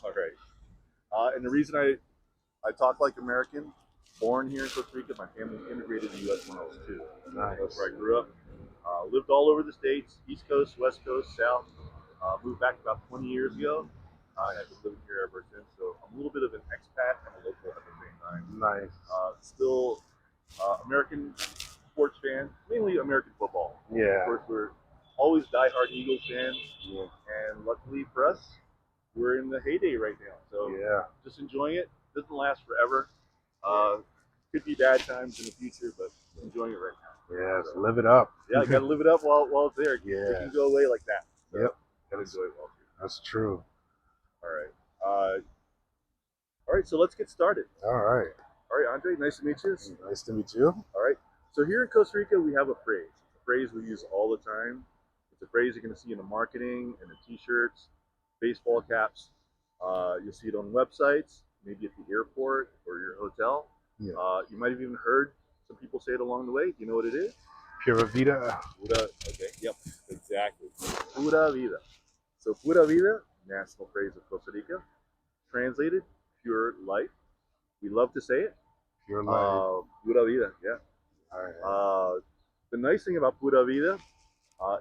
All right. And the reason I talk like American, born here in Costa Rica, my family immigrated to the U.S. when I was two. Nice. That's where I grew up. Lived all over the states, East Coast, West Coast, South. Moved back about 20 years ago. And I've been living here ever since. So I'm a little bit of an expat and a local at the same time. Nice. Still American sports fan, mainly American football. Yeah. Of course, we're always diehard Eagles fans. Yeah. And luckily for us, we're in the heyday right now. So Yeah. just enjoying it. Doesn't last forever. Could be bad times in the future, but enjoying it right now. Yes. Live it up. Yeah, you gotta live it up while it's there. Yeah. It can go away like that. So Yep. gotta enjoy it while it's here. That's true. All right. All right. So let's get started. All right. All right, Andre. Nice to meet you. Nice to meet you. All right. So here in Costa Rica, we have a phrase. It's a phrase we use all the time. It's a phrase you're gonna see in the marketing and the T-shirts, baseball caps. You'll see it on websites, maybe at the airport or your hotel. Yeah. You might have even heard some people say it along the way. Do you know what it is? Pura vida. Pura, okay, yep, exactly. Pura vida. So pura vida, national phrase of Costa Rica. Translated, pure life. We love to say it. Pure life. Pura vida, yeah. All right. The nice thing about pura vida,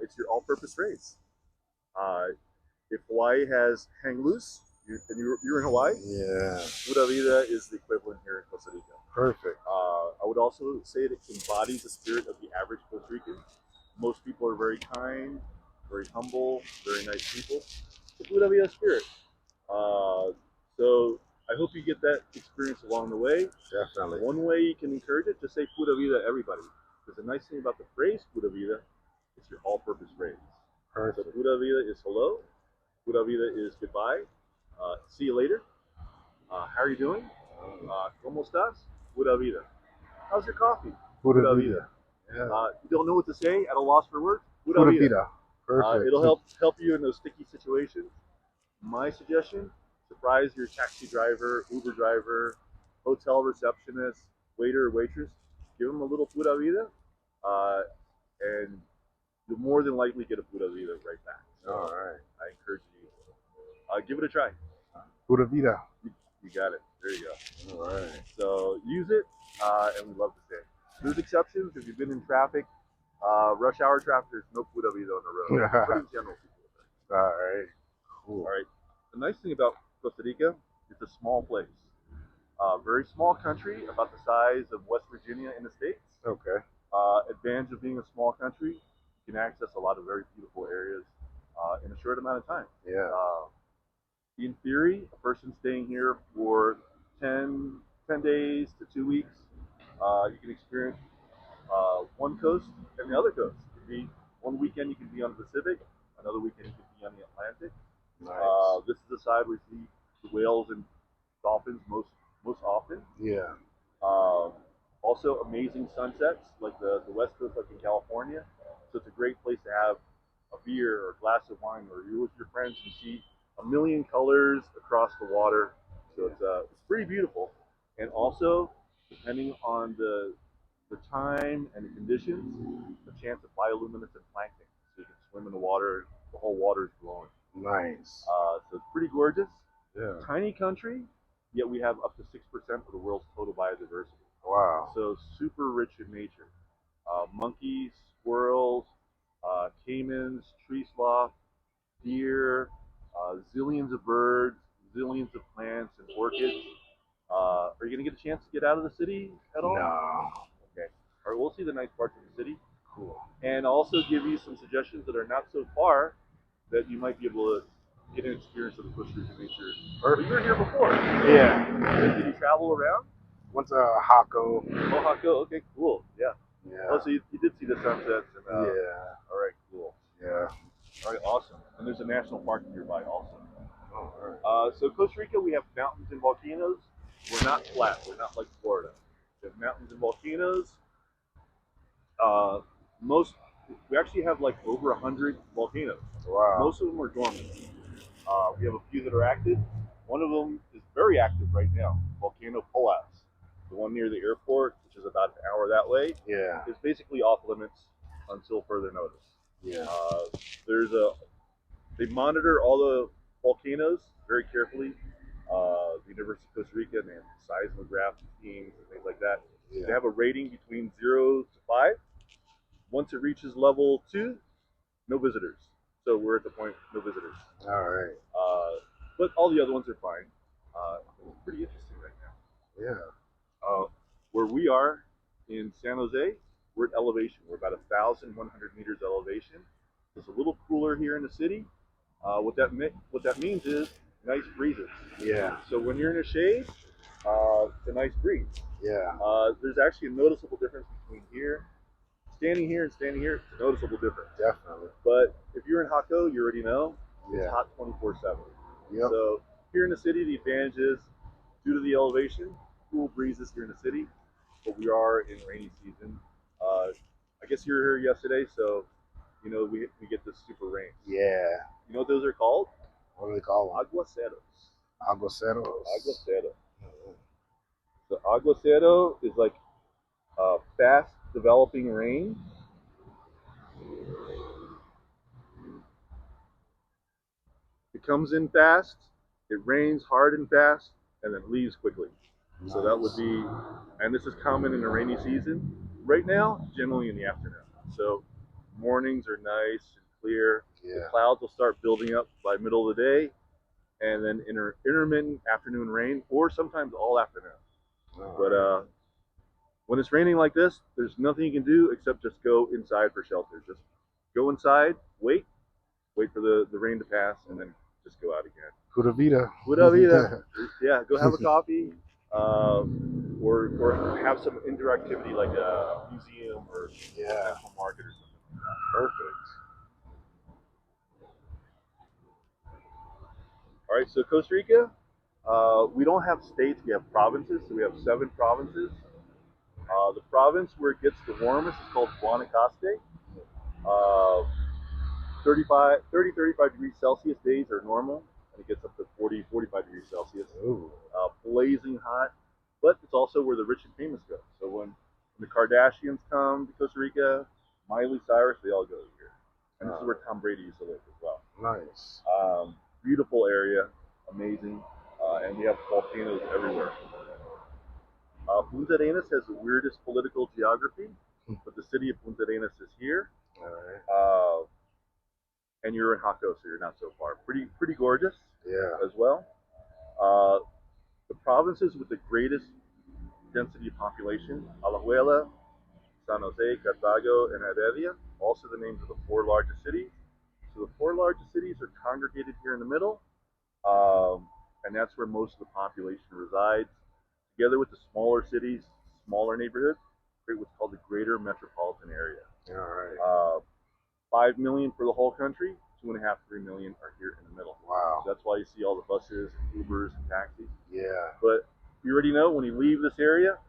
it's your all-purpose phrase. If Hawaii has hang loose, you're in Hawaii, Yeah. pura vida is the equivalent here in Costa Rica. Perfect. I would also say it embodies the spirit of the average Costa Rican. Most people are very kind, very humble, very nice people. The pura vida spirit. So I hope you get that experience along the way. Definitely. One way you can encourage it, just say pura vida to everybody. Because the nice thing about the phrase pura vida, it's your all-purpose phrase. Perfect. So pura vida is hello. Pura vida is goodbye. See you later. How are you doing? ¿Cómo estás? Pura vida. How's your coffee? Pura vida. Yeah. You don't know what to say, at a loss for words? Pura vida. Perfect. It'll help you in those sticky situations. My suggestion: surprise your taxi driver, Uber driver, hotel receptionist, waiter or waitress. Give them a little pura vida, and you'll more than likely get a pura vida right back. So All right. I encourage you. Give it a try. Pura vida. You got it. There you go. All right. So use it, and we love to say it. There's exceptions. If you've been in traffic, rush hour traffic, there's no pura vida on the road. But in general, people All right. Cool. All right. The nice thing about Costa Rica, it's a small place. Very small country, about the size of West Virginia in the States. Okay. Advantage of being a small country, you can access a lot of very beautiful areas in a short amount of time. Yeah. In theory, a person staying here for 10 days to 2 weeks, you can experience one coast and the other coast. One weekend you can be on the Pacific, another weekend you can be on the Atlantic. Nice. This is the side where you see the whales and dolphins most often. Yeah. Also, amazing sunsets, like the West Coast, like in California. So it's a great place to have a beer or a glass of wine, or you're with your friends and see a million colors across the water. So it's pretty beautiful. And also, depending on the time and the conditions, a chance of bioluminescent plankton. So you can swim in the water, the whole water is glowing. Nice. So it's pretty gorgeous. Yeah. Tiny country, yet we have up to 6% of the world's total biodiversity. Wow. So super rich in nature. Monkeys, squirrels, caimans, tree sloth, deer, zillions of birds, zillions of plants and orchids. Are you going to get a chance to get out of the city at all? No. Okay. All right, we'll see the nice parts of the city. Cool. And also give you some suggestions that are not so far that you might be able to get an experience of the Costa Rican nature. But you were here before. Yeah. Did you travel around? Went to Jaco. Oh, Jaco. Okay, cool. Yeah. Yeah. Oh, so you did see the sunsets. And, Yeah. All right, cool. Yeah. All right, awesome. And there's a national park nearby also. Oh, all right. So Costa Rica, we have mountains and volcanoes. We're not flat. We're not like Florida. We have mountains and volcanoes. We actually have like over 100 volcanoes. Wow. Most of them are dormant. We have a few that are active. One of them is very active right now, Volcano Palas. The one near the airport, which is about an hour that way, Yeah. is basically off limits until further notice. Yeah. They monitor all the volcanoes very carefully University of Costa Rica, and they have seismographs, teams, and things like that. Yeah. They have a rating between 0 to 5. Once it reaches level 2, no visitors. So we're at the point, no visitors. All right. But all the other ones are fine. It's pretty interesting right now. Yeah. Where we are in San Jose, we're at elevation. We're about 1,100 meters elevation. It's a little cooler here in the city. What that means is nice breezes. Yeah. So when you're in the shade, it's a nice breeze. Yeah. There's actually a noticeable difference between standing here and standing here. It's a noticeable difference. Definitely. But if you're in Jaco, you already know it's Yeah. hot 24/7. Yep. So here in the city, the advantage is due to the elevation, cool breezes here in the city. But we are in rainy season. I guess you were here yesterday, so you know we get this super rain. Yeah. You know what those are called? What do they call them? Aguaceros. Aguaceros. Aguacero. So aguacero is like fast developing rain. It comes in fast, it rains hard and fast, and then leaves quickly. So that would be, and this is common in the rainy season. Right now, generally in the afternoon. So mornings are nice and clear. Yeah. The clouds will start building up by middle of the day, and then intermittent afternoon rain, or sometimes all afternoon. But when it's raining like this, there's nothing you can do except just go inside for shelter. Just go inside, wait for the rain to pass, and then just go out again. Pura vida. Pura vida. Yeah, go have a coffee, or have some indoor activity like a museum or Yeah. national market or something. Perfect. All right, so Costa Rica, we don't have states, we have provinces, so we have 7 provinces. The province where it gets the warmest is called Guanacaste. 35 degrees Celsius days are normal, and it gets up to 40, 45 degrees Celsius. Ooh. Blazing hot, but it's also where the rich and famous go. So when the Kardashians come to Costa Rica, Miley Cyrus, they all go here. And this is where Tom Brady used to live as well. Nice. Beautiful area, amazing, and we have volcanoes everywhere. Punta Arenas has the weirdest political geography, but the city of Punta Arenas is here. All right. And you're in Jaco, so you're not so far. Pretty gorgeous. Yeah. As well. The provinces with the greatest density of population: Alajuela, San Jose, Cartago, and Heredia. Also the names of the 4 largest cities. So the 4 largest cities are congregated here in the middle, and that's where most of the population resides. Together with the smaller cities, smaller neighborhoods, create what's called the Greater Metropolitan Area. All right. 5 million for the whole country, 2.5, 3 million are here in the middle. Wow. So that's why you see all the buses, Ubers, and taxis. Yeah. But you already know when you leave this area,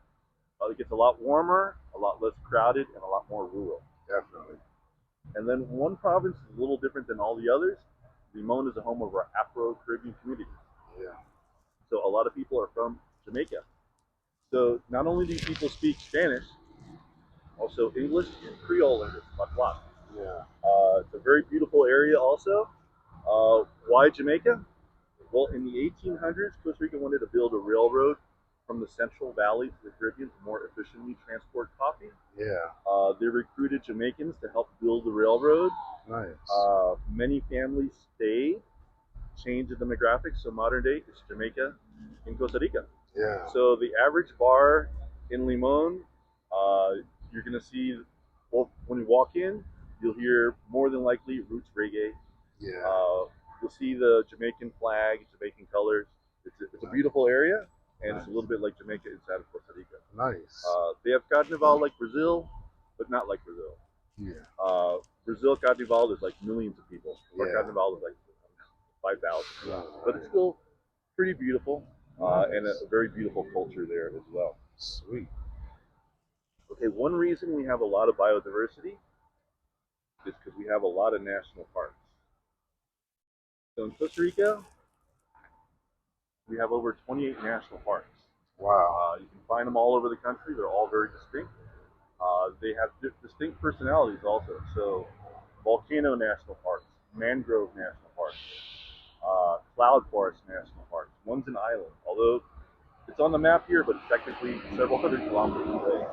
it gets a lot warmer, a lot less crowded, and a lot more rural. Definitely. And then one province is a little different than all the others. Limon is the home of our Afro-Caribbean community. Yeah. So a lot of people are from Jamaica. So not only do people speak Spanish, also English and Creole English, patois. Yeah. It's a very beautiful area also. Why Jamaica? Well, in the 1800s, Costa Rica wanted to build a railroad from the Central Valley to the Caribbean to more efficiently transport coffee. Yeah. They recruited Jamaicans to help build the railroad. Nice. Many families stayed, changed the demographics. So modern day, it's Jamaica in Costa Rica. Yeah. So the average bar in Limon, you're going to see, well, when you walk in, you'll hear more than likely roots reggae. Yeah. You'll see the Jamaican flag, Jamaican colors. It's a beautiful area, and it's a little bit like Jamaica inside of Costa Rica. Nice. They have Carnival like Brazil, but not like Brazil. Yeah. Brazil Carnival, there's like millions of people. Our Yeah. Carnival is like 5,000. Right. But it's still pretty beautiful, and a very beautiful culture there as well. Sweet. Okay, one reason we have a lot of biodiversity is because we have a lot of national parks. So in Costa Rica, we have over 28 national parks. Wow. You can find them all over the country. They're all very distinct. They have distinct personalities also. So Volcano National Parks, Mangrove National Parks, Cloud Forest National Parks, One's an island, although it's on the map here, but it's technically several hundred kilometers away.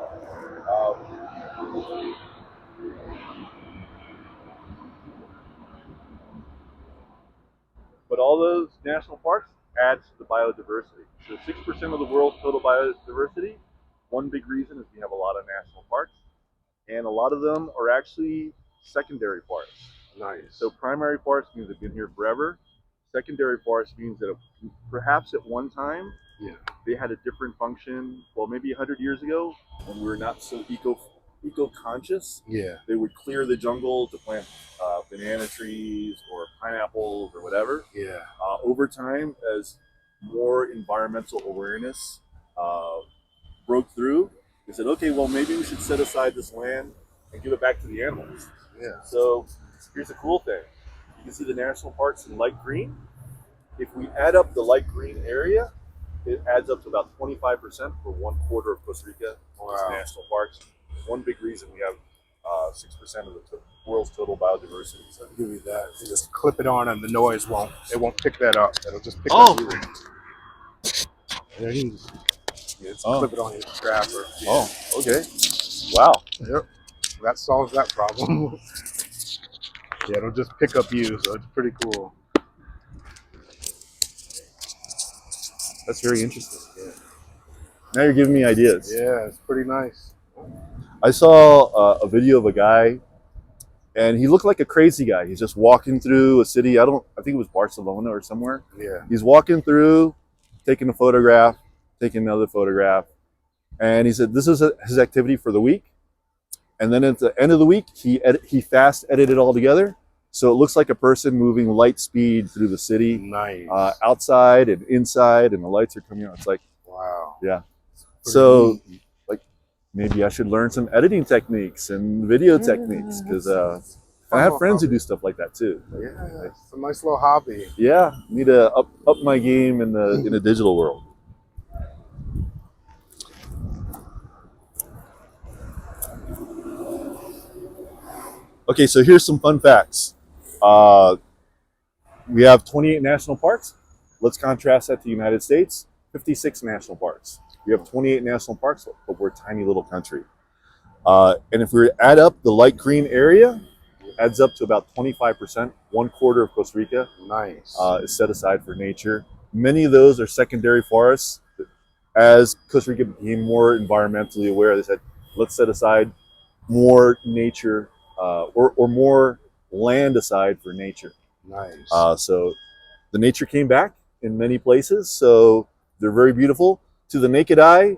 But all those national parks adds to the biodiversity. So 6% of the world's total biodiversity. One big reason is we have a lot of national parks, and a lot of them are actually secondary forests. Nice. So primary forests means they've been here forever. Secondary forest means that perhaps at one time they had a different function. Well, maybe 100 years ago, when we were not so eco-conscious, they would clear the jungle to plant banana trees or pineapples or whatever. Over time, as more environmental awareness broke through, they said, okay, well, maybe we should set aside this land and give it back to the animals. So here's the cool thing. You can see the national parks in light green. If we add up the light green area, it adds up to about 25% for 1/4 of Costa Rica as national parks. One big reason we have 6% of the world's total biodiversity. So I'll give you that. You just clip it on and the noise won't pick that up. It'll just pick up you. There you just clip it on your strapper. Okay. Wow. Yep. That solves that problem. It'll just pick up you, so it's pretty cool. That's very interesting. Now you're giving me ideas. Yeah, it's pretty nice. I saw a video of a guy, and he looked like a crazy guy. He's just walking through a city. I think it was Barcelona or somewhere. He's walking through, taking a photograph, taking another photograph, and he said this is his activity for the week. And then at the end of the week, he fast edited it all together, so it looks like a person moving light speed through the city. Nice. Outside and inside, and the lights are coming out. It's like, wow. Yeah. So, like, maybe I should learn some editing techniques and video techniques, because I have friends who do stuff like that too. Yeah, it's a nice little hobby. Yeah, need to up my game in the digital world. Okay, so here's some fun facts. We have 28 national parks. Let's contrast that to the United States. 56 national parks. We have 28 national parks, but we're a tiny little country. And if we add up the light green area, it adds up to about 25%. 1/4 of Costa Rica is set aside for nature. Many of those are secondary forests. As Costa Rica became more environmentally aware, they said, let's set aside more nature or more land aside for nature. So the nature came back in many places, so they're very beautiful. To the naked eye,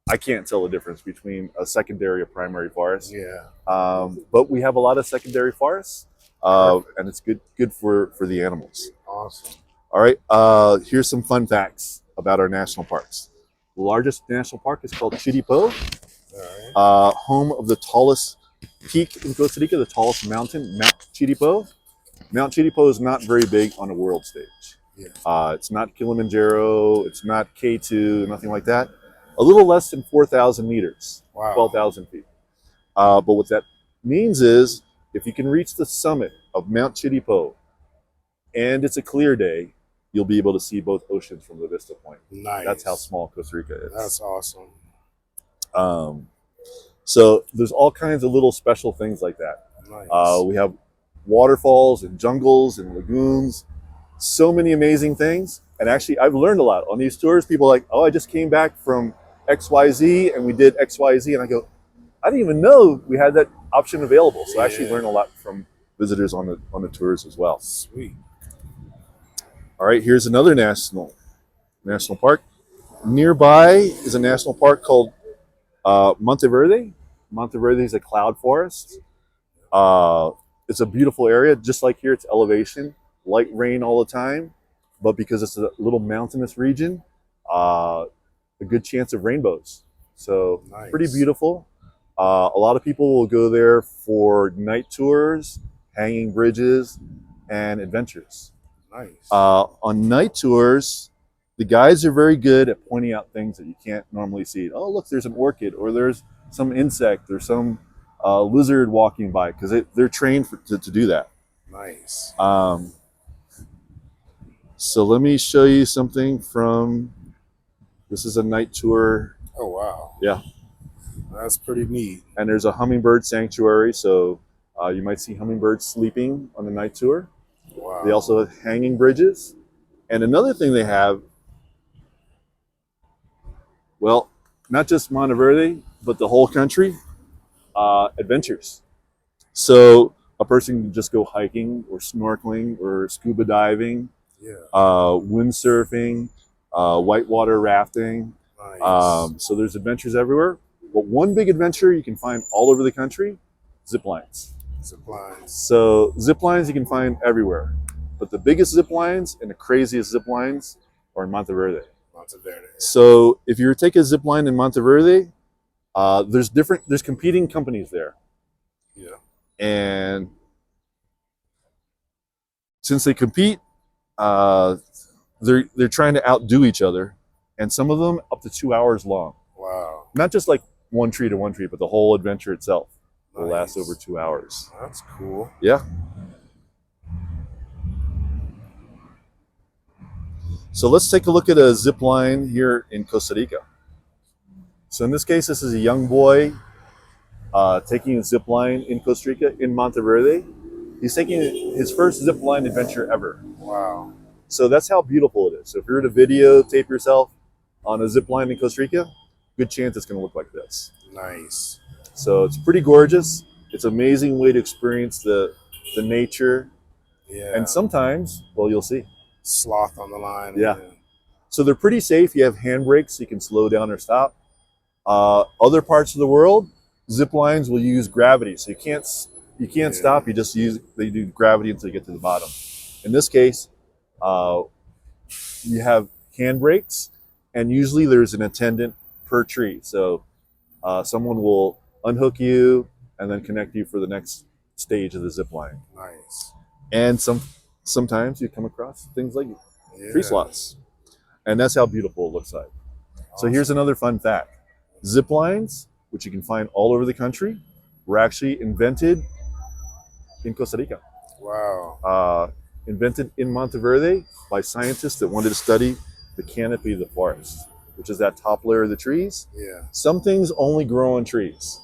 I can't tell the difference between a secondary or primary forest. But we have a lot of secondary forests, and it's good for the animals. Awesome. All right, here's some fun facts about our national parks. The largest national park is called Chiripo, home of the tallest peak in Costa Rica, the tallest mountain, Mount Chiripo. Mount Chiripo is not very big on a world stage. It's not Kilimanjaro, it's not K2, nothing like that. A little less than 4,000 meters, 12,000 feet. But what that means is, if you can reach the summit of Mount Chiripo, and it's a clear day, you'll be able to see both oceans from the vista point. That's how small Costa Rica is. That's awesome. So there's all kinds of little special things like that. We have waterfalls and jungles and lagoons, so many amazing things. And actually, I've learned a lot on these tours. People are like, oh, I just came back from XYZ and we did XYZ, and I go, I didn't even know we had that option available. So I actually learned a lot from visitors on the tours as well. Sweet. All right, here's another national park. Nearby is a national park called Monteverde. Monteverde is a cloud forest. It's a beautiful area. Just like here, it's elevation, light rain all the time. But because it's a little mountainous region, a good chance of rainbows. So pretty beautiful. A lot of people will go there for night tours, hanging bridges, and adventures. On night tours, the guides are very good at pointing out things that you can't normally see. Oh, look, there's an orchid, or there's some insect, or some lizard walking by, because they're trained to do that. So let me show you something from, this is a night tour. Oh, wow. Yeah. That's pretty neat. And there's a hummingbird sanctuary. So you might see hummingbirds sleeping on the night tour. Wow. They also have hanging bridges. And another thing they have, well, not just Monteverde, but the whole country, adventures. So a person can just go hiking or snorkeling or scuba diving, Yeah. windsurfing, whitewater rafting. Nice. So there's adventures everywhere. But one big adventure you can find all over the country, zip lines. Zip lines. So zip lines you can find everywhere. But the biggest zip lines and the craziest zip lines are in Monteverde. Monteverde. So if you were to take a zip line in Monteverde, there's competing companies there. Yeah. And since they compete, they're trying to outdo each other, and some of them up to 2 hours long. Wow. Not just like one tree to one tree, but the whole adventure itself will last Nice. over 2 hours. That's cool. Yeah. So let's take a look at a zip line here in Costa Rica. So in this case, this is a young boy taking a zip line in Costa Rica in Monteverde. He's taking his first zip line adventure ever. Wow. So that's how beautiful it is. So if you were to videotape yourself on a zip line in Costa Rica, good chance it's going to look like this. Nice. So it's pretty gorgeous. It's an amazing way to experience the nature. Yeah. And sometimes, well, you'll see. Sloth on the line. Yeah. So they're pretty safe. You have handbrakes, so you can slow down or stop. Other parts of the world, zip lines will use gravity, so you can't stop. You just they do gravity until you get to the bottom. In this case, you have handbrakes, and usually there's an attendant per tree. So someone will unhook you and then connect you for the next stage of the zip line. Nice. And sometimes you come across things like tree slots, and that's how beautiful it looks like. So here's another fun fact. Zip lines, which you can find all over the country, were actually invented in Costa Rica. Wow. Invented in Monteverde by scientists that wanted to study the canopy of the forest, which is that top layer of the trees. Yeah. Some things only grow on trees.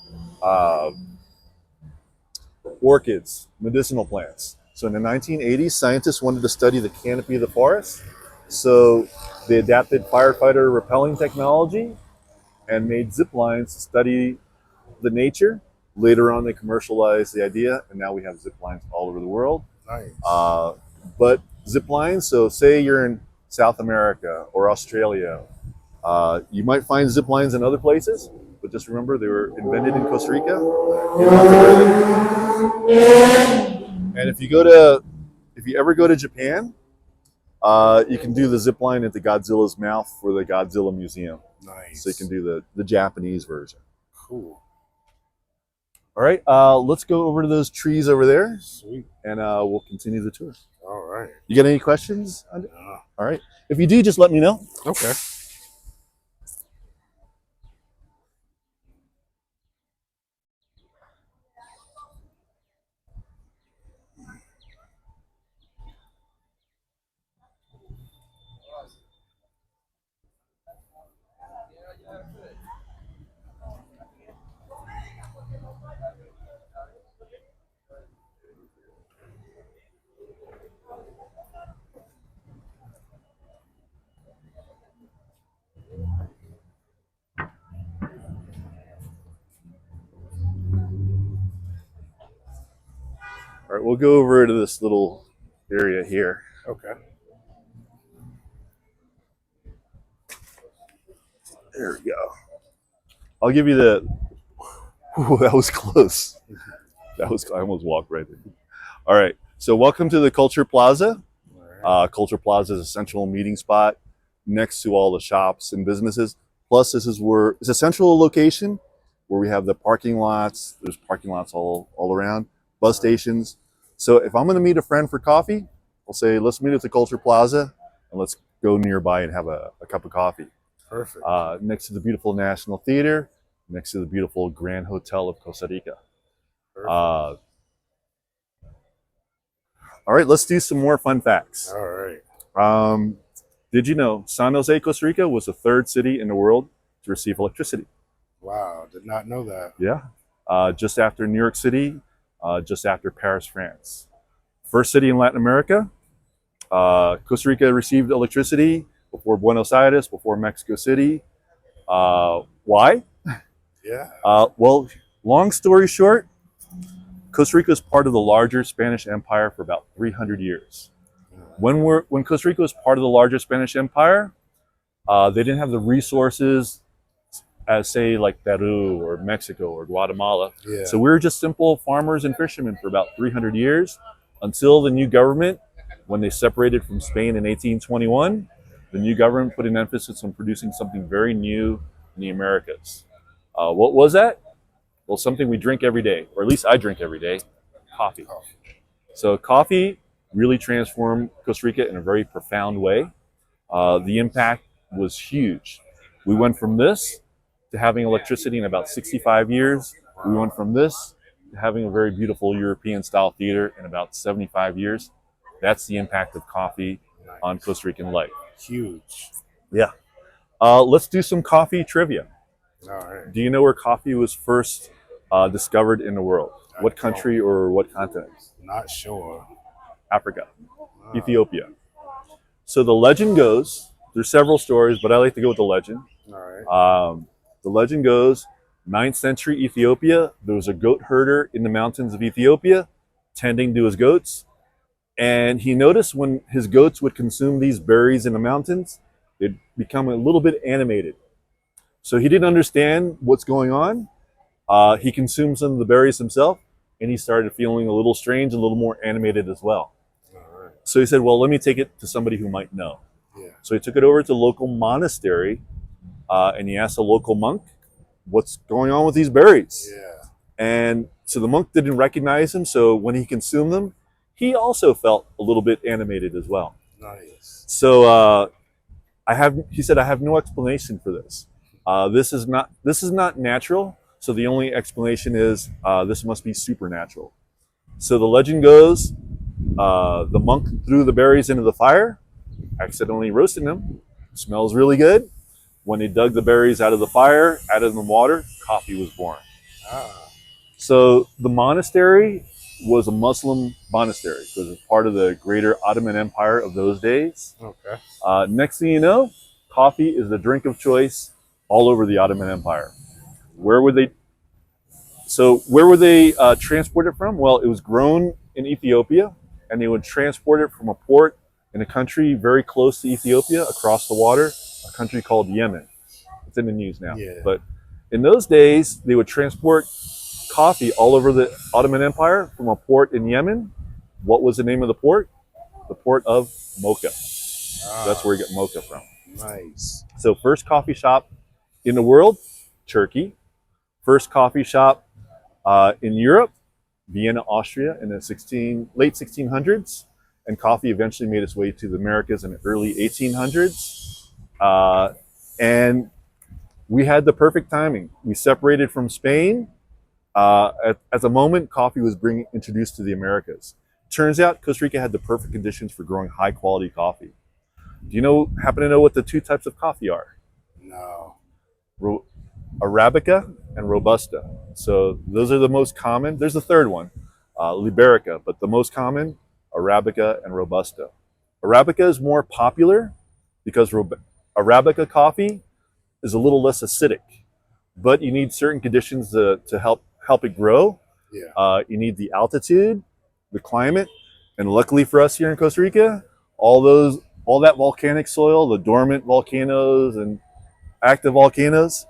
Orchids, medicinal plants. So in the 1980s, scientists wanted to study the canopy of the forest. So they adapted firefighter rappelling technology and made zip lines to study the nature. Later on, they commercialized the idea, and now we have zip lines all over the world. Nice. But zip lines, so say you're in South America or Australia, you might find zip lines in other places, but just remember they were invented in Costa Rica. And if you ever go to Japan, you can do the zip line into Godzilla's mouth for the Godzilla Museum. Nice. So you can do the Japanese version. Cool. All right, let's go over to those trees over there. Sweet. And we'll continue the tour. All right. You got any questions? No. All right. If you do, just let me know. Okay. All right, we'll go over to this little area here. Okay. There we go. I'll give you the. Ooh, that was close. I almost walked right in. All right. So welcome to the Culture Plaza. Culture Plaza is a central meeting spot next to all the shops and businesses. Plus, this is where it's a central location where we have the parking lots. There's parking lots all around, bus stations. So if I'm going to meet a friend for coffee, I'll say, let's meet at the Culture Plaza and let's go nearby and have a cup of coffee. Perfect. Next to the beautiful National Theater, next to the beautiful Grand Hotel of Costa Rica. All right, let's do some more fun facts. All right. Um, did you know San Jose, Costa Rica was the third city in the world to receive electricity? Wow, did not know that. Yeah. Just after New York City, just after Paris, France. First city in Latin America. Costa Rica received electricity before Buenos Aires, before Mexico City. Why? Yeah. Well, long story short, Costa Rica was part of the larger Spanish Empire for about 300 years. When Costa Rica was part of the larger Spanish Empire, they didn't have the resources as, say, like Peru or Mexico or Guatemala. Yeah. So we were just simple farmers and fishermen for about 300 years until the new government, when they separated from Spain in 1821, the new government put an emphasis on producing something very new in the Americas. What was that? Well, something we drink every day, or at least I drink every day, coffee. So coffee really transformed Costa Rica in a very profound way. The impact was huge. We went from this to having electricity in about 65 years. We went from this to having a very beautiful European-style theater in about 75 years. That's the impact of coffee on Costa Rican life. Huge. Yeah. Let's do some coffee trivia. All right. Do you know where coffee was first discovered in the world? What country or what continent? Not sure. Africa, Ethiopia. So the legend goes, there's several stories, but I like to go with the legend. All right. The legend goes, 9th century Ethiopia, there was a goat herder in the mountains of Ethiopia tending to his goats. And he noticed when his goats would consume these berries in the mountains, they'd become a little bit animated. So he didn't understand what's going on. He consumed some of the berries himself, and he started feeling a little strange, a little more animated as well. All right. So he said, well, let me take it to somebody who might know. Yeah. So he took it over to a local monastery, and he asked a local monk, what's going on with these berries? Yeah. And so the monk didn't recognize him, so when he consumed them, he also felt a little bit animated as well. Nice. So he said, I have no explanation for this. This is not natural. So the only explanation is this must be supernatural. So the legend goes, the monk threw the berries into the fire, accidentally roasting them. Smells really good. When they dug the berries out of the fire, added them water, coffee was born. Ah. So the monastery was a Muslim monastery because it was part of the greater Ottoman Empire of those days. Okay. Next thing you know, coffee is the drink of choice all over the Ottoman Empire. Where would they transport it from? Well, it was grown in Ethiopia, and they would transport it from a port in a country very close to Ethiopia, across the water, a country called Yemen. It's in the news now. Yeah. But in those days, they would transport coffee all over the Ottoman Empire from a port in Yemen. What was the name of the port? The port of Mocha. That's where you get mocha from. Nice. So first coffee shop in the world, Turkey. First coffee shop in Europe, Vienna, Austria, in the late 1600s. And coffee eventually made its way to the Americas in the early 1800s. And we had the perfect timing. We separated from Spain. At the moment, coffee was being introduced to the Americas. Turns out Costa Rica had the perfect conditions for growing high quality coffee. Do you happen to know what the two types of coffee are? No. Arabica and Robusta. So those are the most common. There's a third one, Liberica, but the most common, Arabica and Robusta. Arabica is more popular because Arabica coffee is a little less acidic, but you need certain conditions to help it grow. Yeah. You need the altitude, the climate, and luckily for us here in Costa Rica, all that volcanic soil, the dormant volcanoes and active volcanoes,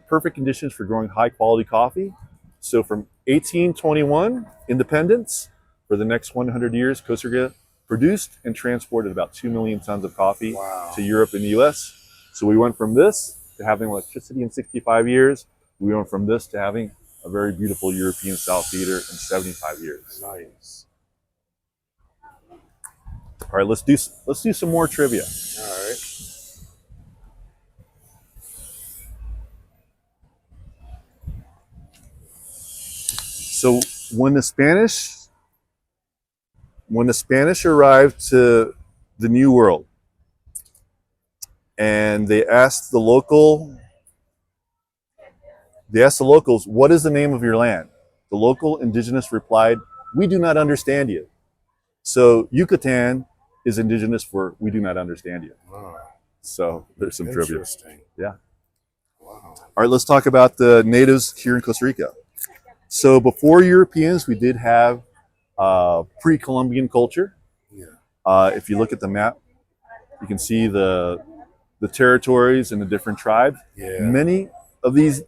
perfect conditions for growing high quality coffee. So from 1821, independence, for the next 100 years, Costa Rica produced and transported about 2 million tons of coffee to Europe and the US. So we went from this to having electricity in 65 years. We went from this to having a very beautiful European style theater in 75 years. Nice. All right, let's do some more trivia. All right. So when the Spanish arrived to the New World. And they asked the locals, what is the name of your land? The local indigenous replied, we do not understand you. So Yucatan is indigenous for we do not understand you. Oh, So there's some trivia. interesting. Yeah. Wow. All right, let's talk about the natives here in Costa Rica. So before Europeans, we did have pre-Columbian culture. Yeah. If you look at the map, you can see the territories and the different tribes. Yeah. Many of these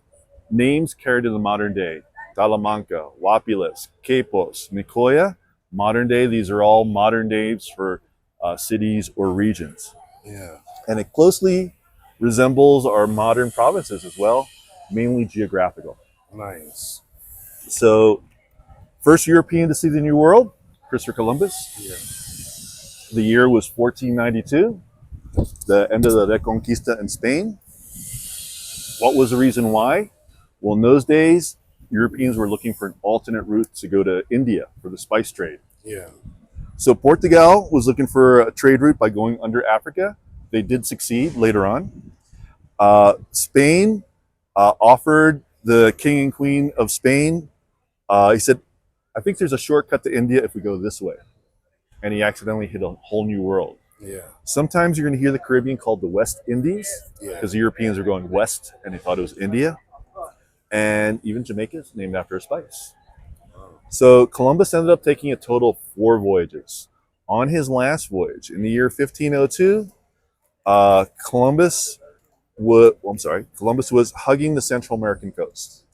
names carry to the modern day. Talamanca, Wapiles, Quepos, Nicoya. Modern day, these are all modern names for cities or regions. Yeah. And it closely resembles our modern provinces as well, mainly geographical. Nice. So, first European to see the New World, Christopher Columbus. Yeah. The year was 1492, the end of the Reconquista in Spain. What was the reason why? Well, in those days, Europeans were looking for an alternate route to go to India for the spice trade. Yeah. So Portugal was looking for a trade route by going under Africa. They did succeed later on. Spain offered the king and queen of Spain, he said, I think there's a shortcut to India if we go this way. And he accidentally hit a whole new world. Yeah. Sometimes you're going to hear the Caribbean called the West Indies Yeah. because the Europeans are going west and they thought it was India. And even Jamaica is named after a spice. So Columbus ended up taking a total of 4 voyages. On his last voyage, in the year 1502, Columbus was hugging the Central American coast.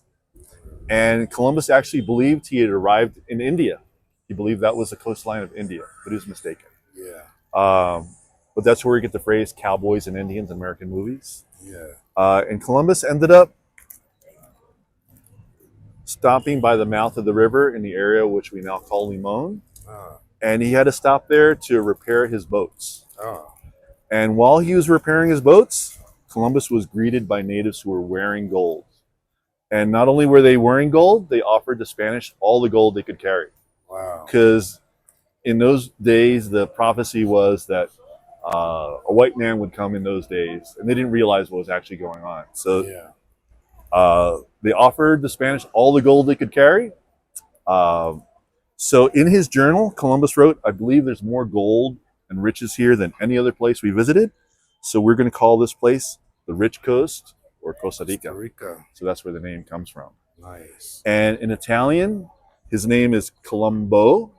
And Columbus actually believed he had arrived in India. He believed that was the coastline of India, but he was mistaken. Yeah. But that's where we get the phrase cowboys and Indians in American movies. Yeah. And Columbus ended up stopping by the mouth of the river in the area which we now call Limon. And he had to stop there to repair his boats. And while he was repairing his boats, Columbus was greeted by natives who were wearing gold. And not only were they wearing gold, they offered the Spanish all the gold they could carry. Wow. Because in those days, the prophecy was that a white man would come in those days, and they didn't realize what was actually going on. So they offered the Spanish all the gold they could carry. So in his journal, Columbus wrote, I believe there's more gold and riches here than any other place we visited. So we're going to call this place the Rich Coast or Costa Rica. Costa Rica. So that's where the name comes from. Nice. And in Italian, his name is Colombo.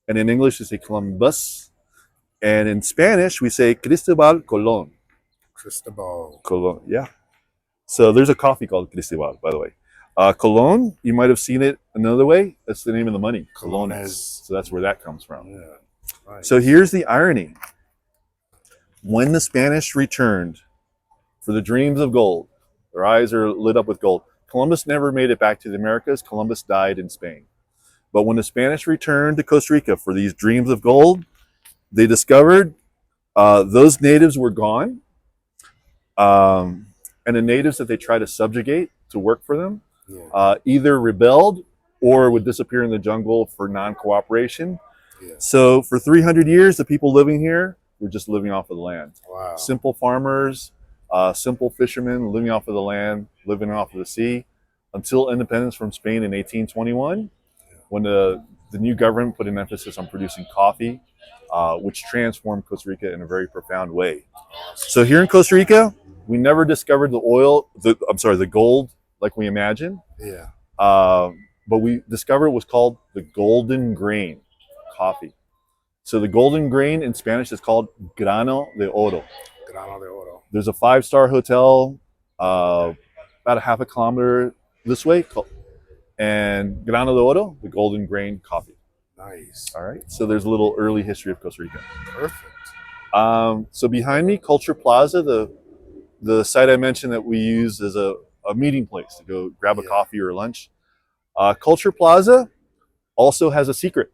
And in English, we say Columbus. And in Spanish, we say Cristobal Colon. Cristobal. Colon, yeah. So there's a coffee called Cristobal, by the way. Colon, you might have seen it another way. That's the name of the money, colones. So that's where that comes from. Yeah. Nice. So here's the irony. When the Spanish returned for the dreams of gold, their eyes are lit up with gold. Columbus never made it back to the Americas. Columbus died in Spain. But when the Spanish returned to Costa Rica for these dreams of gold, they discovered those natives were gone. And the natives that they tried to subjugate to work for them either rebelled or would disappear in the jungle for non-cooperation. Yeah. So for 300 years, the people living here were just living off of the land. Wow. Simple farmers, simple fishermen living off of the land, living off of the sea, until independence from Spain in 1821, when the new government put an emphasis on producing coffee, which transformed Costa Rica in a very profound way. So here in Costa Rica, we never discovered the gold like we imagined. Yeah. But we discovered it was called the golden grain coffee. So the golden grain in Spanish is called grano de oro. Grano de oro. There's a 5-star hotel about a half a kilometer this way, and grano de oro, the golden grain coffee. Nice. All right. So there's a little early history of Costa Rica. Perfect. So behind me, Culture Plaza, the site I mentioned that we use as a meeting place to go grab a coffee or lunch. Culture Plaza also has a secret.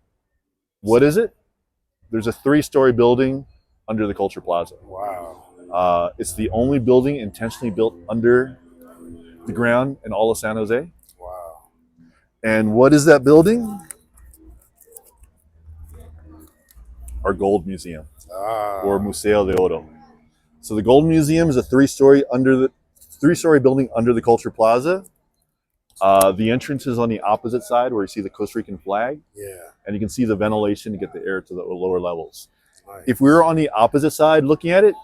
What is it? There's a 3-story building under the Culture Plaza. Wow. It's the only building intentionally built under the ground in all of San Jose. Wow. And what is that building? Our gold museum. or Museo de Oro. So the Gold Museum is a three-story building under the Culture Plaza. The entrance is on the opposite side where you see the Costa Rican flag. Yeah. And you can see the ventilation to get the air to the lower levels. Nice. If we were on the opposite side looking at it,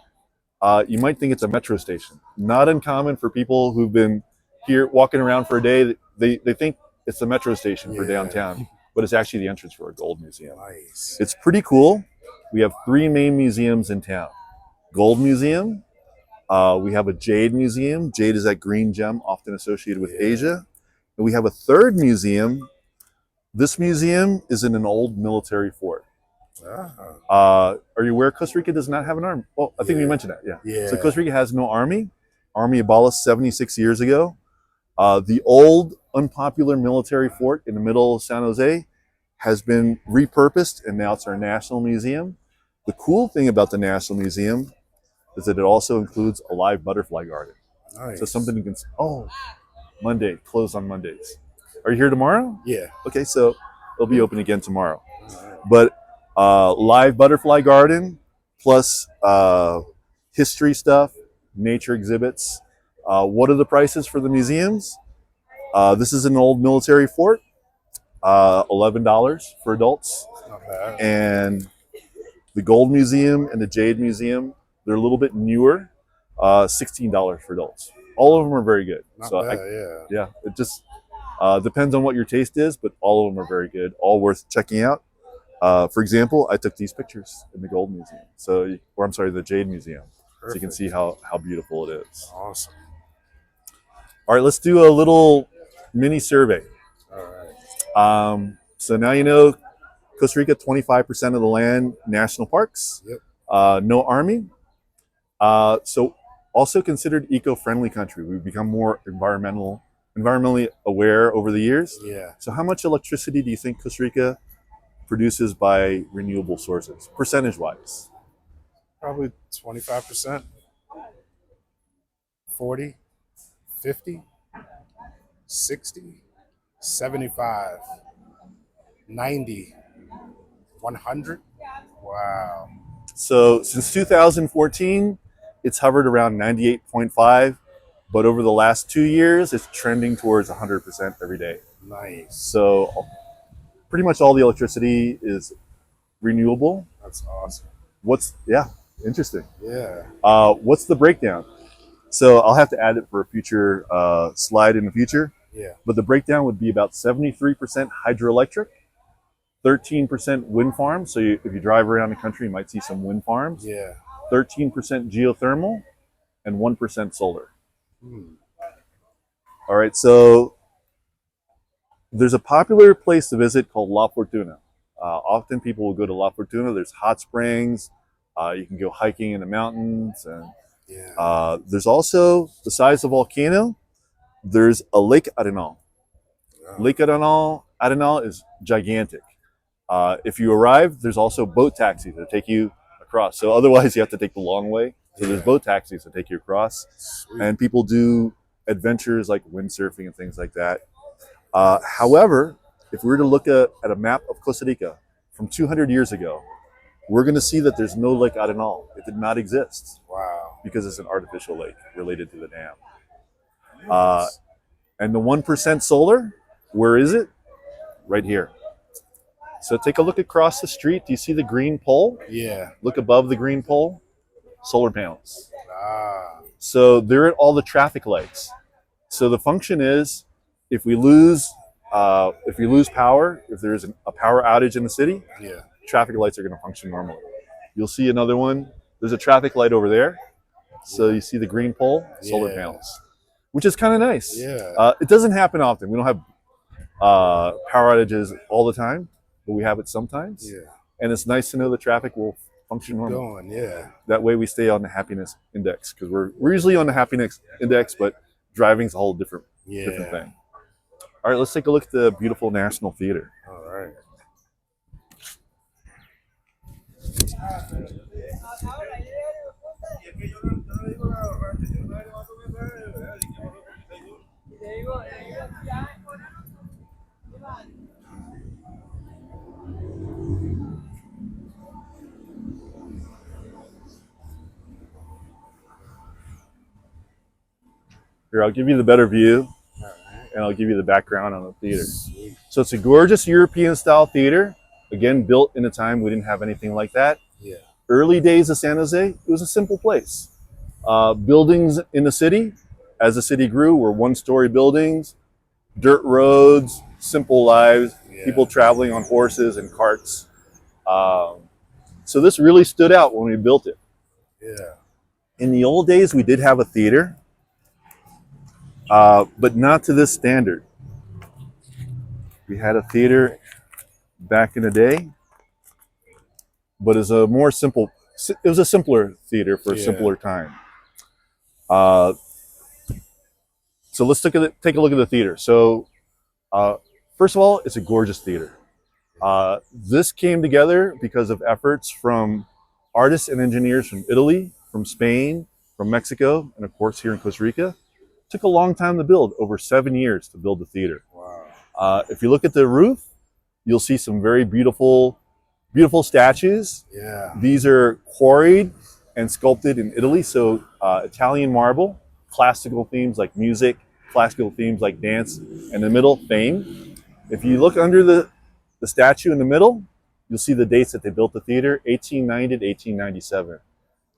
you might think it's a metro station. Not uncommon for people who've been here walking around for a day. They think it's the metro station for downtown, but it's actually the entrance for a gold museum. Nice. It's pretty cool. We have three main museums in town. Gold Museum. We have a Jade Museum. Jade is that green gem often associated with Asia. And we have a third museum. This museum is in an old military fort. Are you aware Costa Rica does not have an army? Well, I think we mentioned that, yeah. So Costa Rica has no army. Army abolished 76 years ago. The old unpopular military fort in the middle of San Jose has been repurposed, and now it's our national museum. The cool thing about the National Museum is that it also includes a live butterfly garden. Nice. So something you can see. Oh, Monday, closed on Mondays. Are you here tomorrow? Yeah. Okay, so it'll be open again tomorrow. But live butterfly garden plus history stuff, nature exhibits. What are the prices for the museums? This is an old military fort, $11 for adults. Not bad. And the Gold Museum and the Jade Museum, they're a little bit newer, $16 for adults. All of them are very good. Not So bad, yeah, it just depends on what your taste is, but all of them are very good, all worth checking out. For example, I took these pictures in the Gold Museum, the Jade Museum. Perfect. So you can see how beautiful it is. Awesome. All right, let's do a little mini survey. All right. So now you know Costa Rica, 25% of the land, national parks. Yep. No army. So also considered eco-friendly country. We've become more environmentally aware over the years. Yeah. So how much electricity do you think Costa Rica produces by renewable sources, percentage-wise? Probably 25%. 40, 50, 60, 75, 90, 100. Wow. So since 2014, it's hovered around 98.5, but over the last 2 years, it's trending towards 100% every day. Nice. So pretty much all the electricity is renewable. That's awesome. Interesting. Yeah. What's the breakdown? So I'll have to add it for a future slide in the future. Yeah. But the breakdown would be about 73% hydroelectric, 13% wind farms. So if you drive around the country, you might see some wind farms. Yeah. 13% geothermal, and 1% solar. All right, so there's a popular place to visit called La Fortuna. Often people will go to La Fortuna. There's hot springs. You can go hiking in the mountains. And there's also, besides the volcano, there's a Lake Arenal. Lake Arenal is gigantic. If you arrive, there's also boat taxis that take you across. So otherwise you have to take the long way. So there's boat taxis that take you across. Sweet. And people do adventures like windsurfing and things like that. However, if we were to look at a map of Costa Rica from 200 years ago, we're going to see that there's no Lake Arenal. It did not exist. Wow. Because it's an artificial lake related to the dam. Nice. And the 1% solar, where is it? Right here. So take a look across the street. Do you see the green pole? Yeah. Look above the green pole. Solar panels. So they're at all the traffic lights. So the function is, if we lose power, if there's a power outage in the city, traffic lights are going to function normally. You'll see another one. There's a traffic light over there. So you see the green pole, solar panels, which is kind of nice. Yeah. It doesn't happen often. We don't have power outages all the time, but we have it sometimes. Yeah. And it's nice to know the traffic will function normally. That way we stay on the happiness index, because we're usually on the happiness index, but driving's a whole different thing. All right, let's take a look at the beautiful National Theater. All right. Here, I'll give you the better view, All right. and I'll give you the background on the theater. Sweet. So it's a gorgeous European-style theater. Again, built in a time we didn't have anything like that. Yeah. Early days of San Jose, it was a simple place. Buildings in the city, as the city grew, were one-story buildings, dirt roads, simple lives, Yeah. people traveling on horses and carts. So this really stood out when we built it. Yeah. In the old days, we did have a theater, but not to this standard. We had a theater back in the day, but it's a more simple. It was a simpler theater for a simpler time. So let's take a look at the theater. So first of all, it's a gorgeous theater. This came together because of efforts from artists and engineers from Italy, from Spain, from Mexico, and of course here in Costa Rica. It took a long time to build, over 7 years to build the theater. Wow. If you look at the roof, you'll see some very beautiful statues. Yeah. These are quarried and sculpted in Italy, so Italian marble, classical themes like music, classical themes like dance, and in the middle, fame. If you look under the statue in the middle, you'll see the dates that they built the theater, 1890 to 1897.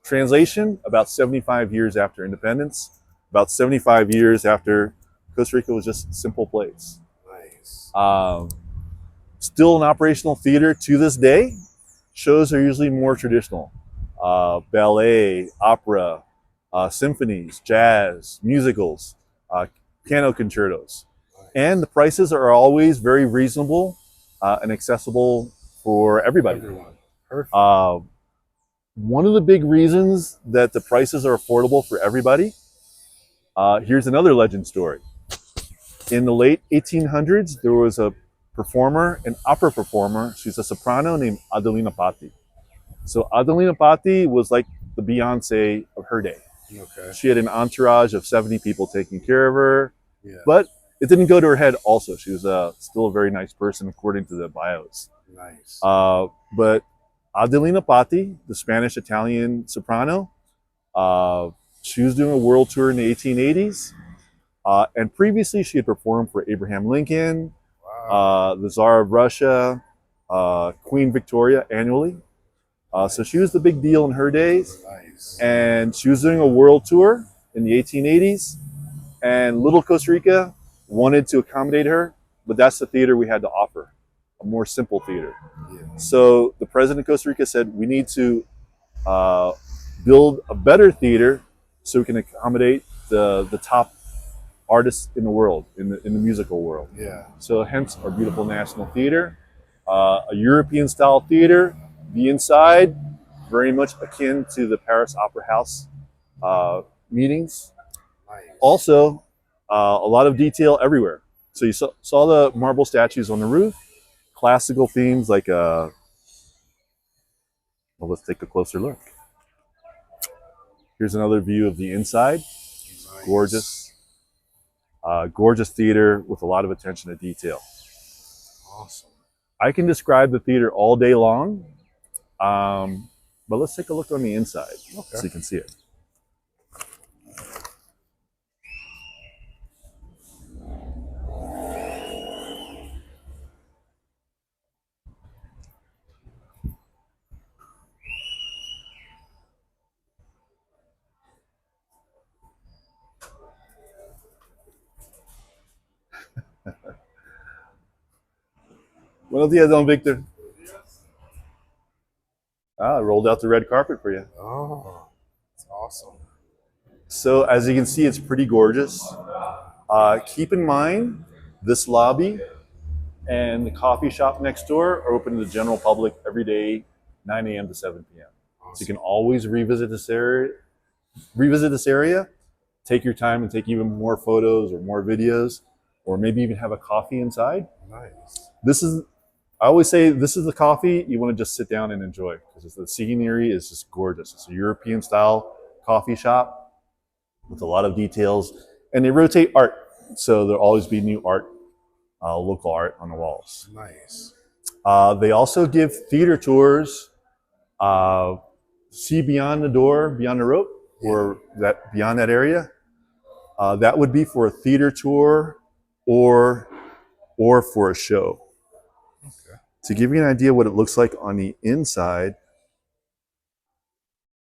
Translation, about 75 years after independence, about 75 years after Costa Rica was just a simple place. Nice. Still an operational theater to this day. Shows are usually more traditional. Ballet, opera, symphonies, jazz, musicals, piano concertos. Nice. And the prices are always very reasonable and accessible for everybody. Everyone. Perfect. One of the big reasons that the prices are affordable for everybody, here's another legend story. In the late 1800s, there was a performer, an opera performer. She's a soprano named Adelina Patti. So Adelina Patti was like the Beyonce of her day. Okay. She had an entourage of 70 people taking care of her, Yeah. but it didn't go to her head also. She was still a very nice person according to the bios. Nice. But Adelina Patti, the Spanish-Italian soprano, she was doing a world tour in the 1880s. And previously she had performed for Abraham Lincoln, Wow. the Tsar of Russia, Queen Victoria annually. So she was the big deal in her days. Nice. And she was doing a world tour in the 1880s. And little Costa Rica wanted to accommodate her, but that's the theater we had to offer, a more simple theater. Yeah. So the president of Costa Rica said, we need to build a better theater so we can accommodate the top artists in the world, in the musical world. Yeah. So hence our beautiful National Theater, a European style theater. The inside, very much akin to the Paris Opera House meetings. Nice. Also, a lot of detail everywhere. So you saw the marble statues on the roof, classical themes like, well, let's take a closer look. Here's another view of the inside. Nice. Gorgeous. Gorgeous theater with a lot of attention to detail. Awesome. I can describe the theater all day long, but let's take a look on the inside so you can see it. Buenos días, don Victor. I rolled out the red carpet for you. Oh, that's awesome. So as you can see, it's pretty gorgeous. Keep in mind, this lobby and the coffee shop next door are open to the general public every day, 9 a.m. to 7 p.m. Awesome. So you can always revisit this area, take your time and take even more photos or more videos, or maybe even have a coffee inside. Nice. I always say this is the coffee you want to just sit down and enjoy, because the scenery is just gorgeous. It's a European style coffee shop with a lot of details, and they rotate art. So there'll always be new art, local art on the walls. Nice. They also give theater tours, see beyond the door, beyond the rope, or beyond that area. That would be for a theater tour or for a show. Okay. To give you an idea what it looks like on the inside,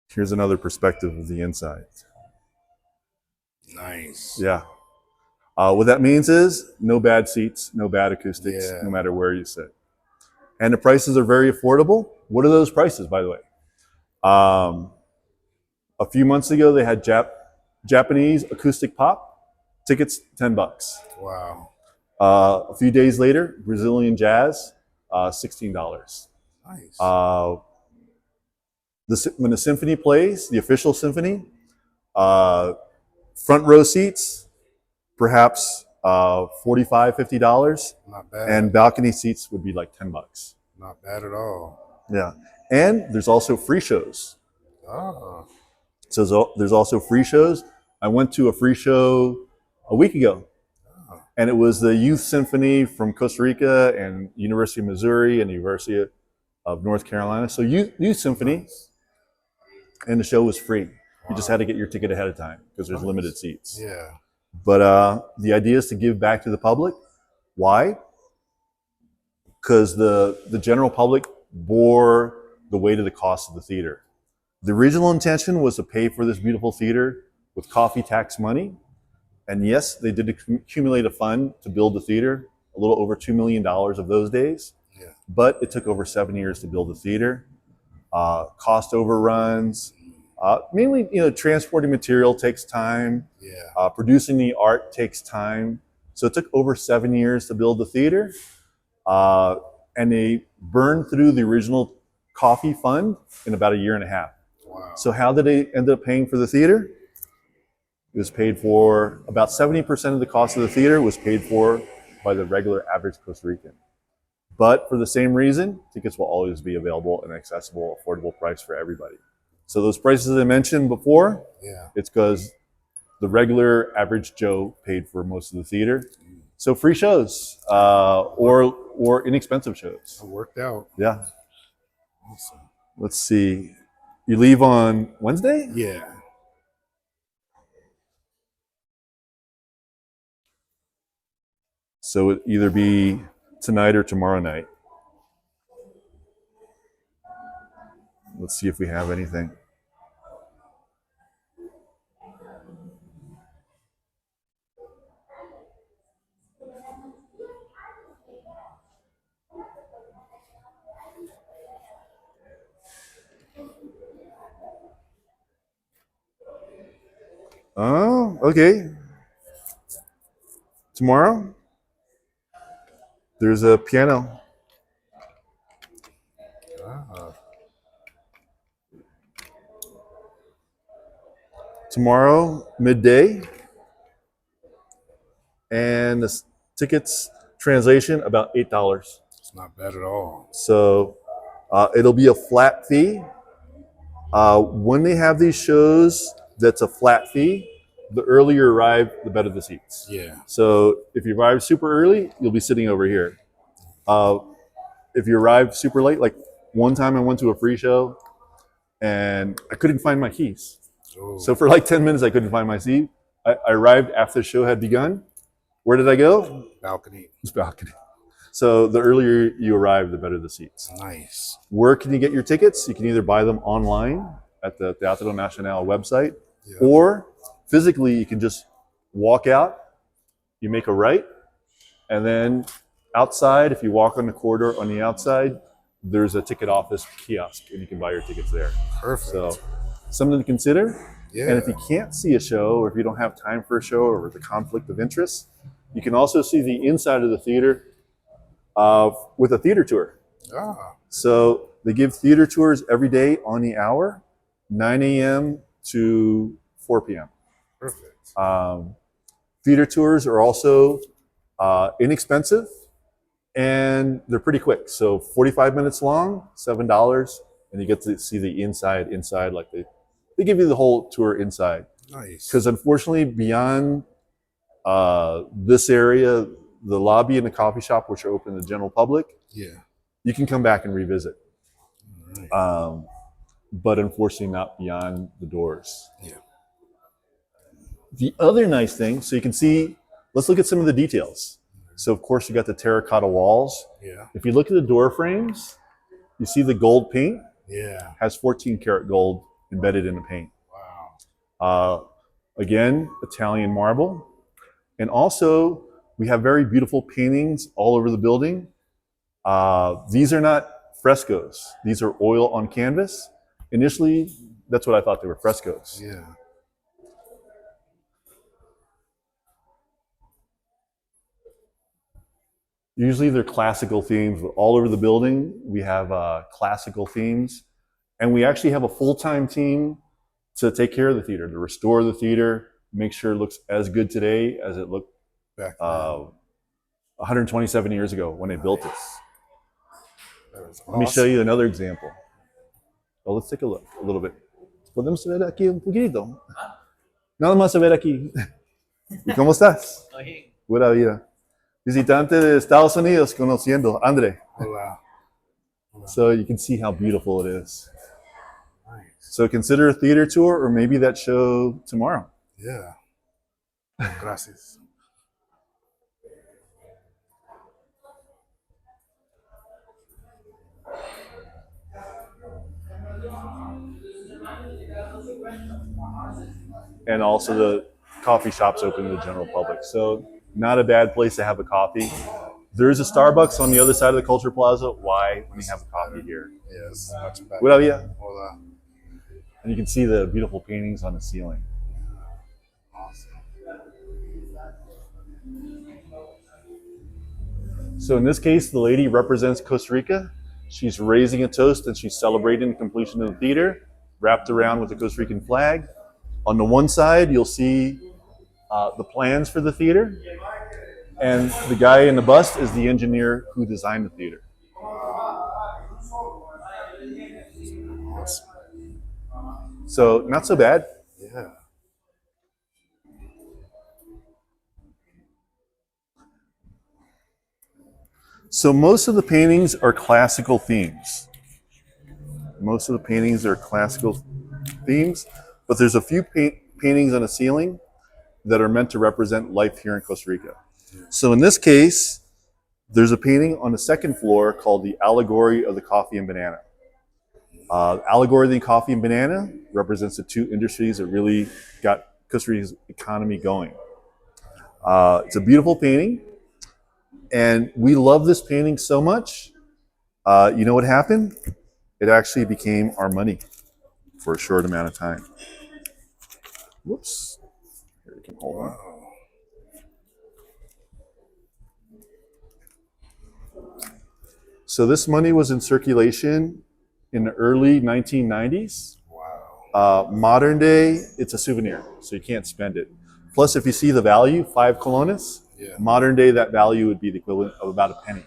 here's another perspective of the inside. Nice. Yeah. What that means is no bad seats, no bad acoustics, Yeah. no matter where you sit. And the prices are very affordable. What are those prices, by the way? A few months ago, they had Japanese acoustic pop tickets, $10. Wow. A few days later, Brazilian jazz, $16. Nice. When the symphony plays, the official symphony, front row seats, perhaps $45, $50. Not bad. And balcony seats would be like $10. Not bad at all. Yeah. And there's also free shows. Oh. So there's also free shows. I went to a free show a week ago. And it was the Youth Symphony from Costa Rica and University of Missouri and the University of North Carolina. So Youth Symphony, Nice. and the show was free. Wow. You just had to get your ticket ahead of time because there's Nice. limited seats. Yeah. But the idea is to give back to the public. Why? Because the general public bore the weight of the cost of the theater. The original intention was to pay for this beautiful theater with coffee tax money. And yes, they did accumulate a fund to build the theater, a little over $2 million of those days. Yeah. But it took over 7 years to build the theater. Cost overruns, mainly, transporting material takes time. Yeah. Producing the art takes time. So it took over 7 years to build the theater. And they burned through the original coffee fund in about a year and a half. Wow. So how did they end up paying for the theater? It was paid for, about 70% of the cost of the theater was paid for by the regular average Costa Rican. But for the same reason, tickets will always be available at an accessible, affordable price for everybody. So those prices I mentioned before, Yeah. it's because the regular average Joe paid for most of the theater. So free shows or inexpensive shows. It worked out. Yeah. Awesome. Let's see. You leave on Wednesday? Yeah. So it either be tonight or tomorrow night. Let's see if we have anything. Oh, okay. Tomorrow, there's a piano. Ah. Tomorrow, midday. And the tickets, translation, about $8. It's not bad at all. So it'll be a flat fee. When they have these shows, that's a flat fee. The earlier you arrive, the better the seats. Yeah. So if you arrive super early, you'll be sitting over here. If you arrive super late, like one time I went to a free show and I couldn't find my keys. Oh. So for like 10 minutes, I couldn't find my seat. I arrived after the show had begun. Where did I go? Balcony. It's balcony. So the earlier you arrive, the better the seats. Nice. Where can you get your tickets? You can either buy them online at the Teatro Nacional website, Yeah. or physically you can just walk out, you make a right, and then outside, if you walk on the corridor on the outside, there's a ticket office kiosk and you can buy your tickets there. Perfect. So something to consider. Yeah. And if you can't see a show, or if you don't have time for a show, or the conflict of interest, you can also see the inside of the theater with a theater tour. Ah. So they give theater tours every day on the hour, 9 a.m. to 4 p.m. Perfect. Theater tours are also inexpensive, and they're pretty quick. So 45 minutes long, $7, and you get to see the inside, like they give you the whole tour inside. Nice. Because unfortunately, beyond this area, the lobby and the coffee shop, which are open to the general public, Yeah. you can come back and revisit. All right. But unfortunately not beyond the doors. Yeah. The other nice thing, so you can see, let's look at some of the details. So of course you got the terracotta walls. Yeah. If you look at the door frames, you see the gold paint. Yeah. Has 14 karat gold embedded in the paint. Wow. Again, Italian marble. And also, we have very beautiful paintings all over the building. These are not frescoes. These are oil on canvas. Initially, that's what I thought they were, frescoes. Yeah. Usually they're classical themes, but all over the building we have classical themes. And we actually have a full-time team to take care of the theater, to restore the theater, make sure it looks as good today as it looked Back 127 years ago when they built this. awesome. Let me show you another example. Oh, let's take a look a little bit. ¿Podemos ver aquí un poquito? Nada más a ver aquí. ¿Y cómo estás? Buena vida. Visitante de Estados Unidos conociendo Andre. Hola. So you can see how beautiful it is. Nice. So consider a theater tour or maybe that show tomorrow. Yeah. Gracias. And also the coffee shops open to the general public. So not a bad place to have a coffee. There is a Starbucks on the other side of the Culture Plaza. Why when you have a coffee here? Yes, much better. Buena vida. Hola. And you can see the beautiful paintings on the ceiling. Awesome. So in this case, the lady represents Costa Rica. She's raising a toast and she's celebrating the completion of the theater, wrapped around with the Costa Rican flag. On the one side, you'll see the plans for the theater. And the guy in the bust is the engineer who designed the theater. Awesome. So not so bad. Yeah. So most of the paintings are classical themes. Most of the paintings are classical themes, but there's a few paintings on the ceiling that are meant to represent life here in Costa Rica. So in this case, there's a painting on the second floor called the Allegory of the Coffee and Banana. Allegory of the Coffee and Banana represents the two industries that really got Costa Rica's economy going. It's a beautiful painting, and we love this painting so much. You know what happened? It actually became our money for a short amount of time. Whoops. Here, you can hold on. So this money was in circulation in the early 1990s. Wow. Modern day, it's a souvenir, so you can't spend it. Plus, if you see the value, 5 colones, Yeah. modern day, that value would be the equivalent of about a penny.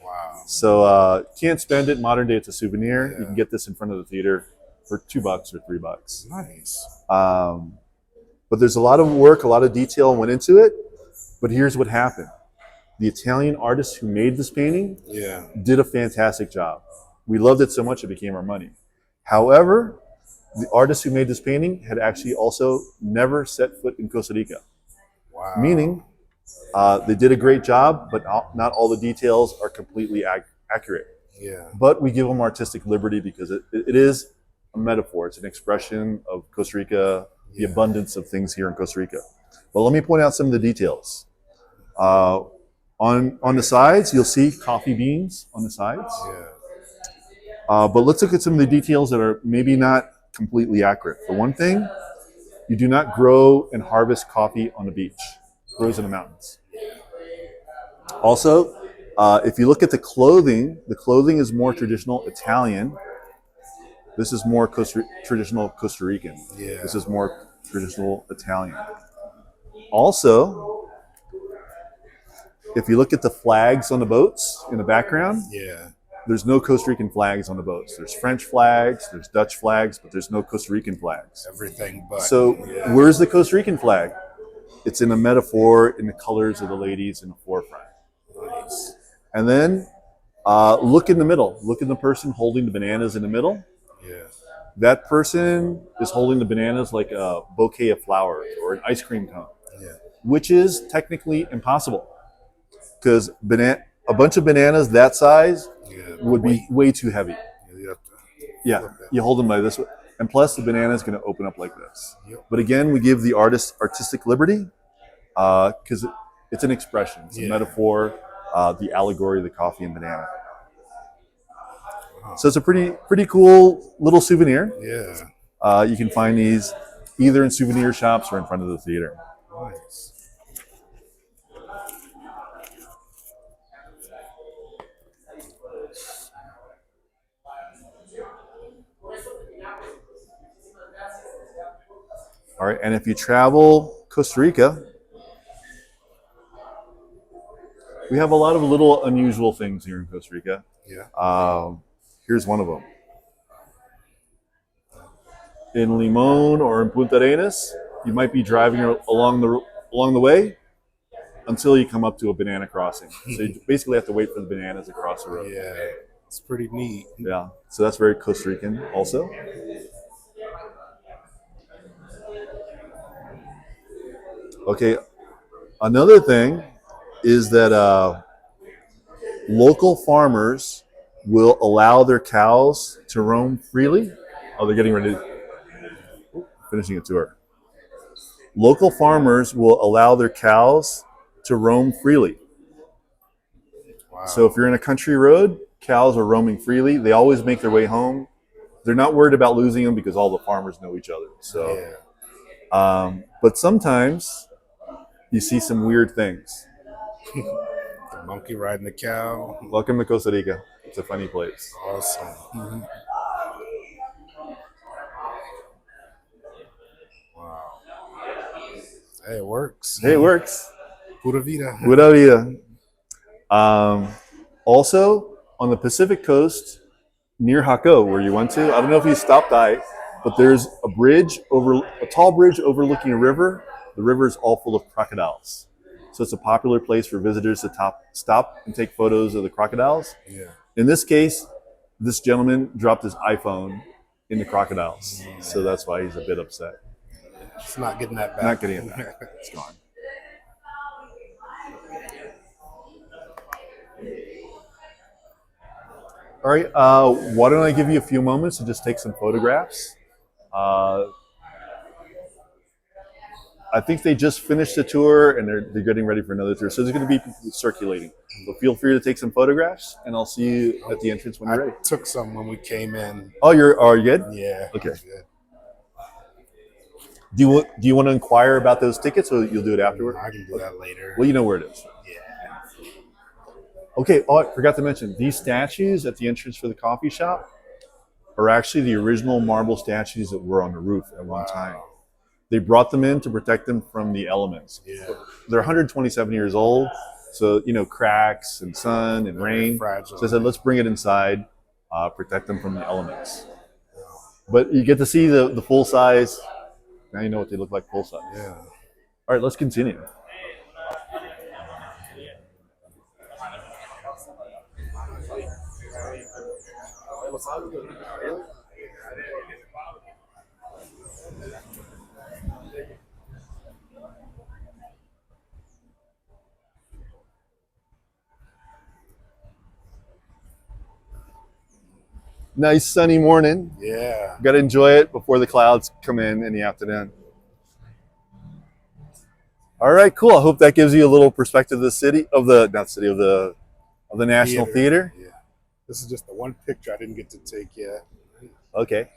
Wow. So can't spend it. Modern day, it's a souvenir. Yeah. You can get this in front of the theater for $2 or $3. Nice. But there's a lot of work, a lot of detail went into it. But here's what happened. The Italian artist who made this painting Yeah. did a fantastic job. We loved it so much it became our money. However, the artist who made this painting had actually also never set foot in Costa Rica. Wow. Meaning, they did a great job, but not all the details are completely accurate. Yeah. But we give them artistic liberty because it is a metaphor. It's an expression of Costa Rica, the Yeah. abundance of things here in Costa Rica. But let me point out some of the details. On the sides, you'll see coffee beans on the sides. Yeah. But let's look at some of the details that are maybe not completely accurate. For one thing, you do not grow and harvest coffee on the beach. It grows in the mountains. Also, if you look at the clothing is more traditional Italian. This is more traditional Costa Rican. Yeah. This is more traditional Italian. Also, if you look at the flags on the boats in the background, Yeah. there's no Costa Rican flags on the boats. There's French flags, there's Dutch flags, but there's no Costa Rican flags. Everything but. So Yeah. where's the Costa Rican flag? It's in a metaphor in the colors of the ladies in the forefront. Nice. And then look in the middle. Look at the person holding the bananas in the middle. Yeah. that person is holding the bananas like a bouquet of flowers or an ice cream cone, Yeah. which is technically impossible because a bunch of bananas that size would be way too heavy. Yeah, you have to Yeah, flip it. you hold them like this, and plus the banana is going to open up like this. Yep. But again, we give the artist artistic liberty because it's an expression, it's a metaphor, the allegory, the coffee and banana. So it's a pretty cool little souvenir. Yeah. You can find these either in souvenir shops or in front of the theater. Nice. All right, and if you travel Costa Rica, we have a lot of little unusual things here in Costa Rica. Yeah. Here's one of them. In Limon or in Punta Arenas, you might be driving along the way until you come up to a banana crossing. So you basically have to wait for the bananas to cross the road. Yeah. It's pretty neat. Yeah, so that's very Costa Rican also. Okay, another thing is that local farmers will allow their cows to roam freely. Oh, they're getting ready to finishing a tour. Local farmers will allow their cows to roam freely. Wow. So if you're in a country road, cows are roaming freely. They always make their way home. They're not worried about losing them because all the farmers know each other. So, yeah. But sometimes you see some weird things. The monkey riding the cow. Welcome to Costa Rica. It's a funny place. Awesome. Mm-hmm. Wow. Hey, it works. Hey, it works. Pura vida. Pura vida. Also, on the Pacific coast, near Jaco, where you went to, I don't know if you stopped by, but there's a tall bridge overlooking a river. The river is all full of crocodiles. So it's a popular place for visitors to stop and take photos of the crocodiles. Yeah. In this case, this gentleman dropped his iPhone in the crocodiles. So that's why he's a bit upset. It's not getting that back. Not getting it back. It's gone. All right, why don't I give you a few moments to just take some photographs? I think they just finished the tour and they're getting ready for another tour. So there's going to be people circulating. So feel free to take some photographs and I'll see you at the entrance when you're ready. I took some when we came in. Oh, are you good? Yeah. Okay. Good. Do you want to inquire about those tickets or you'll do it afterward? I can do that later. Well, you know where it is. Yeah. Okay, oh, I forgot to mention, these statues at the entrance for the coffee shop are actually the original marble statues that were on the roof at one time. They brought them in to protect them from the elements. Yeah. They're 127 years old, so, cracks and sun and rain. Fragile. So I said, let's bring it inside, protect them from the elements. But you get to see the full size. Now you know what they look like full size. Yeah. All right, let's continue. Nice sunny morning. Yeah. Got to enjoy it before the clouds come in the afternoon. All right, cool. I hope that gives you a little perspective of the National Theater. Yeah. This is just the one picture I didn't get to take yet. Okay.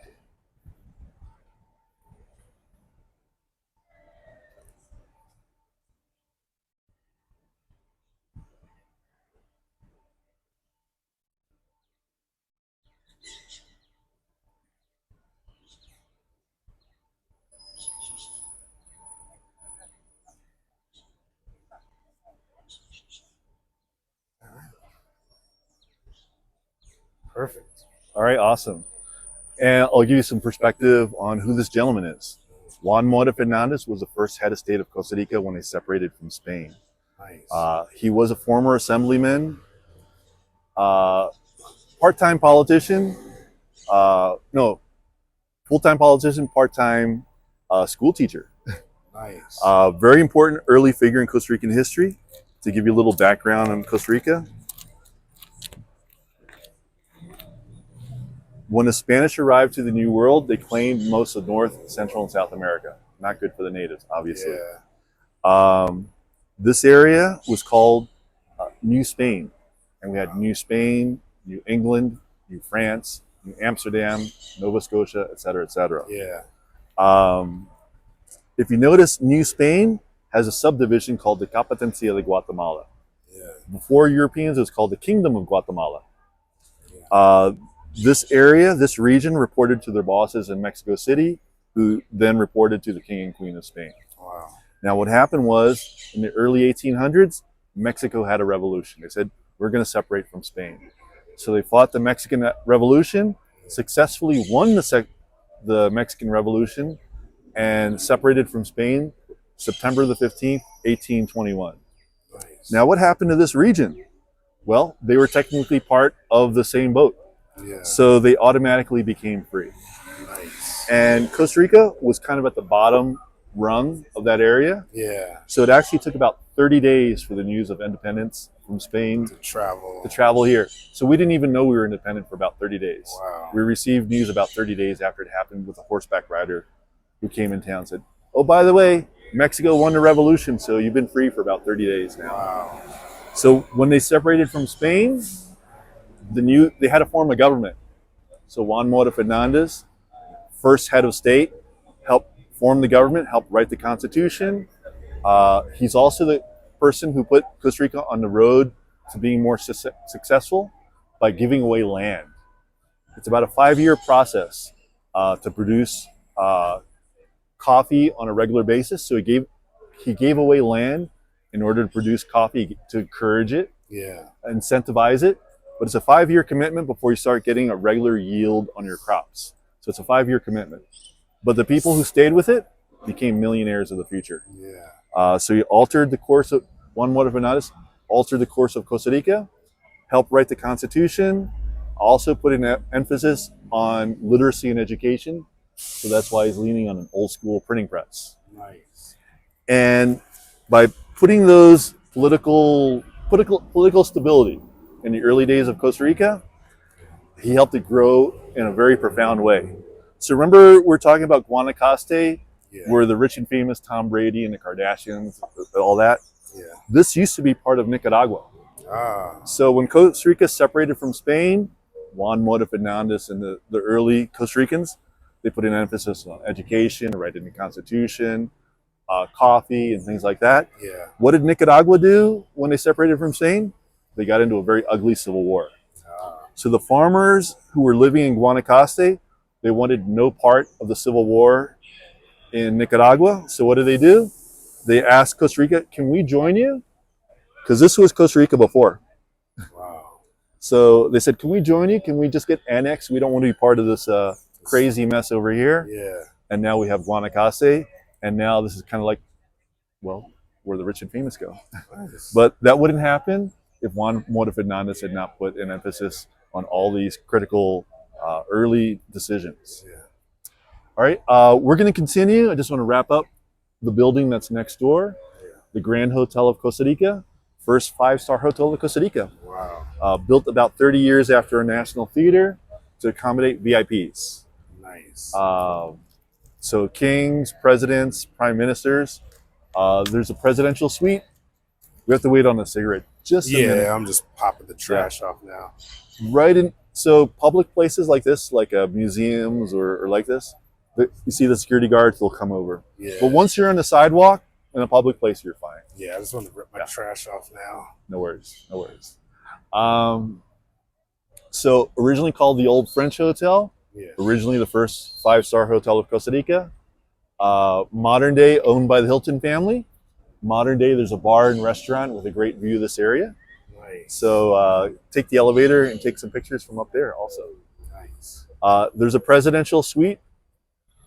Perfect. All right, awesome. And I'll give you some perspective on who this gentleman is. Juan Mora Fernandez was the first head of state of Costa Rica when they separated from Spain. Nice. He was a former assemblyman, part-time politician. full-time politician, part-time school teacher. Nice. Very important early figure in Costa Rican history. To give you a little background on Costa Rica, when the Spanish arrived to the New World, they claimed most of North, Central, and South America. Not good for the natives, obviously. Yeah. This area was called New Spain, and we had New Spain, New England, New France, New Amsterdam, Nova Scotia, etc., etc. Yeah. If you notice, New Spain has a subdivision called the Capitancia de Guatemala. Yeah. Before Europeans, it was called the Kingdom of Guatemala. Yeah. This area, this region, reported to their bosses in Mexico City, who then reported to the King and Queen of Spain. Wow. Now, what happened was, in the early 1800s, Mexico had a revolution. They said, we're going to separate from Spain. So they fought the Mexican Revolution, successfully won the Mexican Revolution, and separated from Spain September the 15th, 1821. Nice. Now, what happened to this region? Well, they were technically part of the same boat. Yeah. So they automatically became free. Nice. And Costa Rica was kind of at the bottom rung of that area. Yeah. So it actually took about 30 days for the news of independence from Spain To travel. here. So we didn't even know we were independent for about 30 days. Wow. We received news about 30 days after it happened with a horseback rider who came in town and said, oh, by the way, Mexico won the revolution, so you've been free for about 30 days now. Wow. So when they separated from Spain, they had to form a government. So Juan Mora Fernandez, first head of state, helped form the government, helped write the Constitution. He's also the person who put Costa Rica on the road to being more successful by giving away land. It's about a 5-year process to produce coffee on a regular basis. So he gave away land in order to produce coffee, to encourage it, Yeah. incentivize it. But it's a 5-year commitment before you start getting a regular yield on your crops. So it's a 5-year commitment. But the people who stayed with it became millionaires of the future. Yeah. So he altered the course of Juan Mora Fernandez, altered the course of Costa Rica, helped write the Constitution, also put an emphasis on literacy and education. So that's why he's leaning on an old school printing press. Nice. And by putting those political stability in the early days of Costa Rica, he helped it grow in a very profound way. So remember, we're talking about Guanacaste, Yeah. where the rich and famous Tom Brady and the Kardashians, all that. Yeah. This used to be part of Nicaragua. Ah. So when Costa Rica separated from Spain, Juan Mora Fernandez and the early Costa Ricans, they put an emphasis on education, writing the Constitution, coffee, and things like that. Yeah. What did Nicaragua do when they separated from Spain? They got into a very ugly civil war. Ah. So the farmers who were living in Guanacaste, they wanted no part of the civil war in Nicaragua. So what did? They asked Costa Rica, can we join you? Because this was Costa Rica before. Wow. So they said, can we join you? Can we just get annexed? We don't want to be part of this crazy mess over here. Yeah. And now we have Guanacaste. And now this is kind of like, well, where the rich and famous go. Nice. But that wouldn't happen if Juan Mora Fernandez had not put an emphasis on all these critical early decisions. Yeah. All right, we're going to continue. I just want to wrap up the building that's next door, the Grand Hotel of Costa Rica, first 5-star hotel of Costa Rica. Wow. Built about 30 years after a national theater to accommodate VIPs. Nice. So kings, presidents, prime ministers. There's a presidential suite. We have to wait on a cigarette just a minute. Yeah, I'm just popping the trash off now. Right in, so public places like this, like museums or like this, you see the security guards, they'll come over. Yeah. But once you're on the sidewalk in a public place, you're fine. Yeah, I just want to rip my trash off now. No worries, no worries. So originally called the Old French Hotel, Yeah. originally the first 5-star hotel of Costa Rica. Modern day owned by the Hilton family. Modern day, there's a bar and restaurant with a great view of this area. Nice. So take the elevator and take some pictures from up there also. Nice. There's a presidential suite,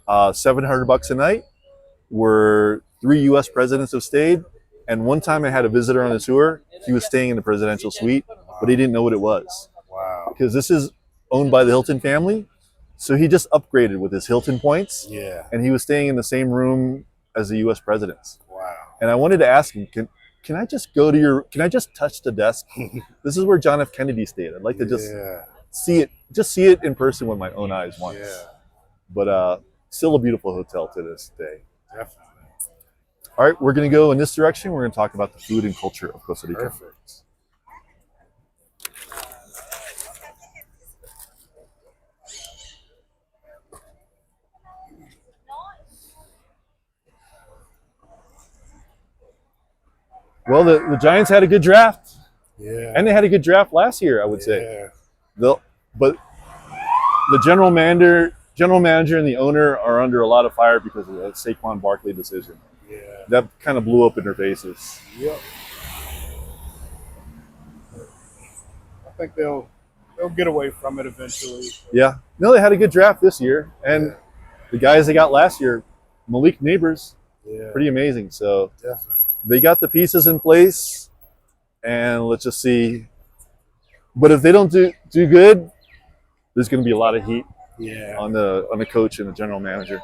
$700 a night, where 3 U.S. presidents have stayed. And one time I had a visitor on the tour. He was staying in the presidential suite, but he didn't know what it was. Wow. Because this is owned by the Hilton family. So he just upgraded with his Hilton points, Yeah. and he was staying in the same room as the U.S. presidents. Wow. And I wanted to ask him, can I just go to your? Can I just touch the desk? This is where John F. Kennedy stayed. I'd like to just see it in person with my own eyes once. Yeah. But still a beautiful hotel to this day. Definitely. All right, we're going to go in this direction. We're going to talk about the food and culture of Costa Rica. Perfect. Well, the Giants had a good draft. Yeah. And they had a good draft last year, I would say. Yeah. But the general manager and the owner are under a lot of fire because of the Saquon Barkley decision. Yeah. That kind of blew up in their faces. Yep. I think they'll get away from it eventually. Yeah. No, they had a good draft this year. And the guys they got last year, Malik Neighbors, pretty amazing. So Definitely. they got the pieces in place, and let's just see. But if they don't do good, there's going to be a lot of heat on the coach and the general manager.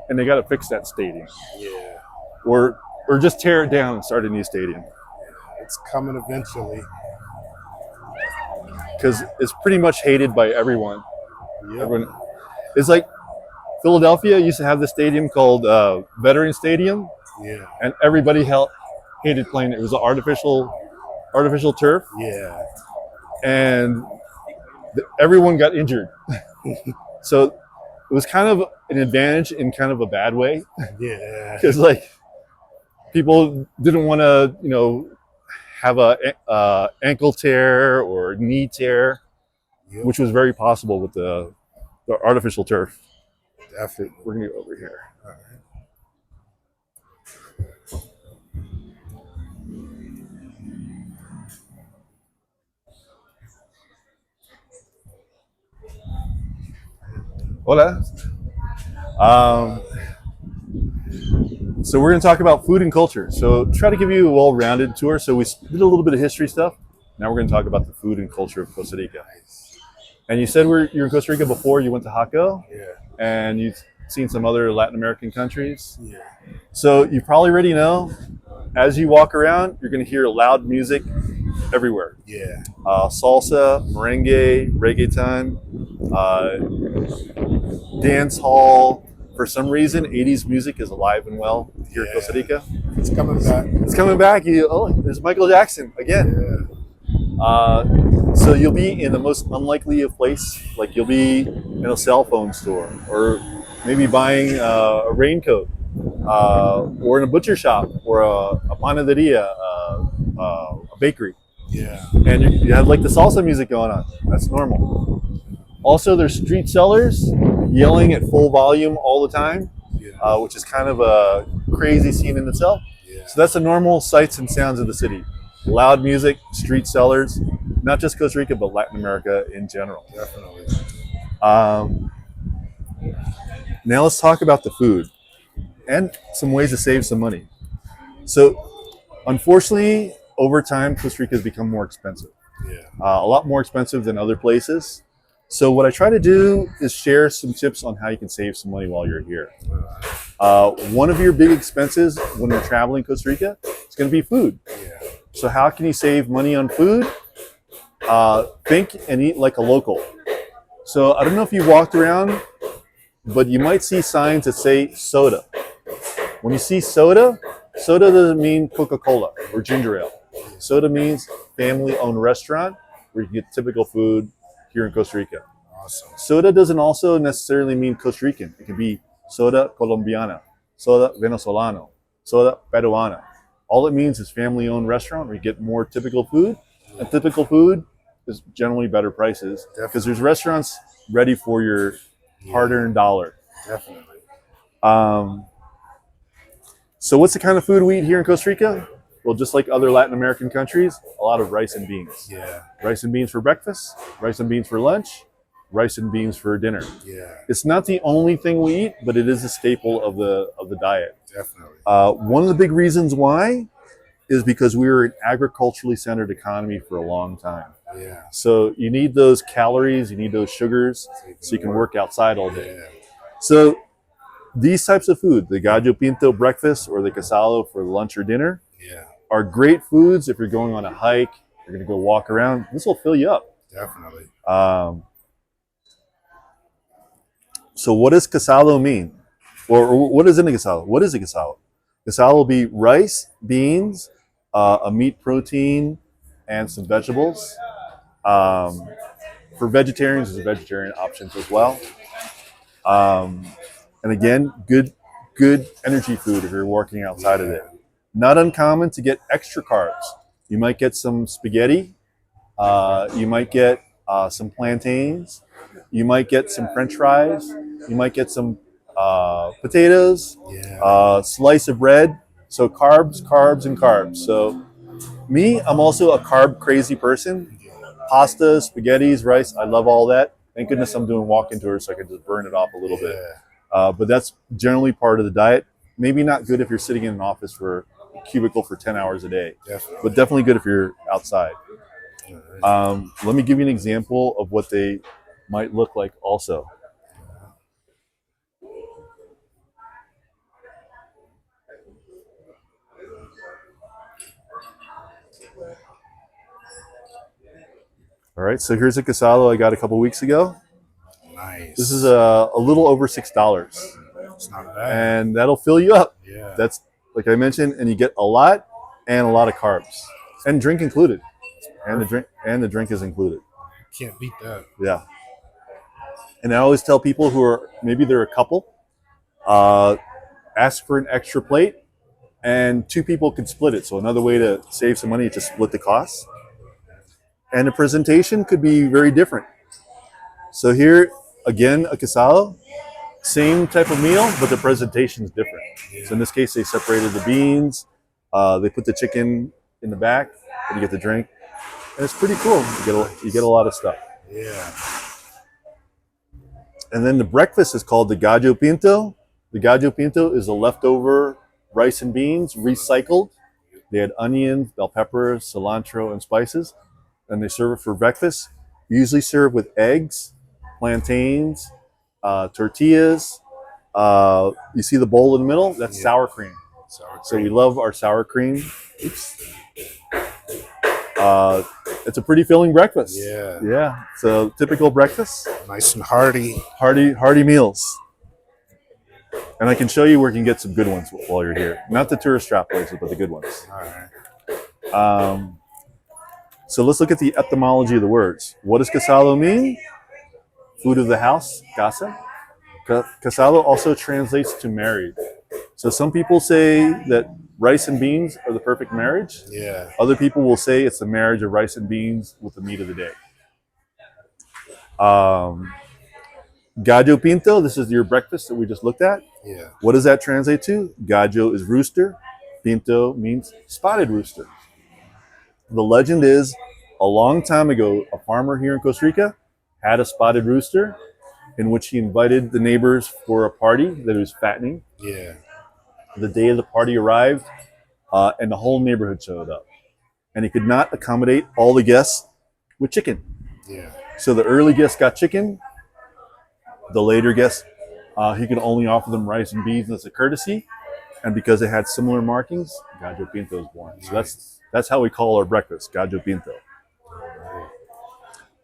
And they got to fix that stadium. Yeah. Or just tear it down and start a new stadium. It's coming eventually. Because it's pretty much hated by everyone. Yep. Everyone. It's like Philadelphia used to have this stadium called Veteran Stadium. Yeah. And everybody hated playing it. It was an artificial turf. Yeah. And everyone got injured. So it was kind of an advantage in kind of a bad way. Yeah. Because like people didn't want to, have a ankle tear or knee tear, which was very possible with the artificial turf. Definitely. We're gonna go over here. All right. Hola. So we're going to talk about food and culture. So try to give you a well-rounded tour. So we did a little bit of history stuff. Now we're going to talk about the food and culture of Costa Rica. And you said you're in Costa Rica before. You went to Jaco. Yeah. And you've seen some other Latin American countries. Yeah. So you probably already know, as you walk around, you're going to hear loud music everywhere. Yeah. Salsa, merengue, reggaeton, dance hall. For some reason, 80s music is alive and well here in Costa Rica. It's coming back. It's coming back. There's Michael Jackson again. Yeah. So you'll be in the most unlikely of place. Like you'll be in a cell phone store, or maybe buying a raincoat, or in a butcher shop, or a panaderia, a bakery. Yeah. And you have like the salsa music going on. That's normal. Also, there's street sellers yelling at full volume all the time, which is kind of a crazy scene in itself. Yeah. So that's the normal sights and sounds of the city. Loud music, street sellers, not just Costa Rica, but Latin America in general. Definitely. Now let's talk about the food and some ways to save some money. So unfortunately, over time, Costa Rica has become more expensive. Yeah. A lot more expensive than other places. So what I try to do is share some tips on how you can save some money while you're here. One of your big expenses when you're traveling Costa Rica is going to be food. Yeah. So how can you save money on food? Think and eat like a local. So I don't know if you walked around, but you might see signs that say soda. When you see soda doesn't mean Coca-Cola or ginger ale. Soda means family-owned restaurant where you can get typical food here in Costa Rica. Awesome. Soda doesn't also necessarily mean Costa Rican. It can be soda colombiana, soda venezolano, soda peruana. All it means is family-owned restaurant where you get more typical food. And typical food is generally better prices because there's restaurants ready for your hard-earned dollar. Definitely. So what's the kind of food we eat here in Costa Rica? Well, just like other Latin American countries, a lot of rice and beans. Yeah. Rice and beans for breakfast, rice and beans for lunch, rice and beans for dinner. Yeah, It's not the only thing we eat, but it is a staple of the diet. definitely. One of the big reasons why is because we were an agriculturally centered economy for a long time. Yeah. So you need those calories, you need those sugars, so you can work outside all day. Yeah. So these types of food, the gallo pinto breakfast or the casado for lunch or dinner, Yeah, are great foods if you're going on a hike, you're going to go walk around. This will fill you up. definitely. So what does casado mean? Or what is in a casado? What is a casado? Casado will be rice, beans, a meat protein, and some vegetables. For vegetarians, there's vegetarian options as well. And again, good energy food if you're working outside of it. Not uncommon to get extra carbs. You might get some spaghetti. You might get some plantains. You might get some French fries. You might get some potatoes. Yeah. Slice of bread. So carbs, carbs, and carbs. So me, I'm also a carb crazy person. Pasta, spaghettis, rice. I love all that. Thank goodness I'm doing walk-in tours so I can just burn it off a little bit. But that's generally part of the diet. Maybe not good if you're sitting in an office for a cubicle for 10 hours a day, but definitely good if you're outside. Let me give you an example of what they might look like also. All right, so here's a casado I got a couple weeks ago. Nice. This is a little over $6. It's not bad. And that'll fill you up. Yeah. That's like I mentioned, and you get a lot of carbs, and drink included, and the drink is included. Can't beat that. Yeah. And I always tell people who are maybe they're a couple, ask for an extra plate, and two people could split it. So another way to save some money is just split the costs. And the presentation could be very different. So here again, a casado. Same type of meal, but the presentation is different. So in this case, they separated the beans. They put the chicken in the back, and you get the drink, and it's pretty cool. You get a lot of stuff. Yeah. And then the breakfast is called the gallo pinto. The gallo pinto is a leftover rice and beans recycled. They had onions, bell peppers, cilantro, and spices, and they serve it for breakfast. Usually served with eggs, plantains, tortillas. You see the bowl in the middle? That's sour cream. So we love our sour cream. It's a pretty filling breakfast. Yeah. Yeah. So typical breakfast. Nice and hearty. Hearty meals. And I can show you where you can get some good ones while you're here. Not the tourist trap places, but the good ones. All right. So let's look at the etymology of the words. What does casado mean? Food of the house, casa. Casado also translates to married. So some people say that rice and beans are the perfect marriage. Yeah. Other people will say it's the marriage of rice and beans with the meat of the day. Gallo pinto, this is your breakfast that we just looked at. Yeah. What does that translate to? Gallo is rooster. Pinto means spotted rooster. The legend is, a long time ago, a farmer here in Costa Rica had a spotted rooster in which he invited the neighbors for a party that he was fattening. Yeah. The day of the party arrived, and the whole neighborhood showed up. And he could not accommodate all the guests with chicken. Yeah. So the early guests got chicken. The later guests, he could only offer them rice and beans as a courtesy. And because they had similar markings, gallo pinto was born. So that's how we call our breakfast, gallo pinto.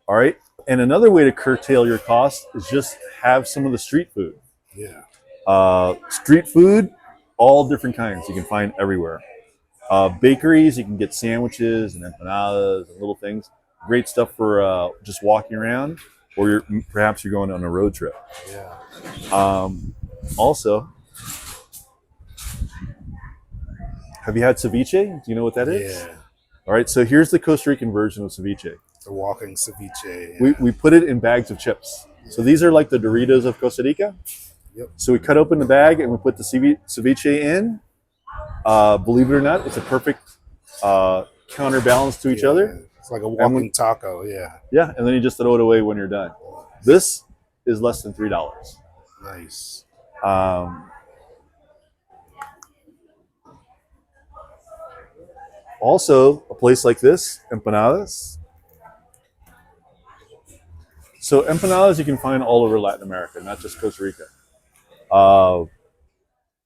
All right. And another way to curtail your costs is just have some of the street food. Yeah. Street food, all different kinds you can find everywhere. Bakeries, you can get sandwiches and empanadas and little things. Great stuff for just walking around, or perhaps you're going on a road trip. Yeah. Also, have you had ceviche? Do you know what that is? Yeah. All right, so here's the Costa Rican version of ceviche. The walking ceviche. Yeah. We put it in bags of chips. So these are like the Doritos of Costa Rica. Yep. So we cut open the bag and we put the ceviche in. Believe it or not, it's a perfect counterbalance to each other. It's like a walking taco. Yeah. Yeah, and then you just throw it away when you're done. This is less than $3. Nice. Also, a place like this, Empanadas. So empanadas you can find all over Latin America, not just Costa Rica.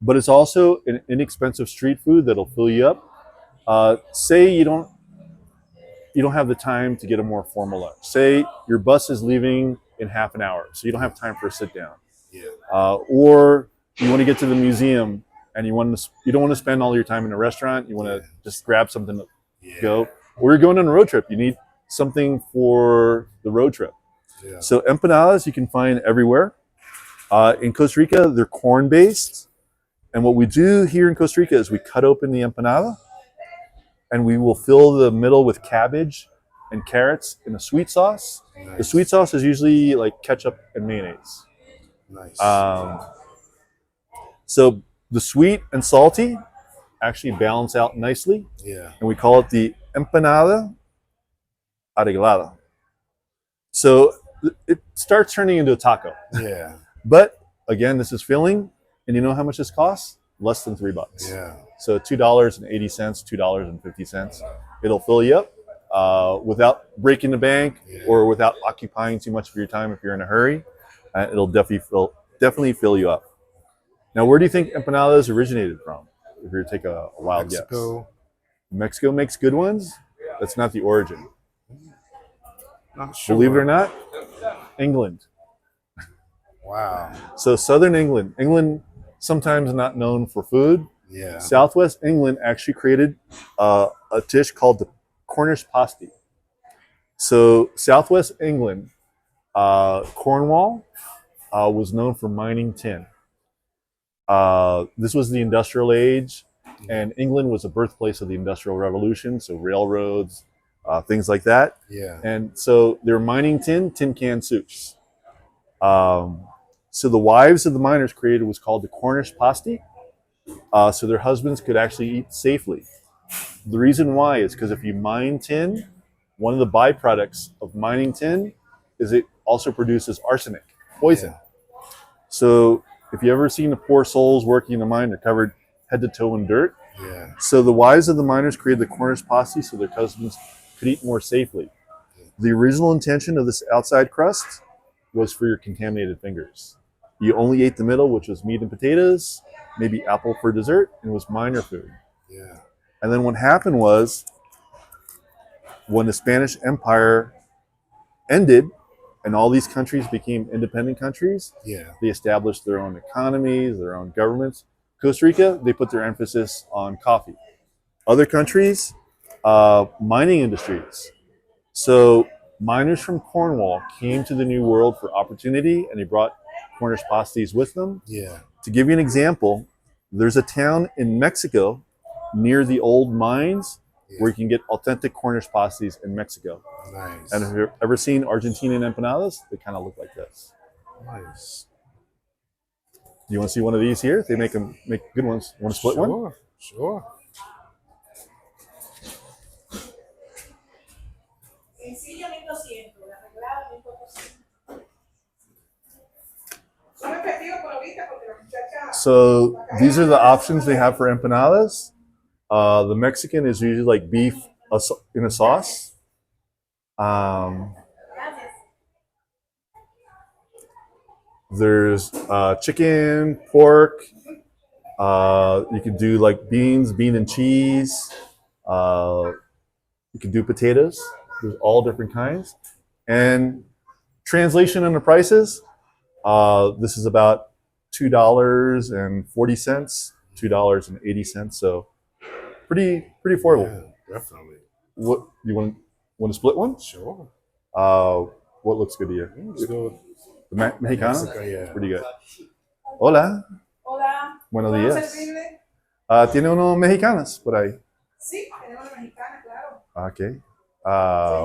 But it's also an inexpensive street food that'll fill you up. Say you don't have the time to get a more formal lunch. Say your bus is leaving in half an hour, so you don't have time for a sit down. Yeah. Or you want to get to the museum and you don't want to spend all your time in a restaurant. You want to just grab something to go. Or you're going on a road trip. You need something for the road trip. Yeah. So empanadas you can find everywhere. In Costa Rica, they're corn based. And what we do here in Costa Rica is we cut open the empanada and we will fill the middle with cabbage and carrots in a sweet sauce. Nice. The sweet sauce is usually like ketchup and mayonnaise. Nice. So the sweet and salty actually balance out nicely. Yeah. And we call it the empanada arreglada. So it starts turning into a taco. Yeah. But again, this is filling. And you know how much this costs? Less than $3. Yeah. So $2.80, $2.50. It'll fill you up without breaking the bank or without occupying too much of your time if you're in a hurry. It'll definitely fill you up. Now, where do you think empanadas originated from? If you were to take a wild guess. Mexico makes good ones. That's not the origin. Not sure. Believe it or not, England. Wow. So southern England. England sometimes not known for food. Yeah. Southwest England actually created a dish called the Cornish pasty. So Southwest England, Cornwall, was known for mining tin. This was the industrial age, and England was the birthplace of the Industrial Revolution, so railroads, things like that. Yeah. And so they were mining tin can soups. So the wives of the miners created was called the Cornish pasty, so their husbands could actually eat safely. The reason why is because if you mine tin, one of the byproducts of mining tin is it also produces arsenic, poison. Yeah. So if you ever seen the poor souls working in the mine, they're covered head to toe in dirt. Yeah. So the wives of the miners created the Cornish pasty so their husbands could eat more safely. The original intention of this outside crust was for your contaminated fingers. You only ate the middle, which was meat and potatoes, maybe apple for dessert, and it was miner food. Yeah. And then what happened was, when the Spanish Empire ended and all these countries became independent countries, they established their own economies, their own governments. Costa Rica, they put their emphasis on coffee. Other countries, mining industries. So miners from Cornwall came to the New World for opportunity, and they brought Cornish pasties with them. Yeah. To give you an example, there's a town in Mexico near the old mines where you can get authentic Cornish pasties in Mexico. Nice. And if you've ever seen Argentinian empanadas, they kind of look like this. Nice. You want to see one of these here? They make good ones. You want to split one? Sure. So these are the options they have for empanadas. The Mexican is usually like beef in a sauce. There's chicken, pork. You could do like bean and cheese. You could do potatoes. There's all different kinds. And translation on the prices, this is about $2.40, $2.80. So pretty affordable. Yeah, definitely. What you want to split one? Sure. What looks good to you? Let's go. The Mexicana? Mexico, yeah. Pretty good. Hola. Hola. Buenos ¿Puedo días. servirle? ¿Tiene unos mexicanas por ahí? Sí, tenemos la mexicana, claro. Ok.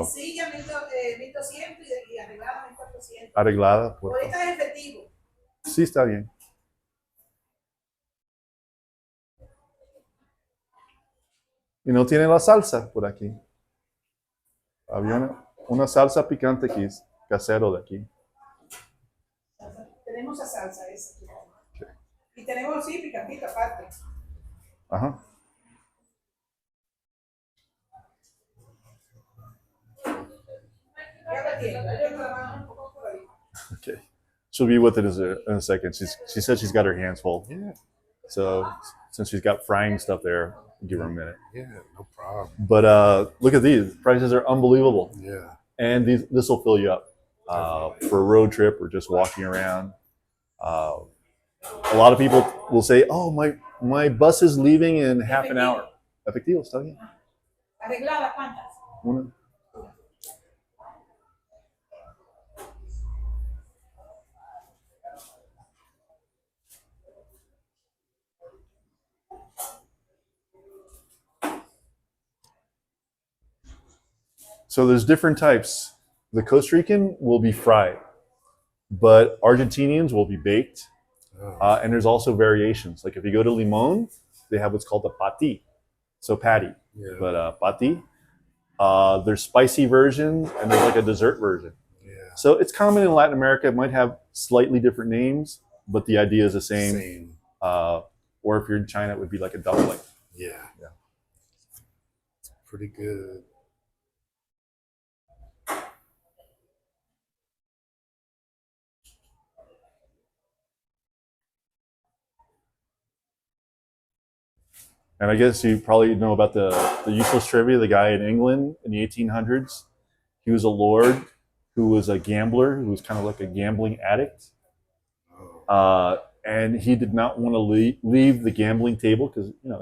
Sencilla, 1200 y arreglada 1400. Arreglada. Por esta es efectivo. Sí, está bien. Y no tiene la salsa por aquí. Había una salsa picante aquí, casero de aquí. tenemos esa salsa esa. Okay. Y tenemos, sí, picantito aparte. Uh-huh. Ya la tiene, ya tengo la mano un poco por ahí. Okay. She'll be with it in a second. She said she's got her hands full. Yeah. So since she's got frying stuff there, give her a minute. Yeah, no problem. But look at these. Prices are unbelievable. Yeah. And this will fill you up for a road trip or just walking around. A lot of people will say, "Oh, my bus is leaving in half an hour." Efectivo, está bien. Arreglada, ¿cuántas? Una. So there's different types. The Costa Rican will be fried, but Argentinians will be baked. And there's also variations. Like if you go to Limon, they have what's called the pati, so patty. Yeah. But pati, there's spicy version and there's like a dessert version. Yeah. So it's common in Latin America. It might have slightly different names, but the idea is the same. Or if you're in China, it would be like a dumpling. Yeah. Yeah. It's pretty good. And I guess you probably know about the useless trivia. The guy in England in the 1800s, he was a lord who was a gambler, who was kind of like a gambling addict. And he did not want to leave the gambling table because, you know,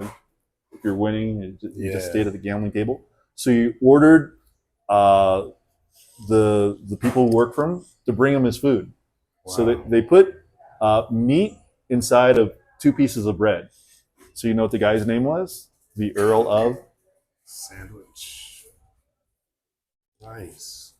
if you're winning, you just stayed at the gambling table. So he ordered the people who work for him to bring him his food. Wow. So they put meat inside of 2 pieces of bread. So you know what the guy's name was? The Earl of Sandwich. Nice.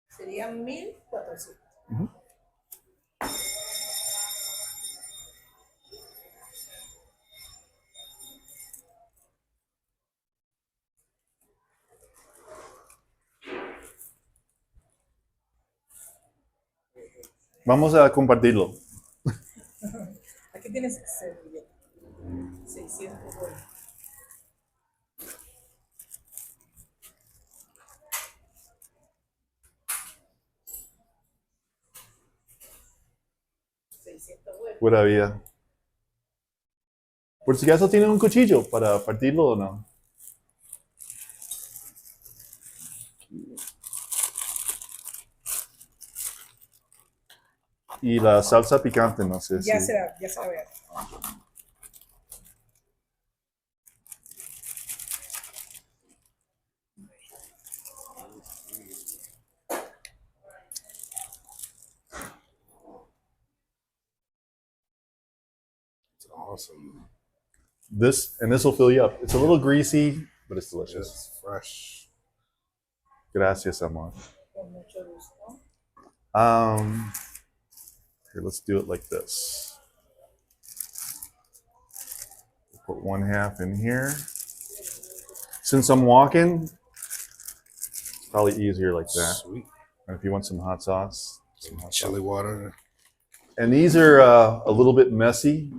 Serían 1,400. Mm-hmm. Vamos a compartirlo. Aquí tienes 600 dólares. Pura vida. Por si acaso tienen un cuchillo para partirlo o no. Y la salsa picante, no sé si. Ya se va a ver. It's awesome. This will fill you up. It's a little greasy, but it's delicious. It's fresh. Gracias, amor. Con mucho gusto. Here, let's do it like this. We'll put 1/2 in here. Since I'm walking, it's probably easier like that. Sweet. And if you want some hot sauce, Chili water. And these are a little bit messy,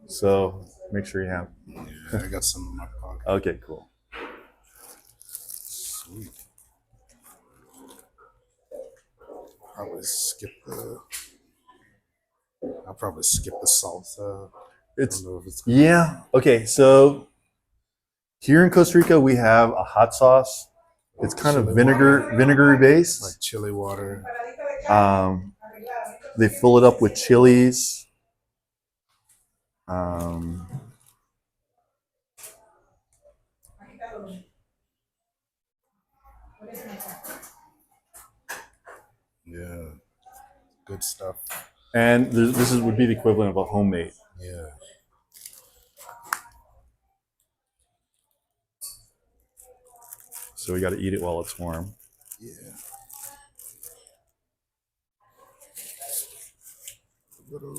so make sure you have. Yeah, I got some in my pocket. Okay, cool. Sweet. I'll probably skip the salsa. Yeah. Okay, so here in Costa Rica we have a hot sauce. It's kind of vinegary based. Like chili water. They fill it up with chilies. Yeah, good stuff. And this would be the equivalent of a homemade. Yeah. So we got to eat it while it's warm. Yeah. A little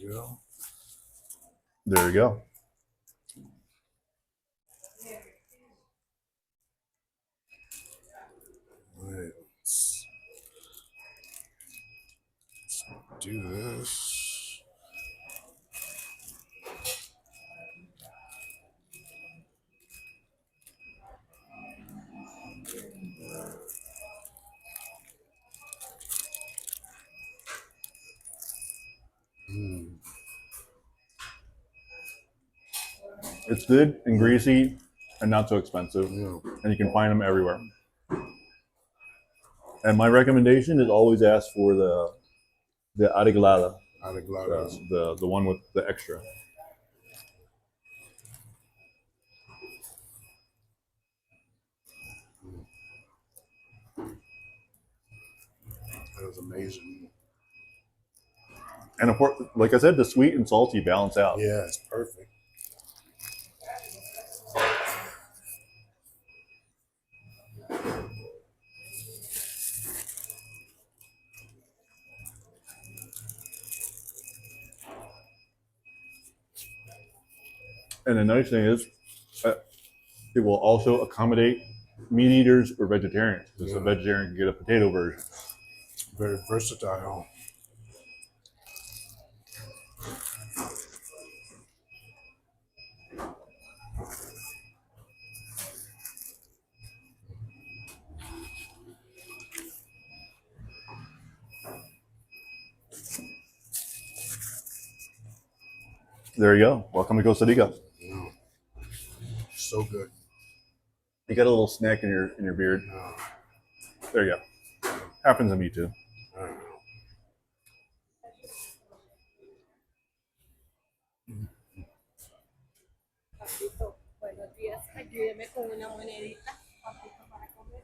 go. There you go. Right. Let's do this. It's good and greasy and not so expensive. Yeah. And you can find them everywhere. And my recommendation is always ask for the areglada, Allegory. the one with the extra. That was amazing. And of course, like I said, the sweet and salty balance out. Yeah, it's perfect. And the nice thing is, it will also accommodate meat eaters or vegetarians. Because a vegetarian can get a potato version. Very versatile. There you go. Welcome to Costa Rica. Yeah. So good. You got a little snack in your beard. Yeah. There you go. Happens to me too. I don't know. Papito, buenos días. Ayúdeme con una monedita. Papito, para comer.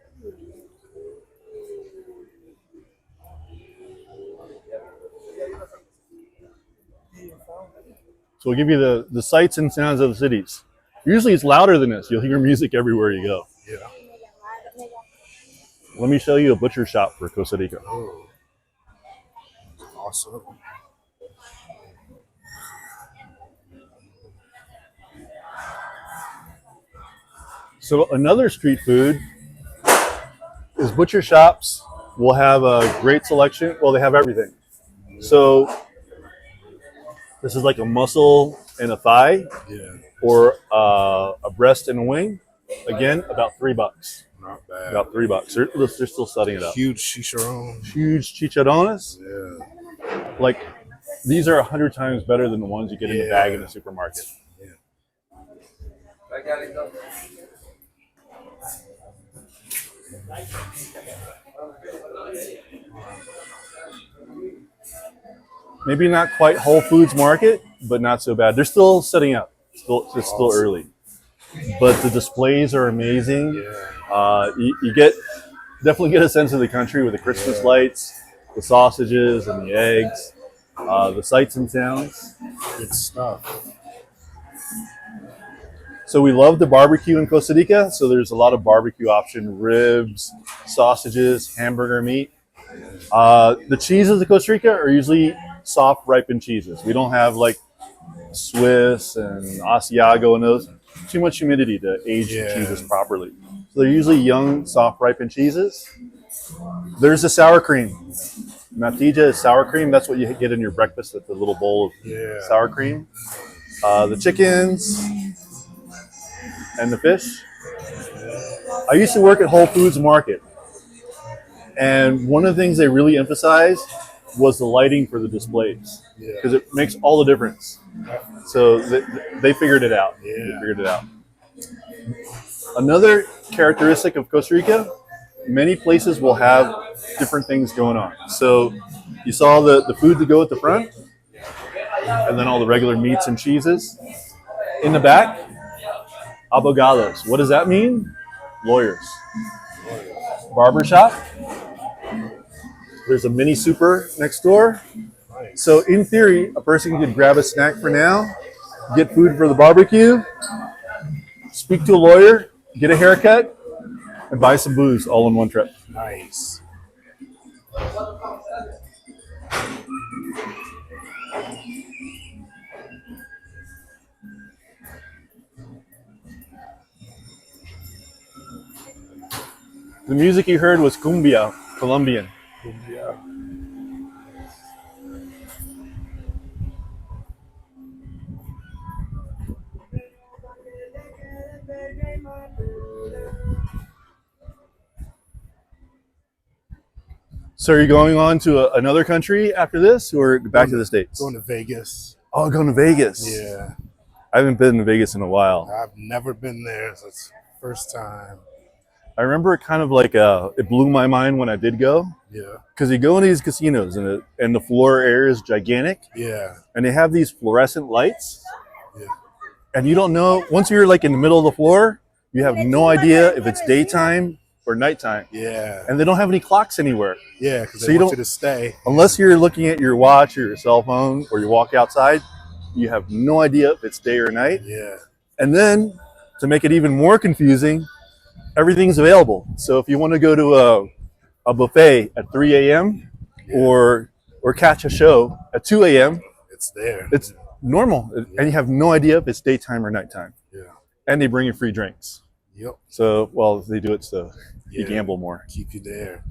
So we'll give you the sights and sounds of the cities. Usually it's louder than this. You'll hear music everywhere you go. Yeah. Let me show you a butcher shop for Costa Rica. Oh. Awesome. So another street food is butcher shops will have a great selection. Well, they have everything. So this is like a muscle and a thigh, Yeah. or a breast and a wing. Again, about $3. Not bad. About $3. They're still setting it up. Huge chicharron. Huge chicharrones. Yeah. Like, these are 100 times better than the ones you get in the bag in the supermarket. Yeah. Maybe not quite Whole Foods Market, but not so bad. They're still setting up. It's still early. But the displays are amazing. Yeah. You definitely get a sense of the country with the Christmas lights, the sausages and the eggs, the sights and sounds. Good stuff. So we love the barbecue in Costa Rica. So there's a lot of barbecue option, ribs, sausages, hamburger meat. The cheeses of Costa Rica are usually soft, ripened cheeses. We don't have like Swiss and Asiago and those. Too much humidity to age cheeses properly. So they're usually young, soft, ripened cheeses. There's the sour cream. Natilla is sour cream. That's what you get in your breakfast with the little bowl of sour cream. The chickens and the fish. I used to work at Whole Foods Market. And one of the things they really emphasized was the lighting for the displays. Because it makes all the difference. So they figured it out. Yeah. They figured it out. Another characteristic of Costa Rica, many places will have different things going on. So you saw the food to go at the front, and then all the regular meats and cheeses. In the back, abogados. What does that mean? Lawyers. Barbershop. There's a mini super next door. So in theory, a person could grab a snack for now, get food for the barbecue, speak to a lawyer, get a haircut, and buy some booze all in one trip. Nice. The music you heard was cumbia, Colombian. Yeah. So are you going on to another country after this, or back to the States? Going to Vegas. Oh, going to Vegas. Yeah. I haven't been to Vegas in a while. I've never been there, so it's first time. I remember it kind of like it blew my mind when I did go, Yeah. because you go in these casinos and the floor area is gigantic, Yeah. and they have these fluorescent lights, Yeah. and you don't know, once you're like in the middle of the floor, you have no idea if it's daytime or nighttime, Yeah. and they don't have any clocks anywhere. Yeah, because So they you want don't- you to stay. Unless you're looking at your watch or your cell phone or you walk outside, you have no idea if it's day or night. Yeah. And then to make it even more confusing, everything's available. So if you want to go to a buffet at 3 a.m. Yeah. or catch a show at 2 a.m., It's there. it's normal. And you have no idea if it's daytime or nighttime. Yeah. And they bring you free drinks. Yep. So, well, they do it so you Yeah. gamble more. Keep you there.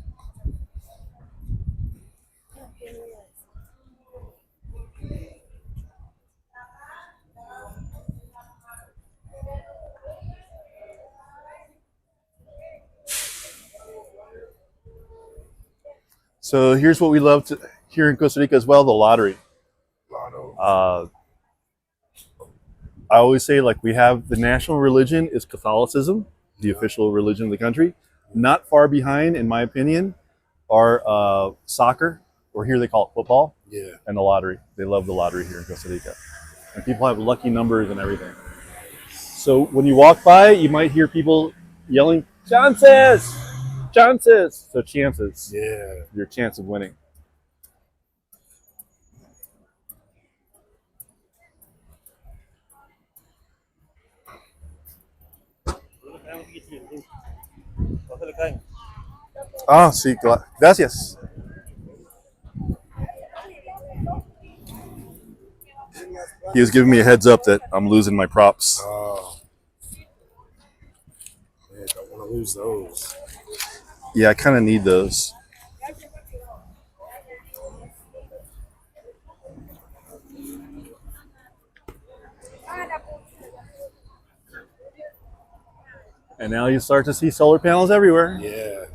So here's what we love to here in Costa Rica as well, the lottery. Lotto. I always say, like, we have the national religion is Catholicism, the official religion of the country. Not far behind, in my opinion, are soccer, or here they call it football, Yeah. and the lottery. They love the lottery here in Costa Rica. And people have lucky numbers and everything. So when you walk by, you might hear people yelling, chances! Chances! So chances, Yeah. your chance of winning. Ah, sí, gracias. He was giving me a heads up that I'm losing my props. Oh. Man, don't want to lose those. Yeah, I kind of need those. And now you start to see solar panels everywhere. Yeah.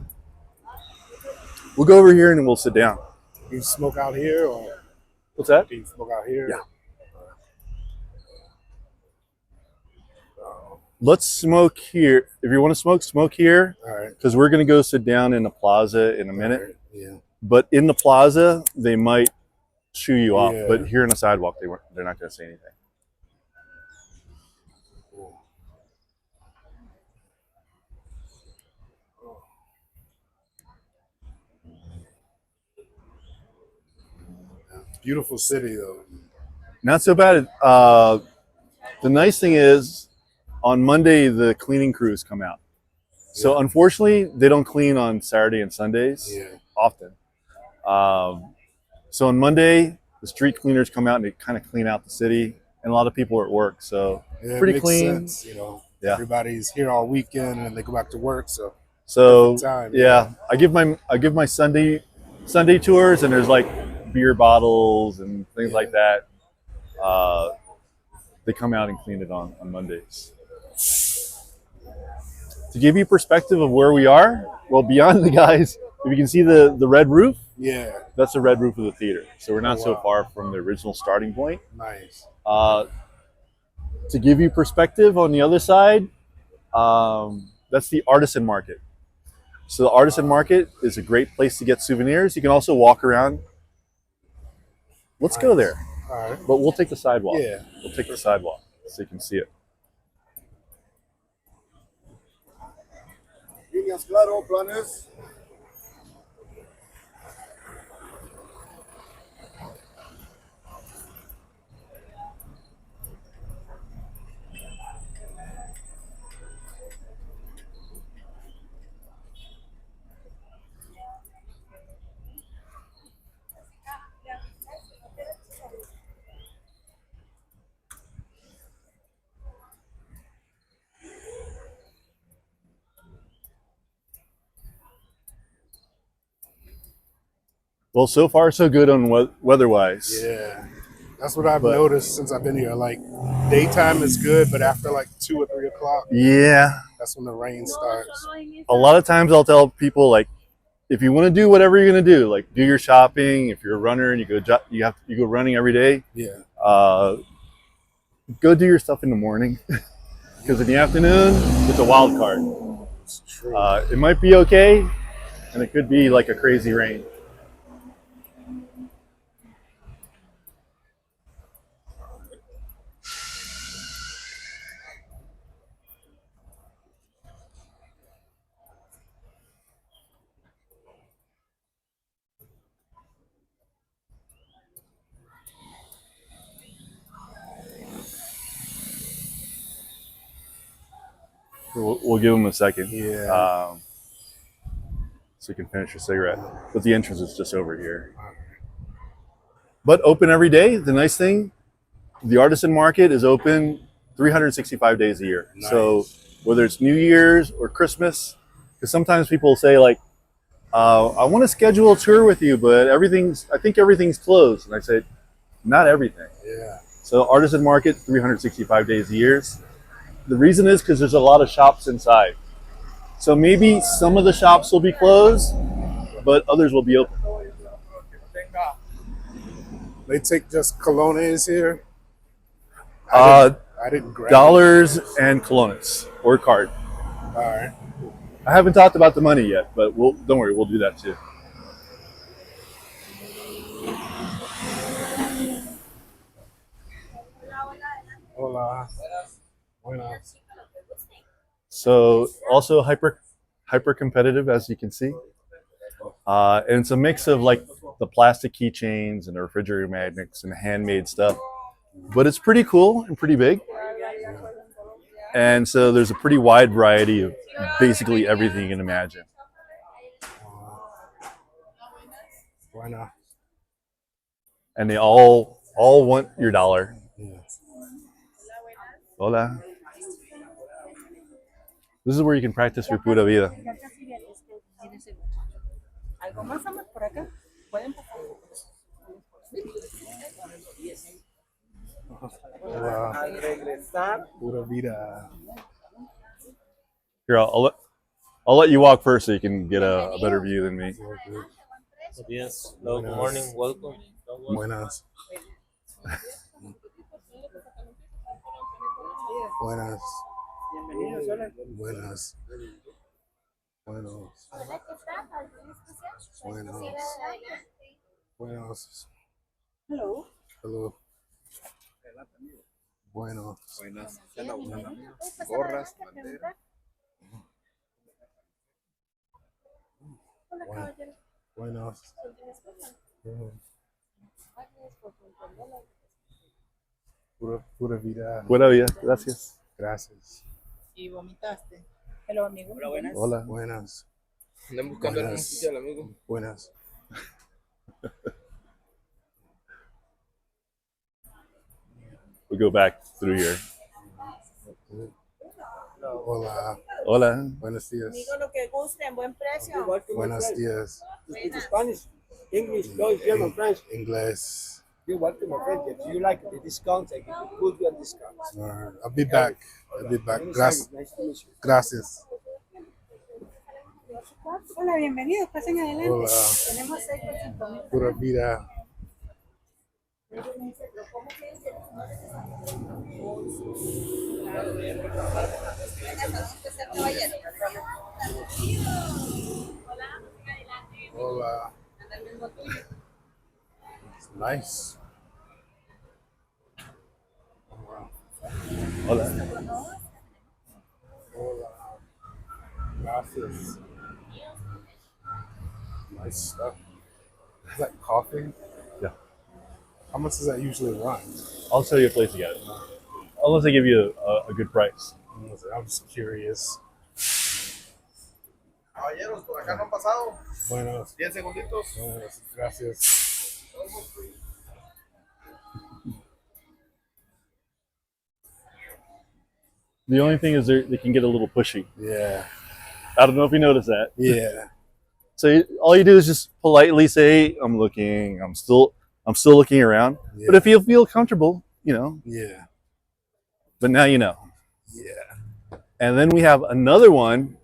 We'll go over here and we'll sit down. You smoke out here, or What's that? do you smoke out here? Yeah. Let's smoke here. If you want to smoke, smoke here. All right. Because we're going to go sit down in the plaza in a minute. All right. Yeah. But in the plaza, they might shoo you off. Yeah. But here on the sidewalk, they're not going to say anything. Cool. Beautiful city, though. Not so bad. The nice thing is, on Monday, the cleaning crews come out. So Yeah. unfortunately, they don't clean on Saturday and Sundays Yeah. often. So on Monday, the street cleaners come out and they kind of clean out the city, and a lot of people are at work. So Yeah, it pretty makes clean. sense, you know. Yeah. Everybody's here all weekend and they go back to work, so So time, yeah, I give my Sunday tours, and there's like beer bottles and things like that. They come out and clean it on Mondays. To give you perspective of where we are, well, beyond the guys, if you can see the red roof, yeah, that's the red roof of the theater. So we're not Oh, so wow. far from the original starting point. nice. To give you perspective on the other side, that's the Artisan Market. So the Artisan Market is a great place to get souvenirs. You can also walk around. Let's go there, All right. but we'll take the sidewalk. Yeah. We'll take the sidewalk so you can see it. Líneas claro, planes. Well, so far so good on weather-wise. Yeah, that's what I've But- noticed since I've been here. Like daytime is good, but after like 2 or 3 o'clock, Yeah. that's when the rain starts. A lot of times I'll tell people, like, if you want to do whatever you're going to do, like do your shopping, if you're a runner and you go running every day, Yeah, go do your stuff in the morning. Because in the afternoon, it's a wild card. it's true. It might be okay, and it could be like a crazy rain. We'll give them a second. Yeah. So you can finish your cigarette. But the entrance is just over here. But open every day. The nice thing, the Artisan Market is open 365 days a year. Nice. So whether it's New Year's or Christmas, because sometimes people say like, I want to schedule a tour with you, but I think everything's closed. And I say, not everything. Yeah. So Artisan Market, 365 days a year. The reason is because there's a lot of shops inside. So maybe some of the shops will be closed, but others will be open. They take just colones here. Uh, I didn't grab dollars and colones or card. it. All right. I haven't talked about the money yet, but don't worry, we'll do that too. Hola. Buenas. So also hyper competitive, as you can see. And it's a mix of like the plastic keychains and the refrigerator magnets and handmade stuff. But it's pretty cool and pretty big. And so there's a pretty wide variety of basically everything you can imagine. Buena. And they all want your dollar. Yeah. Hola. This is where you can practice your pura vida. ¿Algo más por acá? ¿Pueden Hola. Pura vida. Here, I'll let you walk first so you can get a better view than me. Yes. Hello, good morning. Welcome. Buenas. Buenas. Buenas. Buenos. Buenos. Buenos. Hello. Hello. Buenos. Buenas. ¿Qué anda buscando, amigo? Gorras, banderas. Buenos. Pura vida. Pura vida, gracias. Gracias. Y vomitaste. Hello, amigo. Hola, buenas. Hola. Buenas. Andan buscando algún Buenas. oficial, amigo. Buenas. We go back through here. Hola. Hola. Buenos días. Digo lo que gusten, buen precio. Buenos días. You speak Spanish, English, Deutsch, German, French. Inglés. You're welcome, my friend. If you like the discounts, I can put you on discounts. I'll be back. I'll be back. Nice to meet you. Gracias. Hola, bienvenidos, pasen adelante. Hola. Tenemos 6%. Pura vida. Hola. It's nice. Hola. Hola. Gracias. Nice stuff. Is that coffee? Yeah. How much does that usually run? I'll show you a place to get it. Unless they give you a good price. I'm just curious. Caballeros, por acá no han pasado. Buenos. 10 segunditos. Buenos. Gracias. The only thing is they can get a little pushy. Yeah. I don't know if you noticed that. Yeah. So all you do is just politely say, "I'm looking. I'm still looking around." Yeah. But if you feel comfortable, you know. Yeah. But now you know. Yeah. And then we have another one.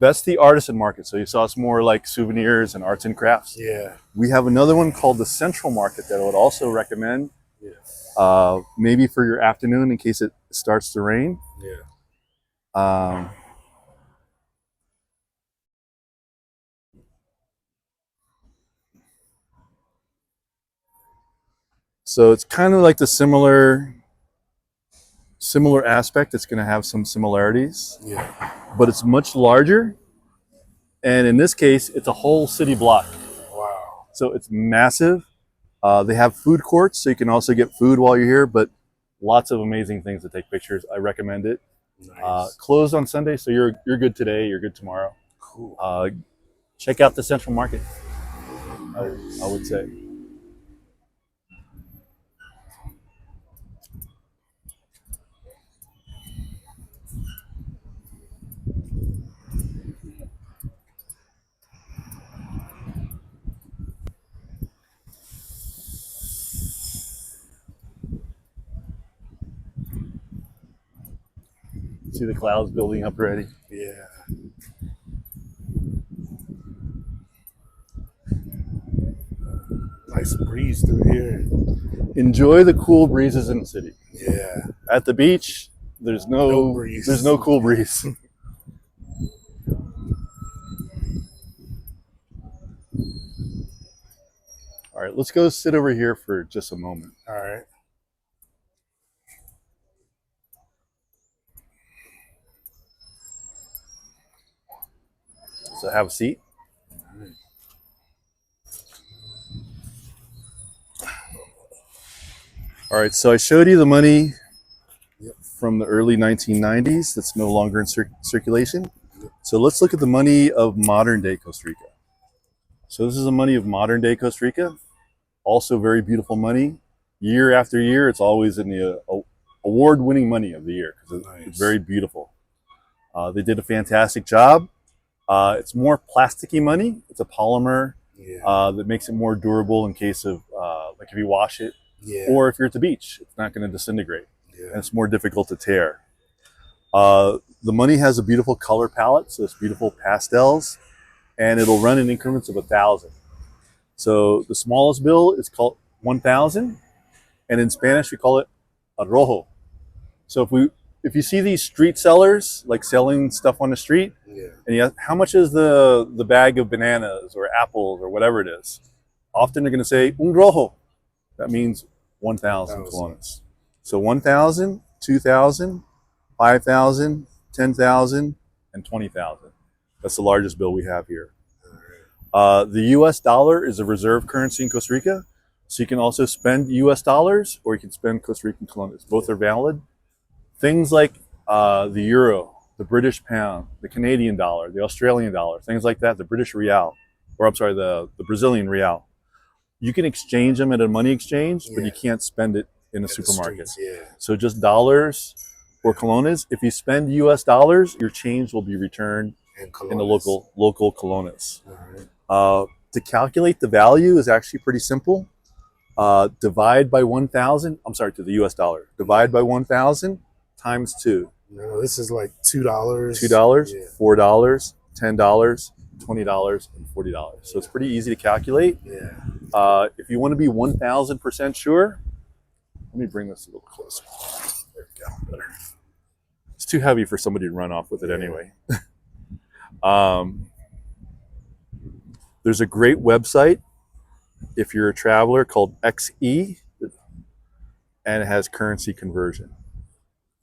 That's the artisan market. So you saw some more like souvenirs and arts and crafts. Yeah. We have another one called the Central Market that I would also recommend. Yeah. Maybe for your afternoon in case it starts to rain. Yeah. So it's kind of like the similar aspect. It's going to have some similarities, Yeah. but it's much larger. And in this case, it's a whole city block. Wow. So it's massive. They have food courts, so you can also get food while you're here, but lots of amazing things to take pictures. I recommend it. Nice. Closed on Sunday, so you're good today, you're good tomorrow. Cool. Check out the Central Market, I would say. See the clouds building up already. Yeah. Nice breeze through here. Enjoy the cool breezes in the city. Yeah. At the beach, there's no breeze. There's no cool breeze. All right, let's go sit over here for just a moment. All right. So have a seat. All right, so I showed you the money from the early 1990s that's no longer in circulation. So let's look at the money of modern day Costa Rica. So this is the money of modern day Costa Rica. Also very beautiful money. Year after year, it's always in the award-winning money of the year because it's very beautiful. They did a fantastic job. It's more plasticky money. It's a polymer that makes it more durable in case of like if you wash it, or if you're at the beach, it's not going to disintegrate, and it's more difficult to tear. The money has a beautiful color palette, so it's beautiful pastels, and it'll run in increments of 1,000. So the smallest bill is called 1,000, and in Spanish we call it a rojo. So if you see these street sellers like selling stuff on the street, and you ask, how much is the bag of bananas or apples or whatever it is, often they're going to say un rojo. That means 1,000 colones. So 1,000, 2,000, 5,000, 10,000, and 20,000. That's the largest bill we have here. The US dollar is a reserve currency in Costa Rica. So you can also spend US dollars or you can spend Costa Rican colones. Both are valid. Things like the euro, the British pound, the Canadian dollar, the Australian dollar, things like that, the British real, or I'm sorry, the Brazilian real. You can exchange them at a money exchange, but you can't spend it in a supermarket. So just dollars or colones. If you spend US dollars, your change will be returned in the local colones. To calculate the value is actually pretty simple. Divide by 1,000, I'm sorry, to the US dollar. Divide by 1,000 times 2. No, this is like $2. $2, $4, $10, $20, and $40. So it's pretty easy to calculate. If you want to be 1,000% sure, let me bring this a little closer. There we go. Better. It's too heavy for somebody to run off with it anyway. There's a great website if you're a traveler called XE, and it has currency conversion.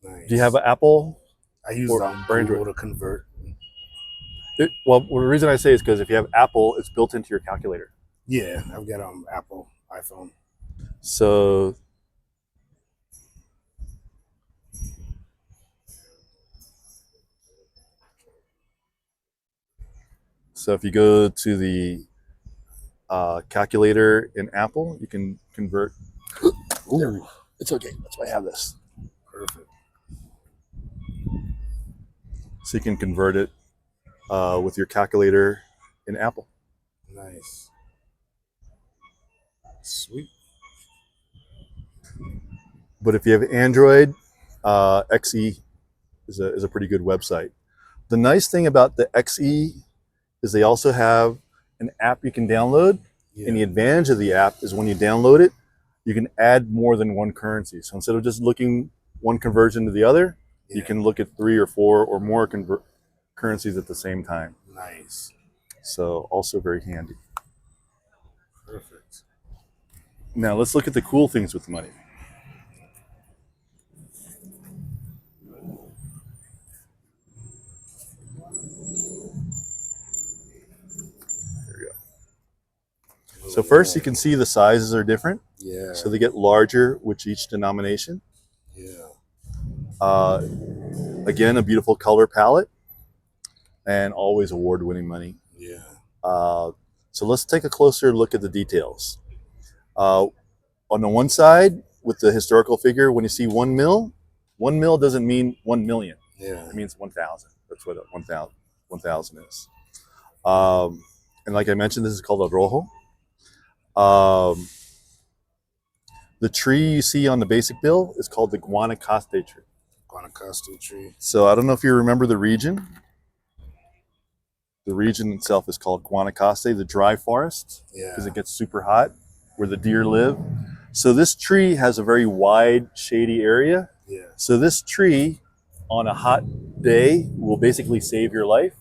Nice. Do you have an Apple? I use Google to convert. Well, the reason I say is because if you have Apple, it's built into your calculator. Yeah, I've got Apple iPhone. So if you go to the calculator in Apple, you can convert. Ooh, it's okay. That's why I have this. Perfect. So you can convert it with your calculator in Apple. Nice. Sweet. But if you have Android, XE is a pretty good website. The nice thing about the XE is they also have an app you can download. Yeah. And the advantage of the app is when you download it, you can add more than one currency. So instead of just looking one conversion to the other, you can look at 3 or 4 or more currencies at the same time. Nice. So also very handy. Perfect. Now let's look at the cool things with the money. So first you can see the sizes are different. Yeah. So they get larger with each denomination. Yeah. Again, a beautiful color palette and always award-winning money. Yeah. So let's take a closer look at the details. On the one side, with the historical figure, when you see 1 mil doesn't mean 1 million. Yeah. It means 1,000. That's what 1,000 is. And like I mentioned, this is called a rojo. The tree you see on the basic bill is called the Guanacaste tree. Guanacaste tree. So I don't know if you remember the region. The region itself is called Guanacaste, the dry forest, because it gets super hot, where the deer live. So this tree has a very wide, shady area. Yeah. So this tree, on a hot day, will basically save your life.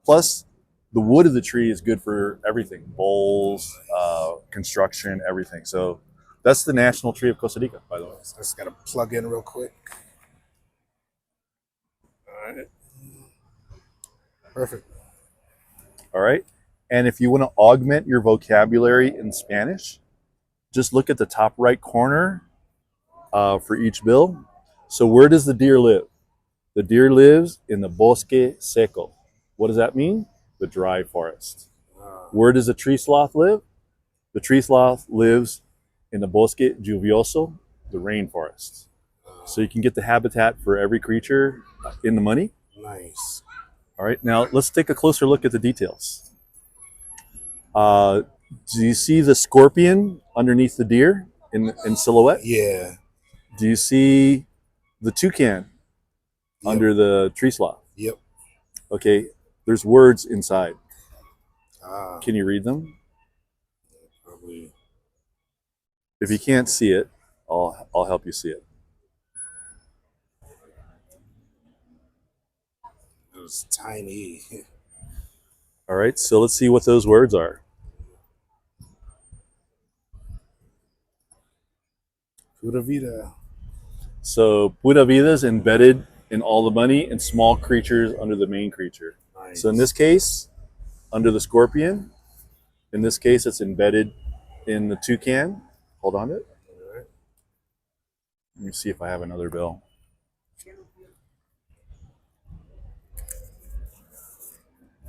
Plus, the wood of the tree is good for everything, bowls, construction, everything. So that's the national tree of Costa Rica, by the way. I just gotta plug in real quick. All right. Perfect. All right. And if you want to augment your vocabulary in Spanish, just look at the top right corner for each bill. So where does the deer live? The deer lives in the bosque seco. What does that mean? The dry forest. Where does the tree sloth live? The tree sloth lives in the bosque lluvioso, the rainforest. So you can get the habitat for every creature in the money. Nice. All right, now let's take a closer look at the details. Do you see the scorpion underneath the deer in silhouette? Yeah. Do you see the toucan under the tree sloth? Yep. Okay, there's words inside. Ah. Can you read them? Probably. If you can't see it, I'll help you see it. It was tiny. All right, so let's see what those words are. Pura vida. So pura vida is embedded in all the money and small creatures under the main creature. Nice. So in this case, under the scorpion, in this case, it's embedded in the toucan. Hold on to it. All right. Let me see if I have another bill.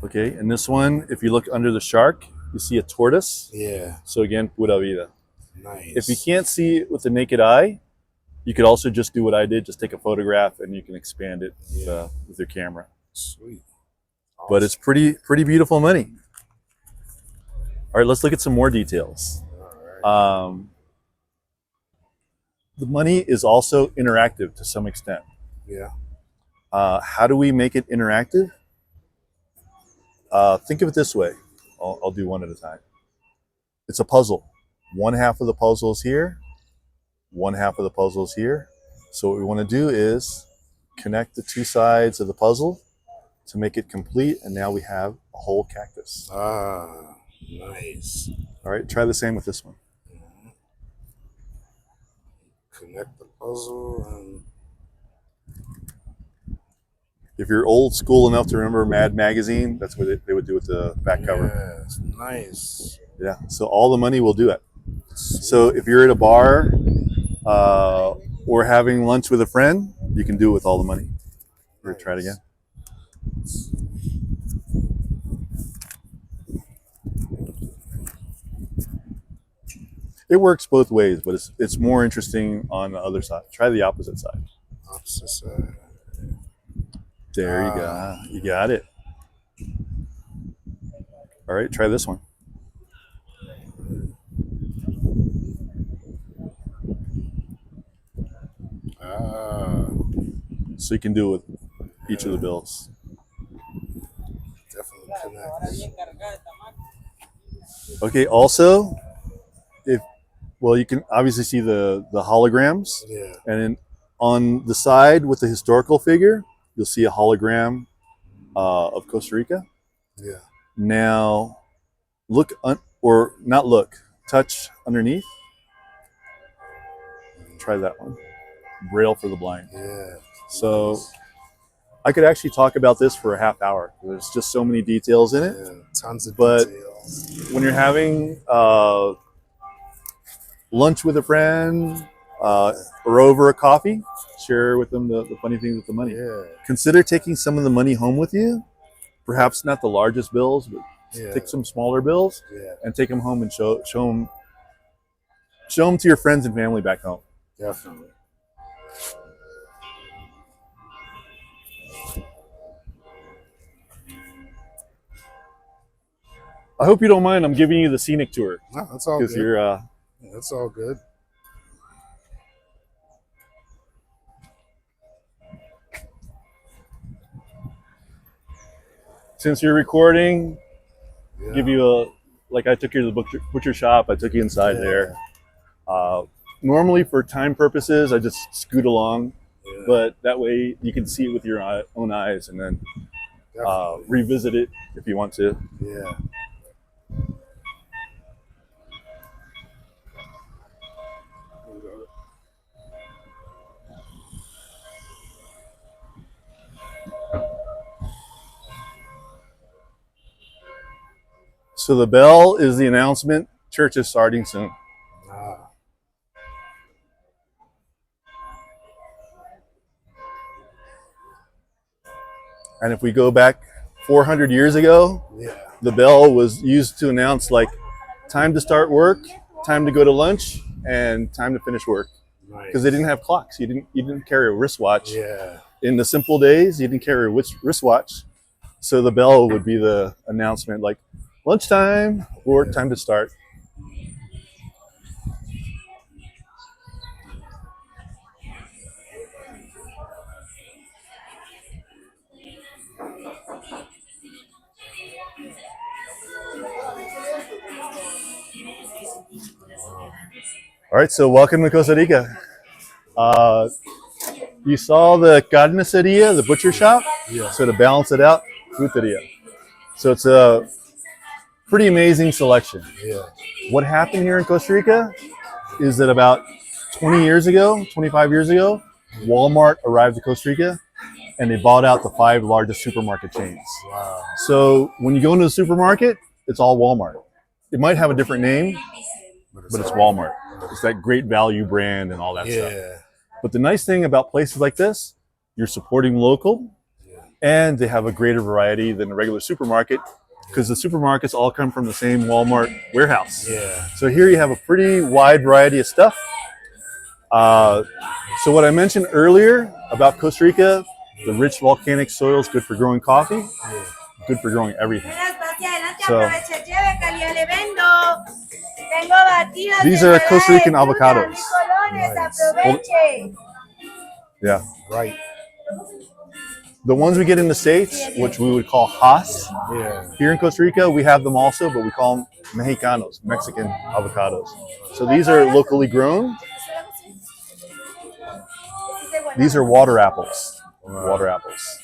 Okay, and this one, if you look under the shark, you see a tortoise. Yeah. So again, pura vida. Nice. If you can't see it with the naked eye, you could also just do what I did, just take a photograph and you can expand it with your camera. Sweet. Awesome. But it's pretty beautiful money. All right, let's look at some more details. All right. The money is also interactive to some extent. Yeah. How do we make it interactive? Think of it this way. I'll do one at a time. It's a puzzle. One half of the puzzle is here. One half of the puzzle is here. So what we want to do is connect the two sides of the puzzle to make it complete. And now we have a whole cactus. Ah, nice. All right, try the same with this one. Connect the puzzle and If you're old school enough to remember Mad Magazine, that's what they would do with the back cover. yes, nice. Yeah, so all the money will do it. So if you're at a bar or having lunch with a friend, you can do it with all the money. We're gonna try it again. It works both ways, but it's more interesting on the other side. Try the opposite side. Opposite side. There you go. You got it. All right, try this one. So you can do it with each of the bills. Definitely connects. Okay, also, you can obviously see the holograms. Yeah. And then on the side with the historical figure, you'll see a hologram of Costa Rica. Yeah. Now, touch underneath. Try that one. Braille for the blind. Yeah. So I could actually talk about this for a half hour. There's just so many details in it. Yeah. Tons of But details. when you're having lunch with a friend or over a coffee, share with them the funny things with the money. Yeah. Consider taking some of the money home with you. Perhaps not the largest bills, but take some smaller bills and take them home and show them to your friends and family back home. Definitely. I hope you don't mind. I'm giving you the scenic tour. No, that's all good. You're, that's all good. Since you're recording, Yeah. give you I took you to the butcher shop. I took you inside there. Normally for time purposes, I just scoot along, but that way you can see it with your own eyes and then revisit it if you want to. Yeah. So the bell is the announcement. Church is starting soon. And if we go back 400 years ago, the bell was used to announce time to start work, time to go to lunch, and time to finish work. Because they didn't have clocks. You didn't carry a wristwatch. Yeah. In the simple days, you didn't carry a wristwatch. So the bell would be the announcement lunchtime or time to start. All right, so welcome to Costa Rica. You saw the carniceria, the butcher shop? Yeah. So to balance it out, fruteria. So it's a pretty amazing selection. Yeah. What happened here in Costa Rica is that about 25 years ago, Walmart arrived to Costa Rica and they bought out the 5 largest supermarket chains. Wow. So when you go into the supermarket, it's all Walmart. It might have a different name, but it's Walmart. It's that great value brand and all that stuff. But the nice thing about places like this, you're supporting local and they have a greater variety than a regular supermarket because the supermarkets all come from the same Walmart warehouse. Yeah. So here you have a pretty wide variety of stuff. So what I mentioned earlier about Costa Rica, the rich volcanic soil is good for growing coffee, good for growing everything. So these are Costa Rican avocados. Nice. Yeah. Right. The ones we get in the States, which we would call Haas, here in Costa Rica, we have them also, but we call them Mexicanos, Mexican avocados. So these are locally grown. These are water apples. Water apples.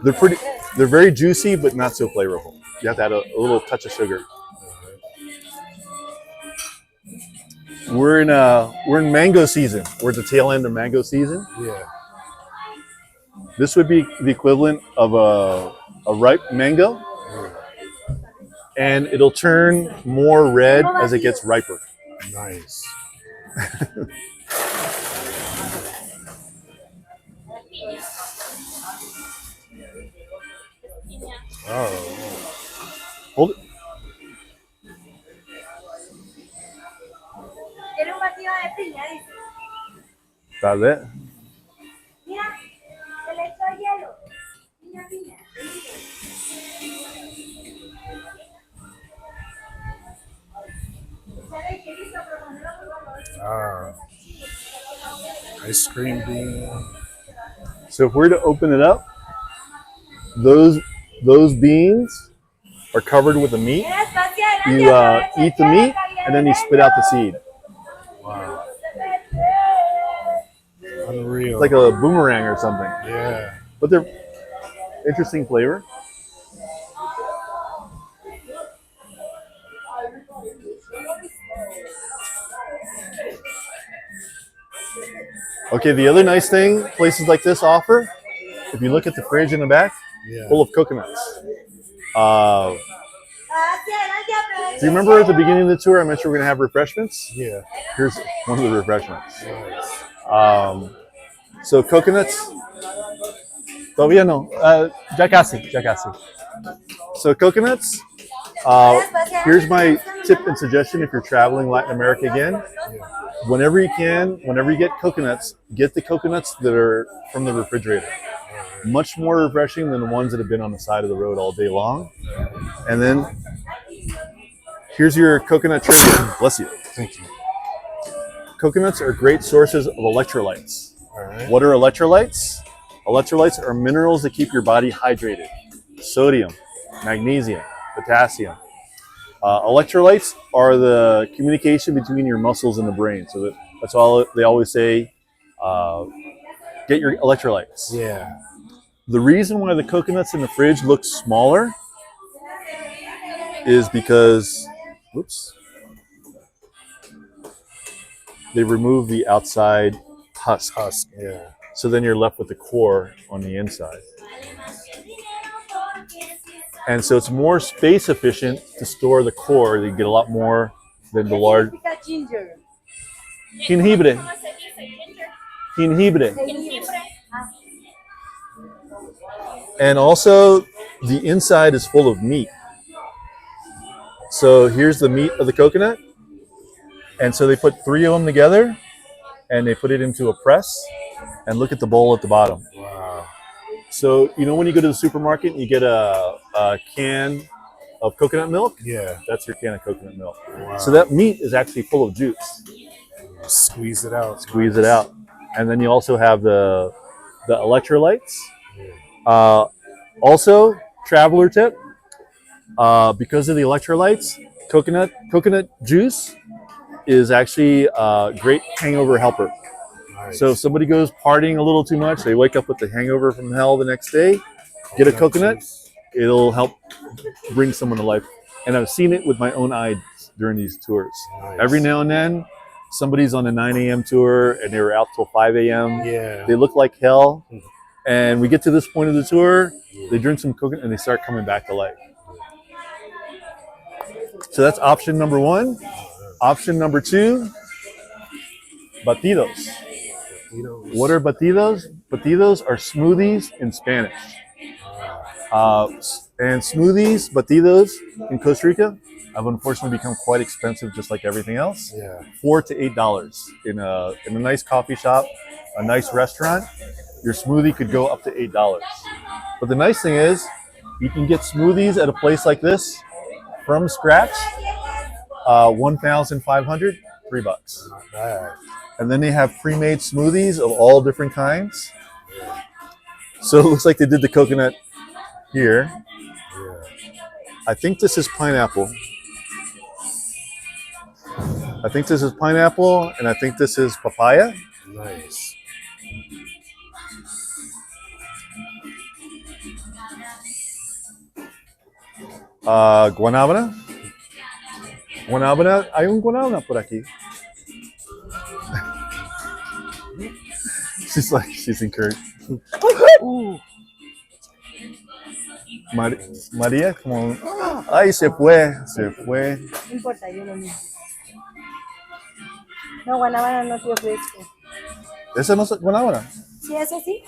They're very juicy, but not so flavorful. You have to add a little touch of sugar. We're in mango season. We're at the tail end of mango season. Yeah. This would be the equivalent of a ripe mango, and it'll turn more red as it gets riper. Nice. Oh. Hold it. That's it. Ice cream bean. So if we're to open it up, those beans are covered with the meat. You eat the meat and then you spit out the seed. Wow. Unreal. It's like a boomerang or something. Yeah. But they're interesting flavor. Okay, the other nice thing places like this offer, if you look at the fridge in the back, full of coconuts. Do you remember at the beginning of the tour I mentioned we're going to have refreshments? Yeah. Here's one of the refreshments. Nice. So coconuts. Todavía no. Ya casi. So coconuts. Here's my tip and suggestion if you're traveling Latin America again. Whenever you can, whenever you get coconuts, get the coconuts that are from the refrigerator. Much more refreshing than the ones that have been on the side of the road all day long. And then here's your coconut trivia. Bless you. Thank you. Coconuts are great sources of electrolytes. All right. What are electrolytes? Electrolytes are minerals that keep your body hydrated. Sodium, magnesium, potassium. Electrolytes are the communication between your muscles and the brain. So that's all they always say. Get your electrolytes. Yeah. The reason why the coconuts in the fridge look smaller is because, whoops, they remove the outside husk. Yeah. So then you're left with the core on the inside. And so it's more space efficient to store the core. You get a lot more than the large. Jengibre. And also, the inside is full of meat. So here's the meat of the coconut. And so they put 3 of them together and they put it into a press. And look at the bowl at the bottom. Wow. So, you know, when you go to the supermarket and you get a can of coconut milk? Yeah. That's your can of coconut milk. Wow. So that meat is actually full of juice. Squeeze it out. Squeeze it out. And then you also have the electrolytes. Also, traveler tip, because of the electrolytes, coconut juice is actually a great hangover helper. Nice. So if somebody goes partying a little too much, they wake up with the hangover from hell the next day, get a coconut, juice. it'll help bring someone to life. And I've seen it with my own eyes during these tours. Nice. Every now and then, somebody's on a 9 a.m. tour and they were out till 5 a.m. Yeah. They look like hell. And we get to this point of the tour, they drink some coconut and they start coming back to life. So that's option number 1. Option number 2, batidos. What are batidos? Batidos are smoothies in Spanish. And smoothies, batidos in Costa Rica have unfortunately become quite expensive, just like everything else. Yeah. $4 to $8 in a nice coffee shop, a nice restaurant. Your smoothie could go up to $8. But the nice thing is, you can get smoothies at a place like this from scratch, 1,500, $3. Not bad. And then they have pre-made smoothies of all different kinds. So it looks like they did the coconut here. Yeah. I think this is pineapple. I think this is pineapple, and I think this is papaya. Nice. Guanábana. Guanábana. Hay un guanábana por aquí. She's encouraged. María, como, ay, se fue. No importa, yo lo mismo. No, guanábana no te ofrezco. ¿Esa no es guanábana? Sí, eso sí.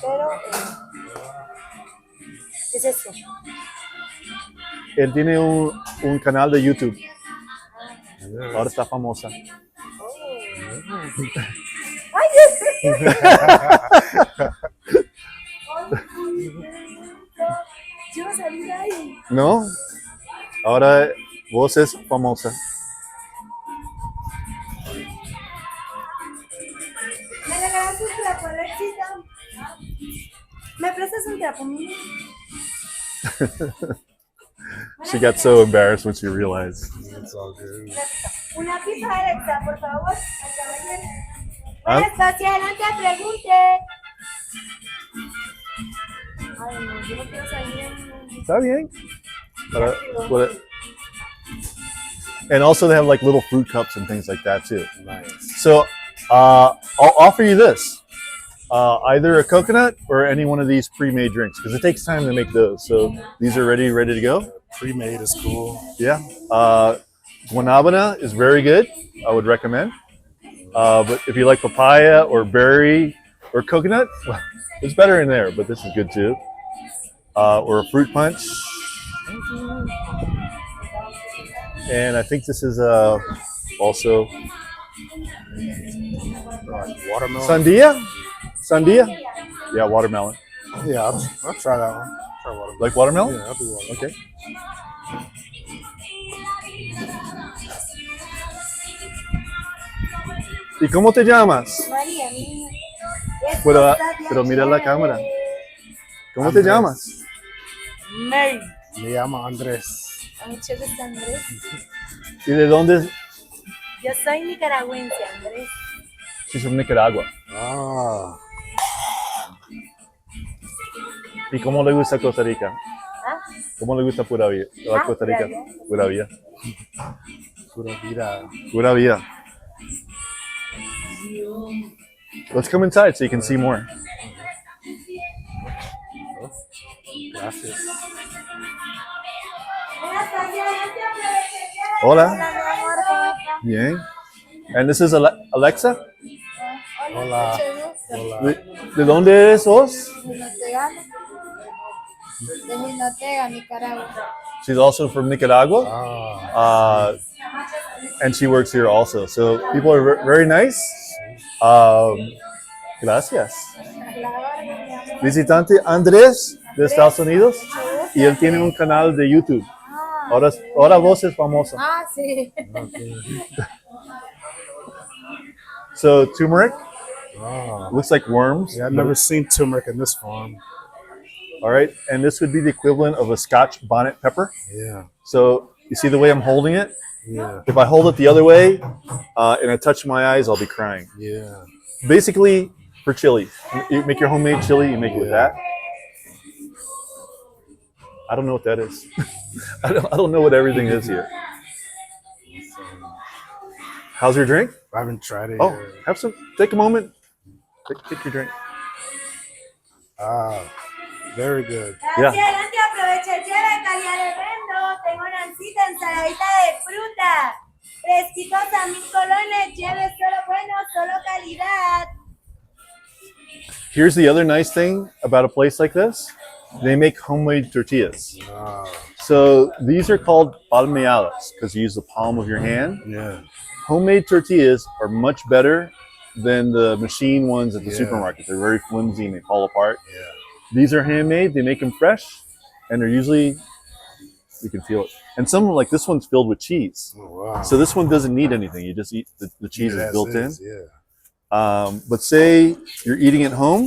Pero, ¿qué es esto? Él tiene un canal de YouTube. Ahora está famosa. Yo no sabía ahí. ¿No? Ahora vos es famosa. ¿Me prestas un trapo? She got so embarrassed when she realized. It's all good. Una pizza Alexa, por favor. Acá ven. ¿Ah? Buenas, hacia adelante, pregunte. Ay, no, yo no quiero salir en... Está bien. And also they have like little fruit cups and things like that too. Nice. So I'll offer you this. Either a coconut or any one of these pre-made drinks because it takes time to make those. So these are ready to go. Pre-made is cool. Yeah. Guanabana is very good. I would recommend. But if you like papaya or berry or coconut, well, it's better in there, but this is good too. Or a fruit punch. And I think this is also Watermelon. sandia. Sandia? Yeah, watermelon. Yeah, I'll try that one. Try watermelon. Like watermelon? Yeah, I'll do watermelon. Okay. ¿Y cómo te llamas? María, niña. Pero mira la cámara. ¿Cómo te llamas? Mary. Me llamo Andrés. Mucho gusto, Andrés. ¿Y de dónde? Yo soy nicaragüense, Andrés. She's from Nicaragua. Ah, ¿Y cómo le gusta Costa Rica? ¿Ah? ¿Cómo le gusta Pura Vida? Costa Rica. Pura Vida. Pura Vida. pura vida. Pura Vida. Let's come inside so you can see more. Gracias. Hola. Hola, mi amor, ¿cómo estás? Bien. And this is Alexa? Hola. Mucho gusto. Hola. ¿De dónde eres vos? De Jinotega, Nicaragua. She's also from Nicaragua. Ah, And she works here also. So people are very nice. Gracias. Visitante Andrés de Estados Unidos. Y él tiene un canal de YouTube. Ahora vos es famosa. Ah, sí. So turmeric ah. looks like worms. Yeah, I've never seen turmeric in this form. All right. And this would be the equivalent of a Scotch bonnet pepper. Yeah, So you see the way I'm holding it? yeah, If I hold it the other way and I touch my eyes, I'll be crying. yeah. Basically, for chili. You make your homemade chili, you make it with that. I don't know what that is. I don't know what everything is here. How's your drink? I haven't tried it Oh, yet. have some. Take a moment. Take your drink. Ah, very good. Yeah. Hacia adelante, aprovecha el día de calidad de vendo. Tengo nancita, ensaladita de fruta. Fresquitos a 1000 colones. Lleve solo bueno, solo calidad. Here's the other nice thing about a place like this. They make homemade tortillas. Ah, So these are called palmeadas because you use the palm of your hand. yeah, Homemade tortillas are much better than the machine ones at the Yeah. supermarket. They're very flimsy and they fall apart. yeah. These are handmade. They make them fresh, and they're usually, you can feel it. And some like this one's filled with cheese. Oh, wow. So this one doesn't need anything. You just eat the cheese It is as built in. is, Yeah. But say you're eating at home,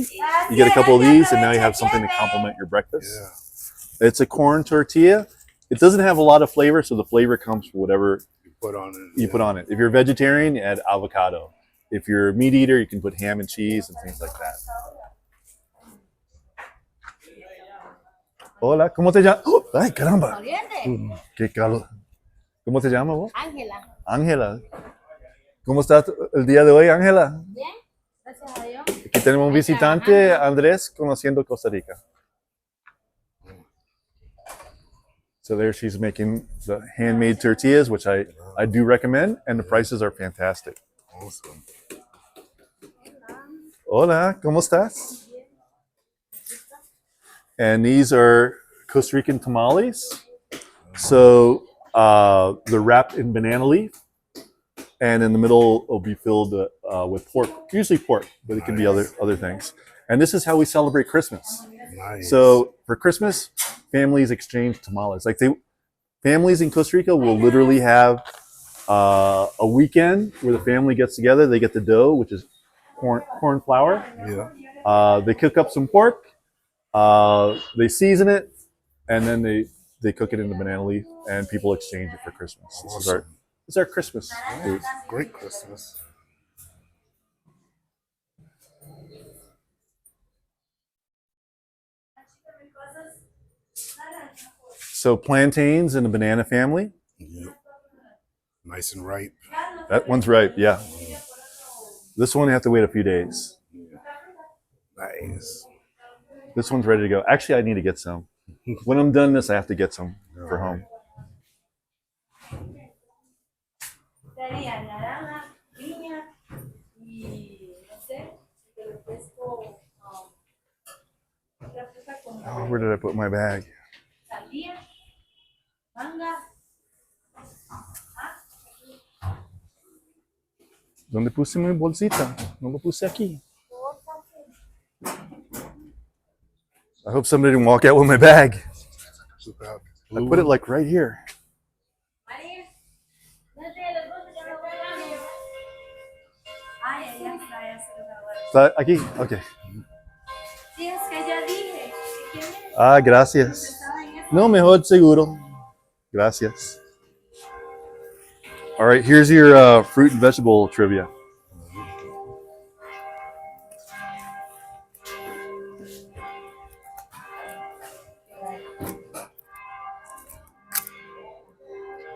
you get a couple of these, and now you have something to complement your breakfast. Yeah. It's a corn tortilla. It doesn't have a lot of flavor, so the flavor comes from whatever You put on it. you put on it. If you're a vegetarian, you add avocado. If you're a meat eater, you can put ham and cheese and things like that. Hola, ¿cómo te llamas? ¡Oh! ¡Ay, caramba! Oriente. ¡Qué calor! ¿Cómo te llamas vos? Ángela. Ángela. ¿Cómo estás el día de hoy, Ángela? Bien. Gracias a Dios. Aquí tenemos un visitante, Andrés, conociendo Costa Rica. So there she's making the handmade tortillas, which I do recommend, and the prices are fantastic. Awesome. Hola, ¿cómo estás? And these are Costa Rican tamales. So they're wrapped in banana leaf, and in the middle will be filled with pork, usually pork, but it can be other things. And this is how we celebrate Christmas. Nice. So for Christmas, families exchange tamales. Families in Costa Rica will literally have a weekend where the family gets together. They get the dough, which is corn flour. yeah. They cook up some pork, They season it, and then they cook it in the banana leaf, and people exchange it for Christmas. This is our Christmas food. Great Christmas. So plantains in the banana family. Yep. Nice and ripe. That one's ripe, yeah. This one you have to wait a few days. Nice. This one's ready to go. Actually, I need to get some. When I'm done this, I have to get some for home. Oh, where did I put my bag? ¿Dónde puse mi bolsita? No lo puse aquí. I hope somebody didn't walk out with my bag. I put it like right here. ¿Está aquí? Okay. Ah, gracias. No, mejor seguro. Gracias. All right, here's your fruit and vegetable trivia.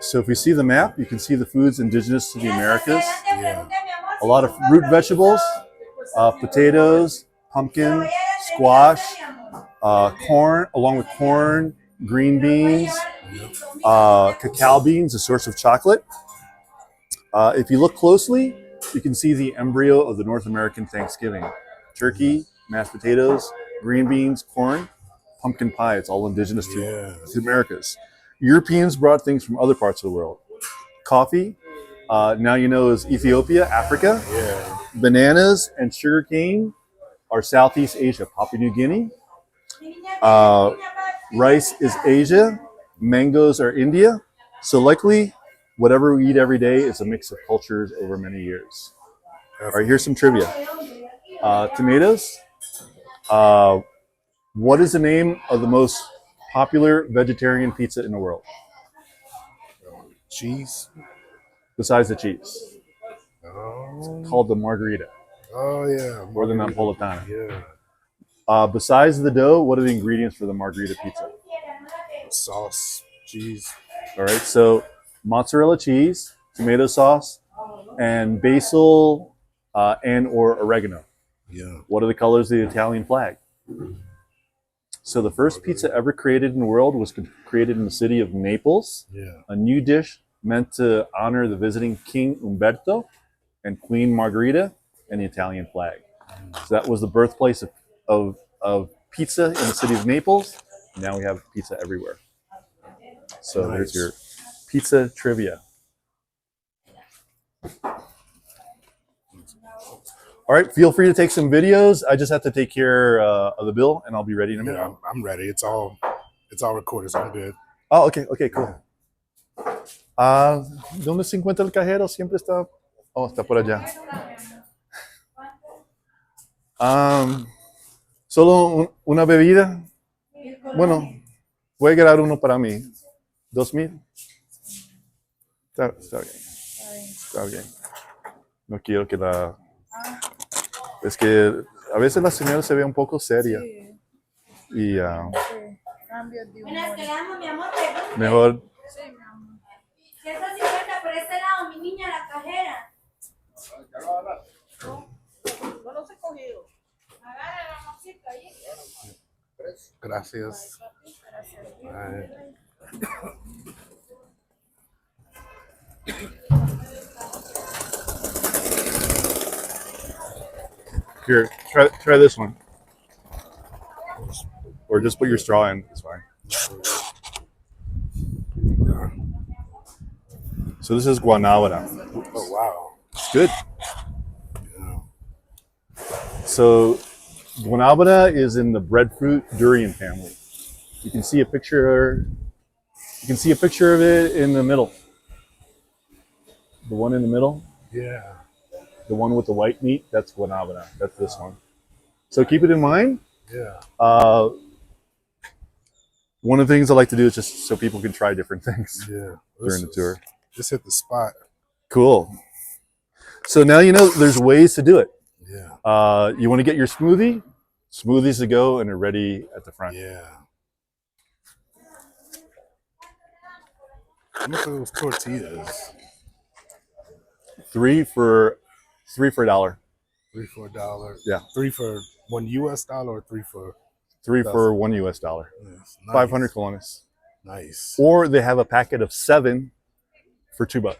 So if you see the map, you can see the foods indigenous to the Americas. A lot of root vegetables, potatoes, pumpkin, squash, corn, along with corn, green beans, cacao beans, a source of chocolate. If you look closely, you can see the embryo of the North American Thanksgiving. Turkey, mashed potatoes, green beans, corn, pumpkin pie. It's all indigenous to the Americas. Europeans brought things from other parts of the world. Coffee, now you know, is Ethiopia, Africa. Yeah. Bananas and sugarcane are Southeast Asia, Papua New Guinea. Rice is Asia. Mangoes are India. So likely, whatever we eat every day is a mix of cultures over many years. All right, here's some trivia. Tomatoes. What is the name of the most popular vegetarian pizza in the world? Cheese. Besides the cheese. It's called the margarita. Oh, yeah. Or the Napolitana. Yeah. Besides the dough, what are the ingredients for the margarita pizza? Sauce, cheese. All right, so mozzarella cheese, tomato sauce, and basil and or oregano. Yeah. What are the colors of the Italian flag? So the first pizza ever created in the world was created in the city of Naples. Yeah. A new dish meant to honor the visiting King Umberto and Queen Margherita and the Italian flag. So that was the birthplace of pizza in the city of Naples. Now we have pizza everywhere. So there's your pizza trivia. All right, feel free to take some videos. I just have to take care of the bill, and I'll be ready in a minute. Yeah, I'm ready. It's all recorded, so I'm good. Oh, okay, cool. ¿Dónde se encuentra el cajero? Siempre está. Oh, está por allá. Solo una bebida. Bueno, voy a agarrar uno para mí. 2,000. Está bien. Está bien. No quiero que la. Es que a veces la señora se ve un poco seria. Sí. Y Cambios de humor. mejor. Sí, mi amor. 150 por este lado, mi niña, la cajera. No los he cogido. Agarra la mosita ahí. Gracias. Ay. Here, try this one. Or just put your straw in. It's fine. So this is Guanabara. Oh, wow. It's good. Yeah. So Guanabara is in the breadfruit durian family. You can see a picture. You can see a picture of it in the middle. The one in the middle. Yeah. The one with the white meat. That's Guanabara. That's this one. So keep it in mind. Yeah. one of the things I like to do is just so people can try different things Yeah. during the tour. Just hit the spot. Cool. So now you know there's ways to do it. Yeah. You want to get your smoothie? Smoothies to go and they're ready at the front. Yeah. Look at those tortillas. Three for $1. 3 for $1. Yeah. 3 for $1 or 3 for Three for $1. yes, nice. 500 colones. Nice. Or they have a packet of 7 for $2.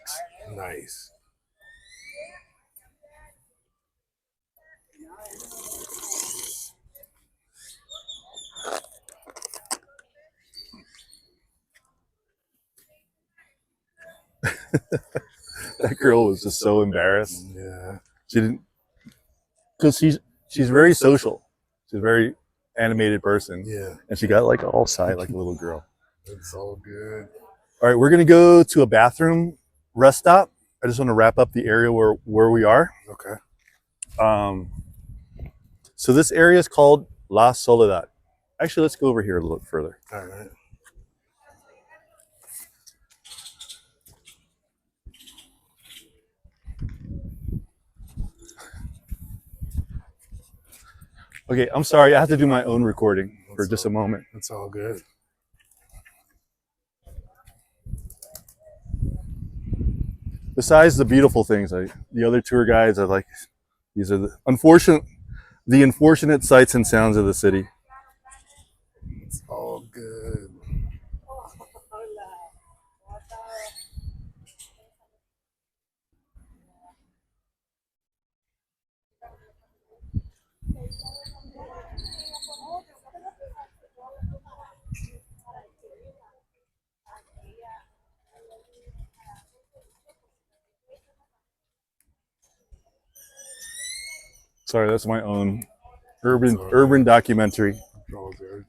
Nice. That girl was just so embarrassed. Yeah. She didn't, because she's very social. She's a very animated person. Yeah. And she got like all shy like a little girl. It's all good. All right, we're gonna go to a bathroom rest stop. I just want to wrap up the area where we are. Okay. So this area is called La Soledad. Actually, let's go over here a little bit further. All right. Okay, I'm sorry. I have to do my own recording for just a moment. It's all good. Besides the beautiful things, the other tour guides are like, these are the unfortunate sights and sounds of the city. It's all good. Sorry, that's my own urban documentary. It's all good.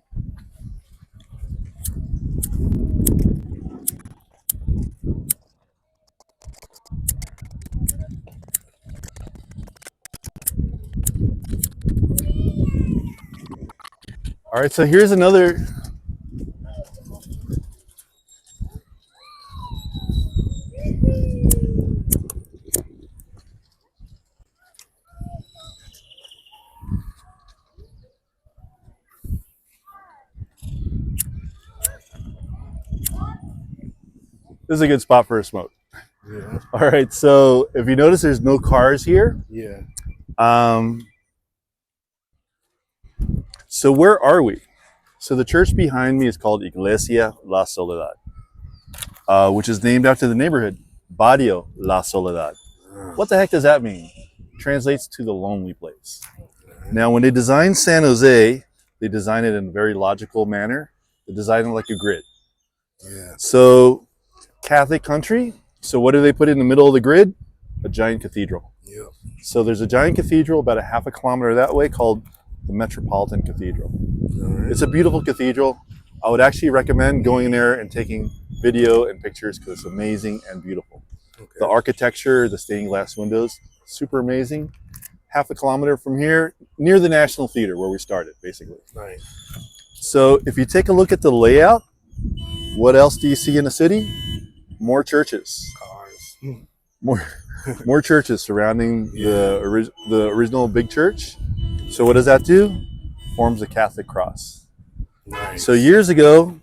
All right, so here's another. This is a good spot for a smoke. Yeah. All right, so if you notice, there's no cars here. Yeah. So where are we? So the church behind me is called Iglesia La Soledad, which is named after the neighborhood, Barrio La Soledad. What the heck does that mean? Translates to the lonely place. Now, when they designed San Jose, they designed it in a very logical manner. They designed it like a grid. Yeah. So, Catholic country. So what do they put in the middle of the grid? A giant cathedral. Yep. So there's a giant cathedral about a half a kilometer that way called the Metropolitan Cathedral. Right. It's a beautiful cathedral. I would actually recommend going in there and taking video and pictures because it's amazing and beautiful. Okay. The architecture, the stained glass windows, super amazing. Half a kilometer from here, near the National Theater where we started, basically. Nice. So if you take a look at the layout, what else do you see in the city? More churches. Cars. More churches surrounding the original big church. So what does that do? Forms a Catholic cross. Nice. So years ago,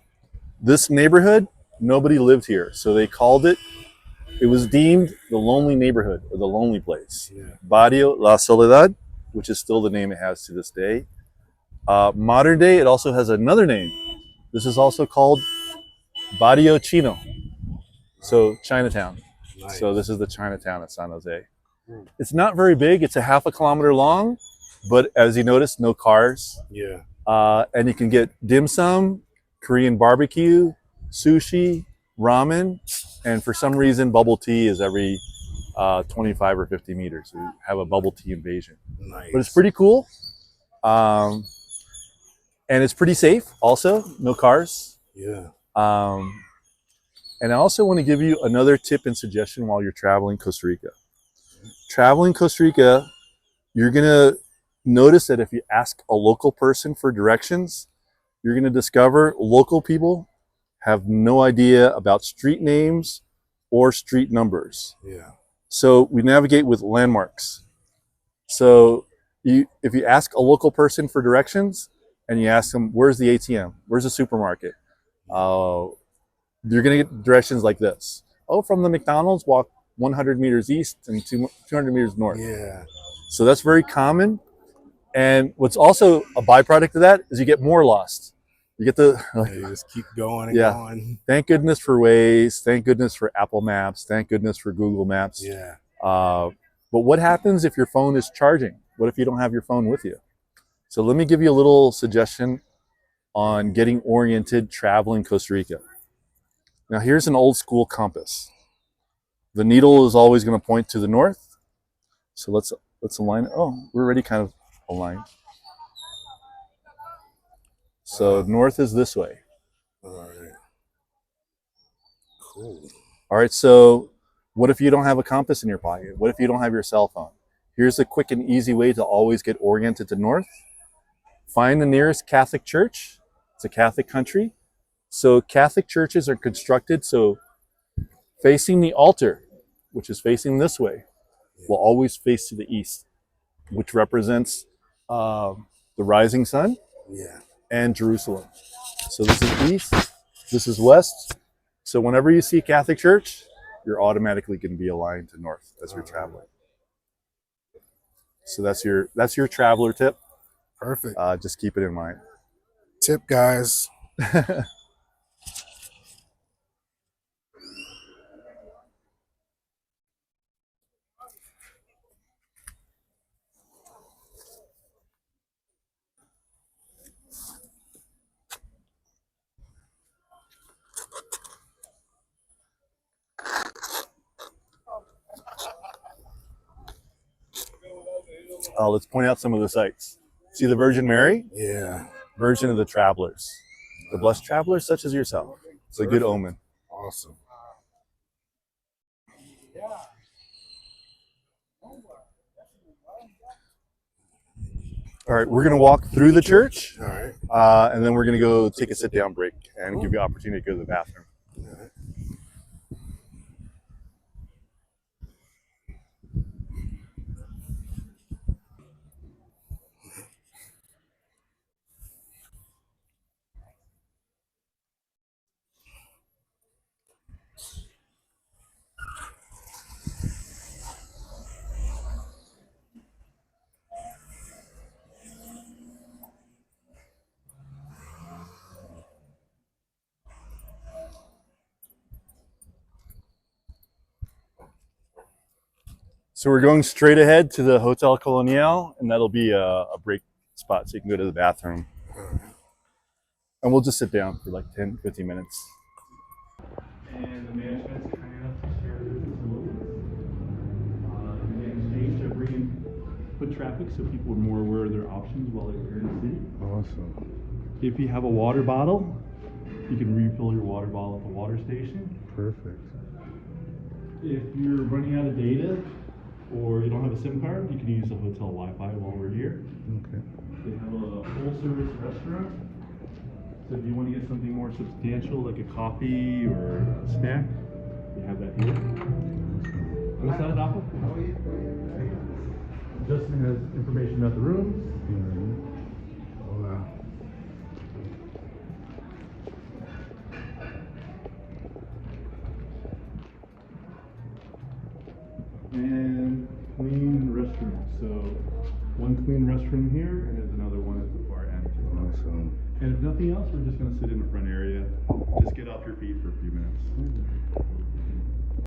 this neighborhood, nobody lived here. So they called it was deemed the lonely neighborhood or the lonely place. Yeah. Barrio La Soledad, which is still the name it has to this day. Modern day, it also has another name. This is also called Barrio Chino. So Chinatown. Nice. So this is the Chinatown of San Jose. It's not very big. It's a half a kilometer long, but as you notice, no cars. Yeah. And you can get dim sum, Korean barbecue, sushi, ramen, and for some reason, bubble tea is every 25 or 50 meters. We have a bubble tea invasion. Nice. But it's pretty cool. And it's pretty safe also, no cars. Yeah. And I also want to give you another tip and suggestion while you're traveling Costa Rica. Traveling Costa Rica, you're going to notice that if you ask a local person for directions, you're going to discover local people have no idea about street names or street numbers. Yeah. So we navigate with landmarks. So if you ask a local person for directions and you ask them, where's the ATM? Where's the supermarket? You're going to get directions like this. Oh, from the McDonald's, walk 100 meters east and 200 meters north. Yeah. So that's very common. And what's also a byproduct of that is you get more lost. You get the You just keep going and Yeah. going. Thank goodness for Waze. Thank goodness for Apple Maps. Thank goodness for Google Maps. Yeah. But what happens if your phone is charging? What if you don't have your phone with you? So let me give you a little suggestion on getting oriented traveling Costa Rica. Now here's an old school compass. The needle is always going to point to the north. So let's align it. Oh, we're already kind of aligned. So north is this way. All right. Cool. All right, so what if you don't have a compass in your pocket? What if you don't have your cell phone? Here's a quick and easy way to always get oriented to north. Find the nearest Catholic church. It's a Catholic country. So Catholic churches are constructed so facing the altar, which is facing this way, will always face to the east, which represents the rising sun Yeah. and Jerusalem. So this is east, this is west. So whenever you see Catholic church, you're automatically going to be aligned to north as you're traveling. So that's your traveler tip. Perfect. Just keep it in mind. Tip, guys. Let's point out some of the sites. See the Virgin Mary? Yeah. Virgin of the travelers. The blessed travelers such as yourself. It's a good omen. Awesome. All right, we're going to walk through the church, All right. and then we're going to go take a sit-down break and give you an opportunity to go to the bathroom. All right. So we're going straight ahead to the Hotel Colonial, and that'll be a break spot so you can go to the bathroom. And we'll just sit down for like 10, 15 minutes. And the management's kind enough to share their facilities. In exchange, they're bringing foot traffic so people are more aware of their options while they're here in the city. Awesome. If you have a water bottle, you can refill your water bottle at the water station. Perfect. If you're running out of data or you don't have a SIM card, you can use the hotel Wi-Fi while we're here. Okay. They have a full-service restaurant. So if you want to get something more substantial, like a coffee or a snack, we have that here. What's that, Apple? Justin has information about the rooms. Wow. And clean restroom. So one clean restroom here, and there's another one at the far end. Awesome. And if nothing else, we're just going to sit in the front area. Just get off your feet for a few minutes.